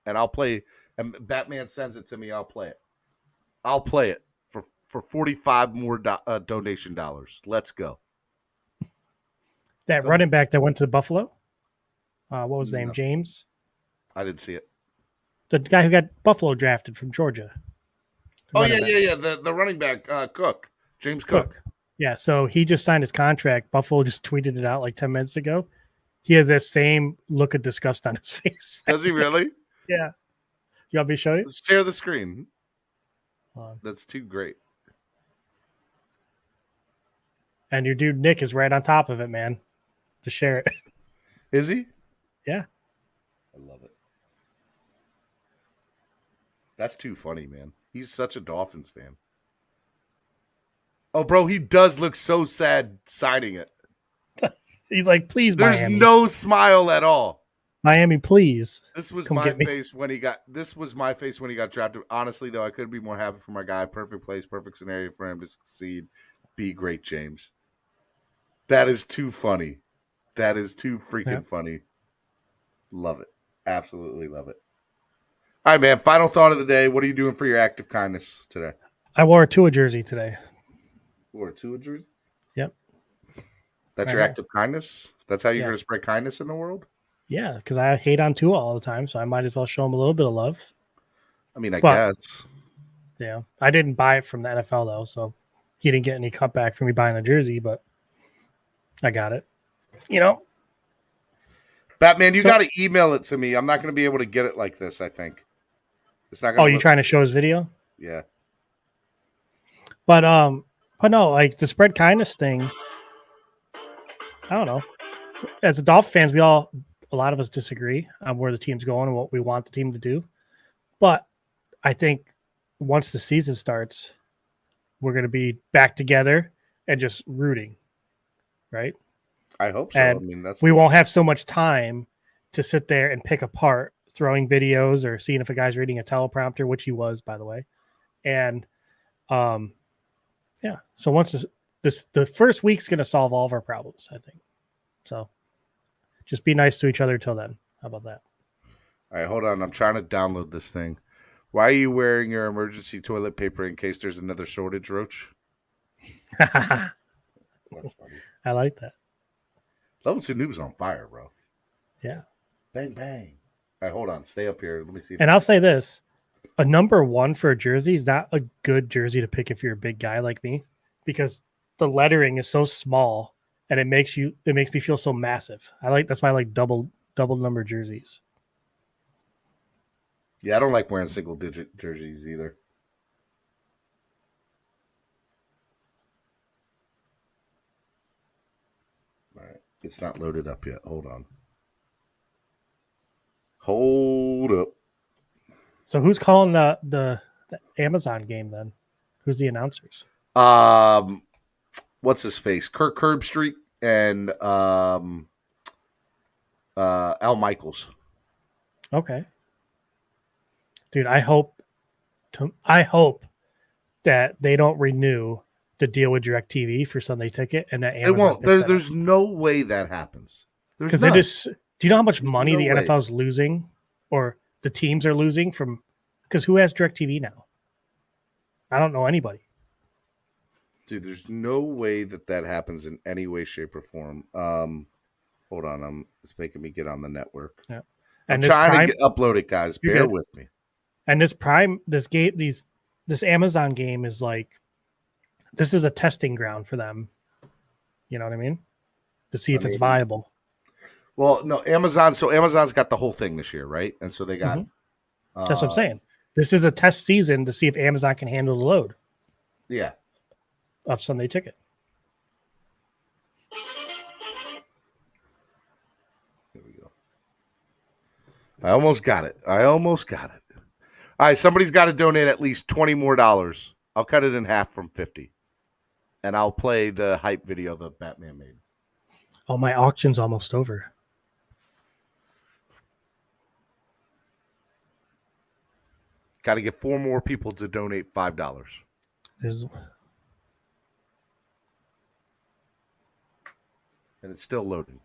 And I'll play. And Batman sends it to me. I'll play it. I'll play it for 45 more donation dollars. Let's go. That running back that went to Buffalo? What was his name? James? I didn't see it. The guy who got Buffalo drafted from Georgia. Oh, yeah. The running back, Cook. James Cook. Yeah, so he just signed his contract. Buffalo just tweeted it out like 10 minutes ago. He has that same look of disgust on his face. Does he really? Yeah. You want me to show you? Share the screen. That's too great. And your dude Nick is right on top of it, man. To share it. Is he? Yeah. I love it. That's too funny, man. He's such a Dolphins fan. Oh, bro, he does look so sad signing it. He's like, please, There's Miami. no smile at all. Miami, please. This was come my get me. face when he got drafted. Honestly, though, I couldn't be more happy for my guy. Perfect place, perfect scenario for him to succeed. Be great, James. That is too funny. That is too freaking funny. Love it. Absolutely love it. All right, man. Final thought of the day. What are you doing for your act of kindness today? I wore a Tua jersey today. Wore a Tua jersey? Yep. That's your act of kindness? That's how you're going to spread kindness in the world? Yeah, because I hate on Tua all the time, so I might as well show him a little bit of love. I mean, I guess. Yeah. I didn't buy it from the NFL, though, so he didn't get any cutback for me buying the jersey, but I got it. You know? Batman, you got to email it to me. I'm not going to be able to get it like this, I think. It's not going Oh, you trying to show his video? Yeah. But no, like the spread kindness thing, I don't know. As a Dolphin fans, a lot of us disagree on where the team's going and what we want the team to do. But I think once the season starts, we're going to be back together and just rooting, right? I hope so. And I mean, we won't have so much time to sit there and pick apart throwing videos or seeing if a guy's reading a teleprompter, which he was, by the way. And yeah, so once the first week's going to solve all of our problems, I think. So just be nice to each other till then. How about that? All right, hold on. I'm trying to download this thing. Why are you wearing your emergency toilet paper in case there's another shortage, Roach? That's funny. I like that. Level 2 Noob's on fire, bro. Yeah. Bang, bang. All right, hold on. Stay up here. Let me see. And I'll say this. a number 1 for a jersey is not a good jersey to pick if you're a big guy like me, because the lettering is so small and it makes me feel so massive. That's why I like double number jerseys. Yeah, I don't like wearing single digit jerseys either. All right. It's not loaded up yet. Hold on. Hold up. So who's calling the Amazon game then? Who's the announcers? What's his face? Kirk Herbstreit and Al Michaels. Okay. Dude, I hope that they don't renew the deal with DirecTV for Sunday Ticket and that Amazon It won't. picks that There's no way that happens. Because it is. Do you know how much money no the way. NFL is losing, or the teams are losing from? Because who has DirecTV now? I don't know anybody. Dude, there's no way that happens in any way, shape, or form. Hold on, it's making me get on the network. Yeah. I'm trying to upload it, guys. Bear with me. And this Amazon game is like, this is a testing ground for them. You know what I mean? To see if it's viable. Well, no, Amazon. So Amazon's got the whole thing this year, right? And so they got. That's what I'm saying. This is a test season to see if Amazon can handle the load. Yeah. Of Sunday Ticket. There we go. I almost got it. All right, somebody's got to donate at least $20 more. I'll cut it in half from 50, and I'll play the hype video that Batman made. Oh, my auction's almost over. Got to get 4 more people to donate $5. And it's still loading.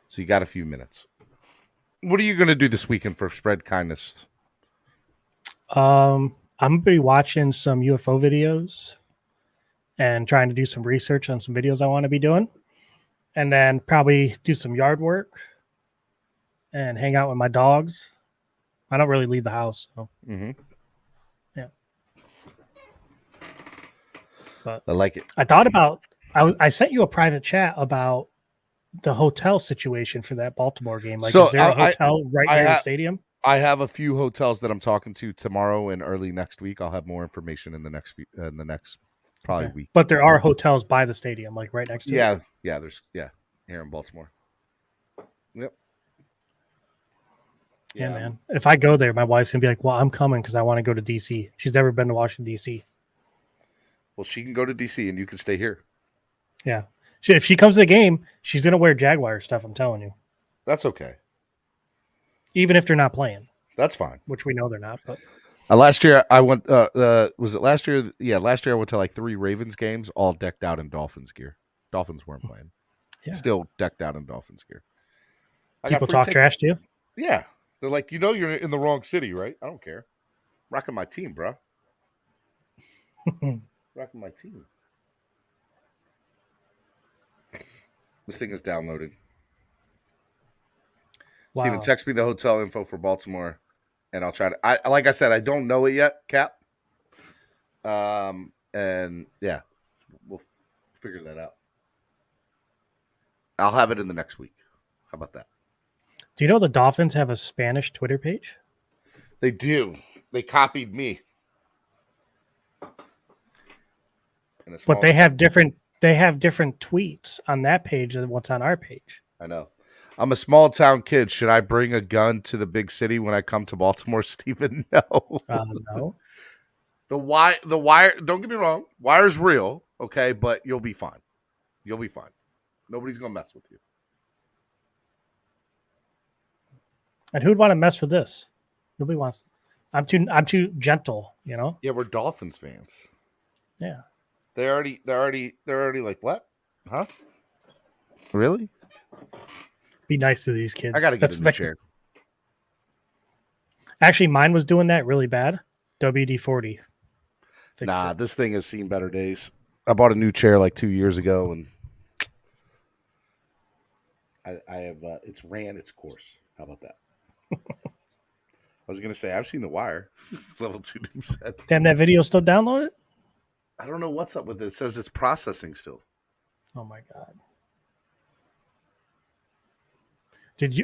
So you got a few minutes. What are you going to do this weekend for Spread Kindness? I'm going to be watching some UFO videos and trying to do some research on some videos I want to be doing. And then probably do some yard work and hang out with my dogs. I don't really leave the house. So. Yeah. But I like it. I thought about, I sent you a private chat about the hotel situation for that Baltimore game. Like, is there a hotel right near the stadium? I have a few hotels that I'm talking to tomorrow and early next week. I'll have more information in the next week. But there are hotels by the stadium, like right next to it. Yeah, there's here in Baltimore. Yep. Yeah, man. If I go there, my wife's gonna be like, "Well, I'm coming because I want to go to DC." She's never been to Washington DC. Well, she can go to DC and you can stay here. Yeah. If she comes to the game, she's gonna wear Jaguar stuff. I'm telling you. That's okay. Even if they're not playing. That's fine. Which we know they're not. But last year I went. Was it last year? Yeah, last year I went to like 3 Ravens games, all decked out in Dolphins gear. Dolphins weren't playing. Yeah. Still decked out in Dolphins gear. People talk trash to you. Yeah, they're like, you're in the wrong city, right? I don't care. Rocking my team, bro. Rocking my team. This thing is downloading. Wow. Steven, text me the hotel info for Baltimore, and I'll try to. Like I said, I don't know it yet, Cap. And yeah, we'll figure that out. I'll have it in the next week. How about that? Do you know the Dolphins have a Spanish Twitter page? They do. They copied me. But they have different tweets on that page than what's on our page. I know. I'm a small town kid. Should I bring a gun to the big city when I come to Baltimore, Stephen? No. No. The wire, don't get me wrong. Wire's real, okay, but you'll be fine. You'll be fine. Nobody's gonna mess with you. And who'd want to mess with this? Nobody wants. I'm too gentle, you know? Yeah, we're Dolphins fans. Yeah. They're already like, what? Huh? Really? Be nice to these kids. I gotta get a new chair. Actually, mine was doing that really bad. WD-40. Nah, this thing has seen better days. I bought a new chair like 2 years ago, and I have it's ran its course. How about that? was gonna say I've seen The Wire. Level 2 noob said. Damn, that video still downloaded? I don't know what's up with it. It says it's processing still. Oh my god.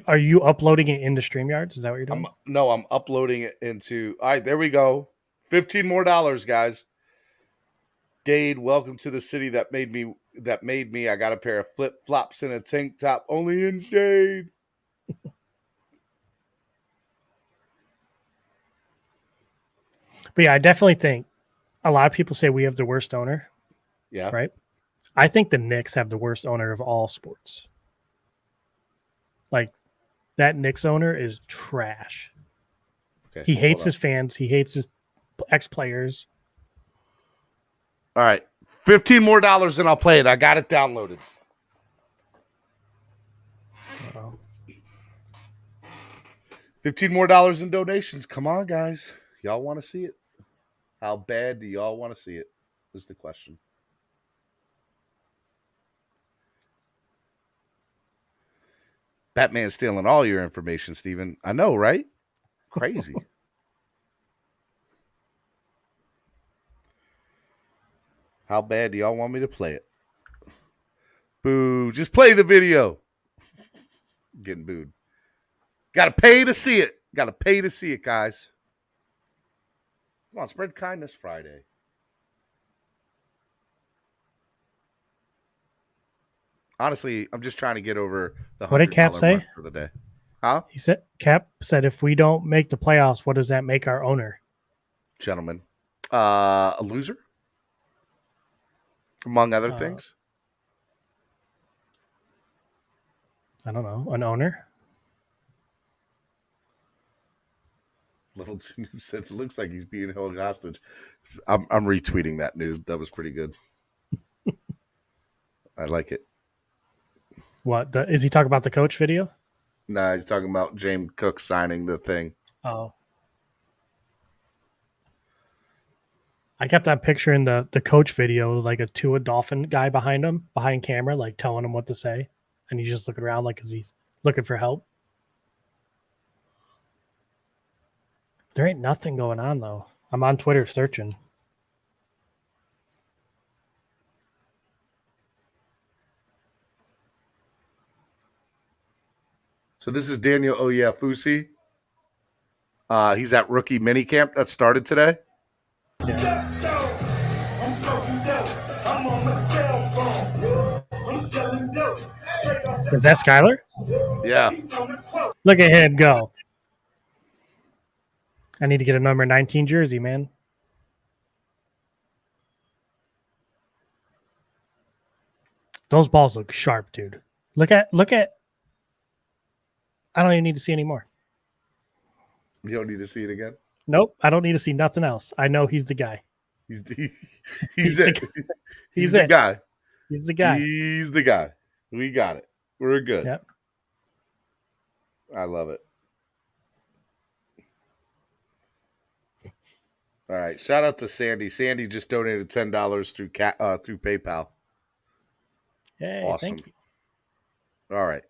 Are you uploading it into StreamYards? Is that what you're doing? No, I'm uploading it into. All right, there we go. $15 more, guys. Dade, welcome to the city that made me. I got a pair of flip flops and a tank top. Only in Dade. But yeah, I definitely think a lot of people say we have the worst owner. Yeah. Right. I think the Knicks have the worst owner of all sports. Like, that Knicks owner is trash. Okay. He hates his fans. He hates his ex-players. All right. $15 more and I'll play it. I got it downloaded. Uh-oh. $15 more in donations. Come on, guys. Y'all want to see it? How bad do y'all want to see it? Is the question. Batman's stealing all your information, Steven. I know, right? Crazy. How bad do y'all want me to play it? Boo. Just play the video. Getting booed. Gotta pay to see it. Gotta pay to see it, guys. Come on, spread kindness Friday. Honestly, I'm just trying to get over the $100 What did Cap say for the day? Huh? He said, Cap said, if we don't make the playoffs, what does that make our owner? Gentlemen, a loser, among other things. I don't know, an owner. Level 2 news said it looks like he's being held hostage. I'm retweeting that news. That was pretty good. I like it. What is he talking about? The coach video? Nah, he's talking about James Cook signing the thing. Oh, I kept that picture in the coach video, like a Tua Dolphin guy behind him, behind camera, like telling him what to say, and he's just looking around like because he's looking for help. There ain't nothing going on though. I'm on Twitter searching. So this is Daniel Oyefusi. He's at rookie minicamp that started today. Is that Skyler? Yeah. Look at him go. I need to get a number 19 jersey, man. Those balls look sharp, dude. Look at. I don't even need to see any more. You don't need to see it again? Nope. I don't need to see nothing else. I know he's the guy. He's it. He's the it. guy. He's the guy. He's the guy. We got it. We're good. Yep. I love it. All right. Shout out to Sandy. Sandy just donated $10 through PayPal. Hey, awesome. Thank you. All right.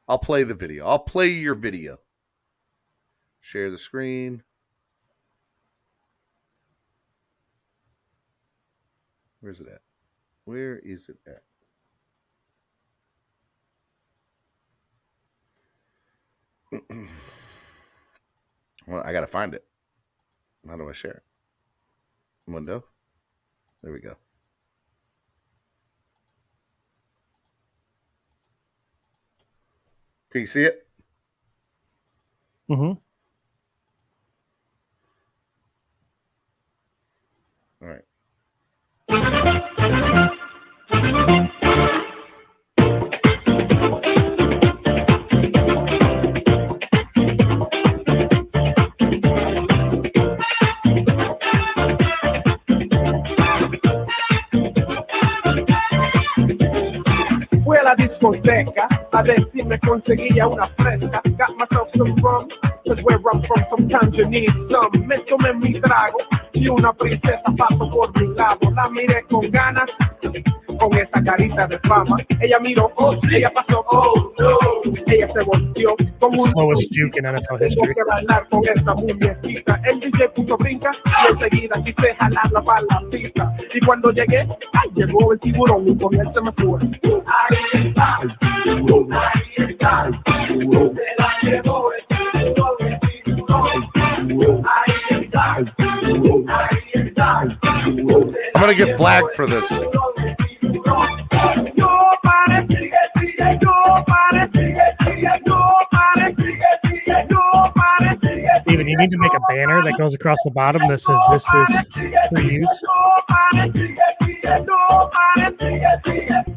I'll play the video. I'll play your video. Share the screen. Where's it at? Where is it at? Well, I got to find it. How do I share it? Window. There we go. Can you see it? Mm-hmm. All right. Fui a la discoteca a ver si me conseguía una fresca. Got myself some rum, cause where I'm from sometimes you need some. Me tomé mi trago y una princesa pasó por mi lado. La miré con ganas, con esa carita de fama. Ella miró, oh sí, ella pasó, oh no. Ella se volteó con The un slowest juke in NFL tengo history. que bailar con esta muñequita. El DJ puso brinca y enseguida quise jalarla para la pista. Y cuando llegué, ay, llegó el tiburón y con él se me fue. Ahí está, ahí está, se la llevó el tiburón, el tiburón. Ahí está, ahí está. I'm gonna get flagged for this. Steven, you need to make a banner that goes across the bottom that says this is for use.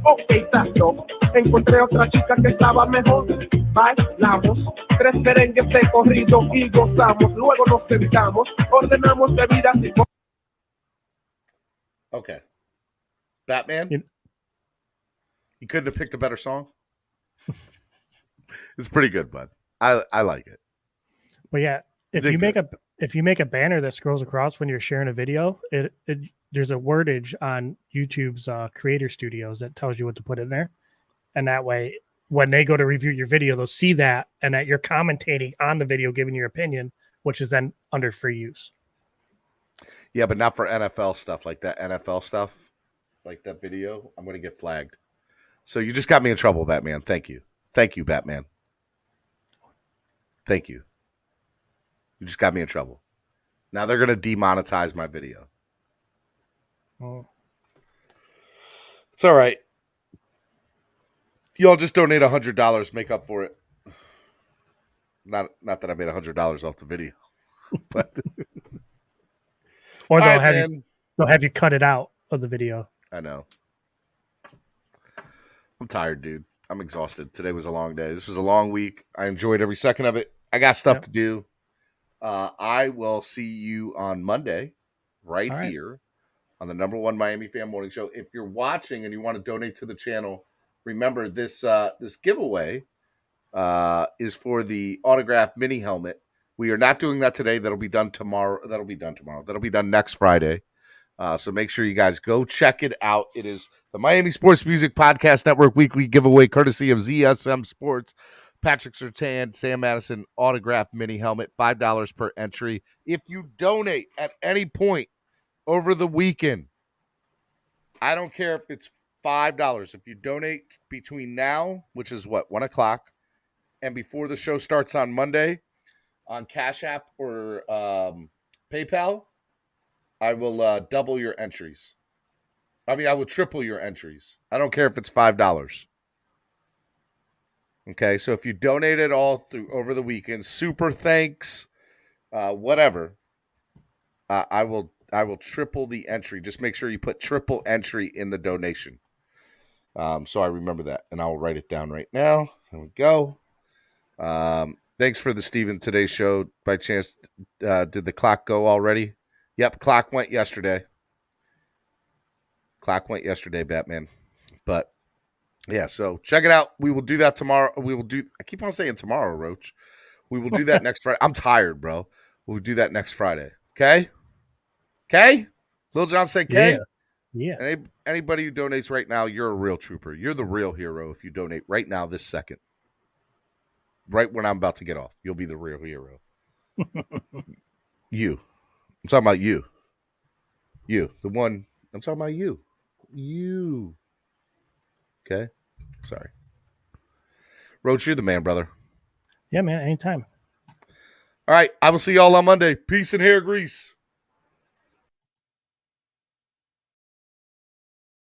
Ok, exacto. Encontré otra chica que estaba mejor. Bailamos, 3 merengues de corrido y gozamos. Luego nos sentamos, ordenamos bebidas y... Okay. Batman? You couldn't have picked a better song? It's pretty good, bud. I like it. But yeah, if you make a banner that scrolls across when you're sharing a video, there's a wordage on YouTube's creator studios that tells you what to put in there. And that way, when they go to review your video, they'll see that and that you're commentating on the video, giving your opinion, which is then under free use. Yeah, but not for NFL stuff like that. NFL stuff, like that video, I'm going to get flagged. So you just got me in trouble, Batman. Thank you. Thank you, Batman. Thank you. You just got me in trouble. Now they're going to demonetize my video. Oh. It's all right. Y'all just donate $100, make up for it. Not that I made $100 off the video, but or right, they'll have you cut it out of the video. I know. I'm tired, dude. I'm exhausted. Today was a long day. This was a long week. I enjoyed every second of it. I got stuff to do. I will see you on Monday right here on the #1 Miami Fan Morning Show. If you're watching and you want to donate to the channel, remember this giveaway is for the autographed mini helmet. We are not doing that today. That'll be done tomorrow. That'll be done next Friday. So make sure you guys go check it out. It is the Miami Sports Music Podcast Network weekly giveaway courtesy of ZSM Sports. Patrick Surtain, Sam Madison, autographed mini helmet, $5 per entry. If you donate at any point over the weekend, I don't care if it's $5. If you donate between now, which is 1 o'clock, and before the show starts on Monday, on Cash App or PayPal, I will double your entries. I will triple your entries. I don't care if it's $5. Okay, so if you donate it all through over the weekend, super thanks, whatever, I will triple the entry. Just make sure you put triple entry in the donation. So I remember that, and I'll write it down right now. There we go. Thanks for the Steven Today show. By chance, did the clock go already? Yep, clock went yesterday. Batman. But yeah, so check it out. We will do that tomorrow. I keep on saying tomorrow, Roach. We will do that next Friday. I'm tired, bro. We'll do that next Friday. Okay? Lil John said K? Yeah. Anybody who donates right now, you're a real trooper. You're the real hero if you donate right now this second. Right when I'm about to get off. You'll be the real hero. You. I'm talking about you. You. The one. I'm talking about you. You. Okay? Sorry. Roach, you're the man, brother. Yeah, man. Anytime. All right. I will see y'all on Monday. Peace and hair grease.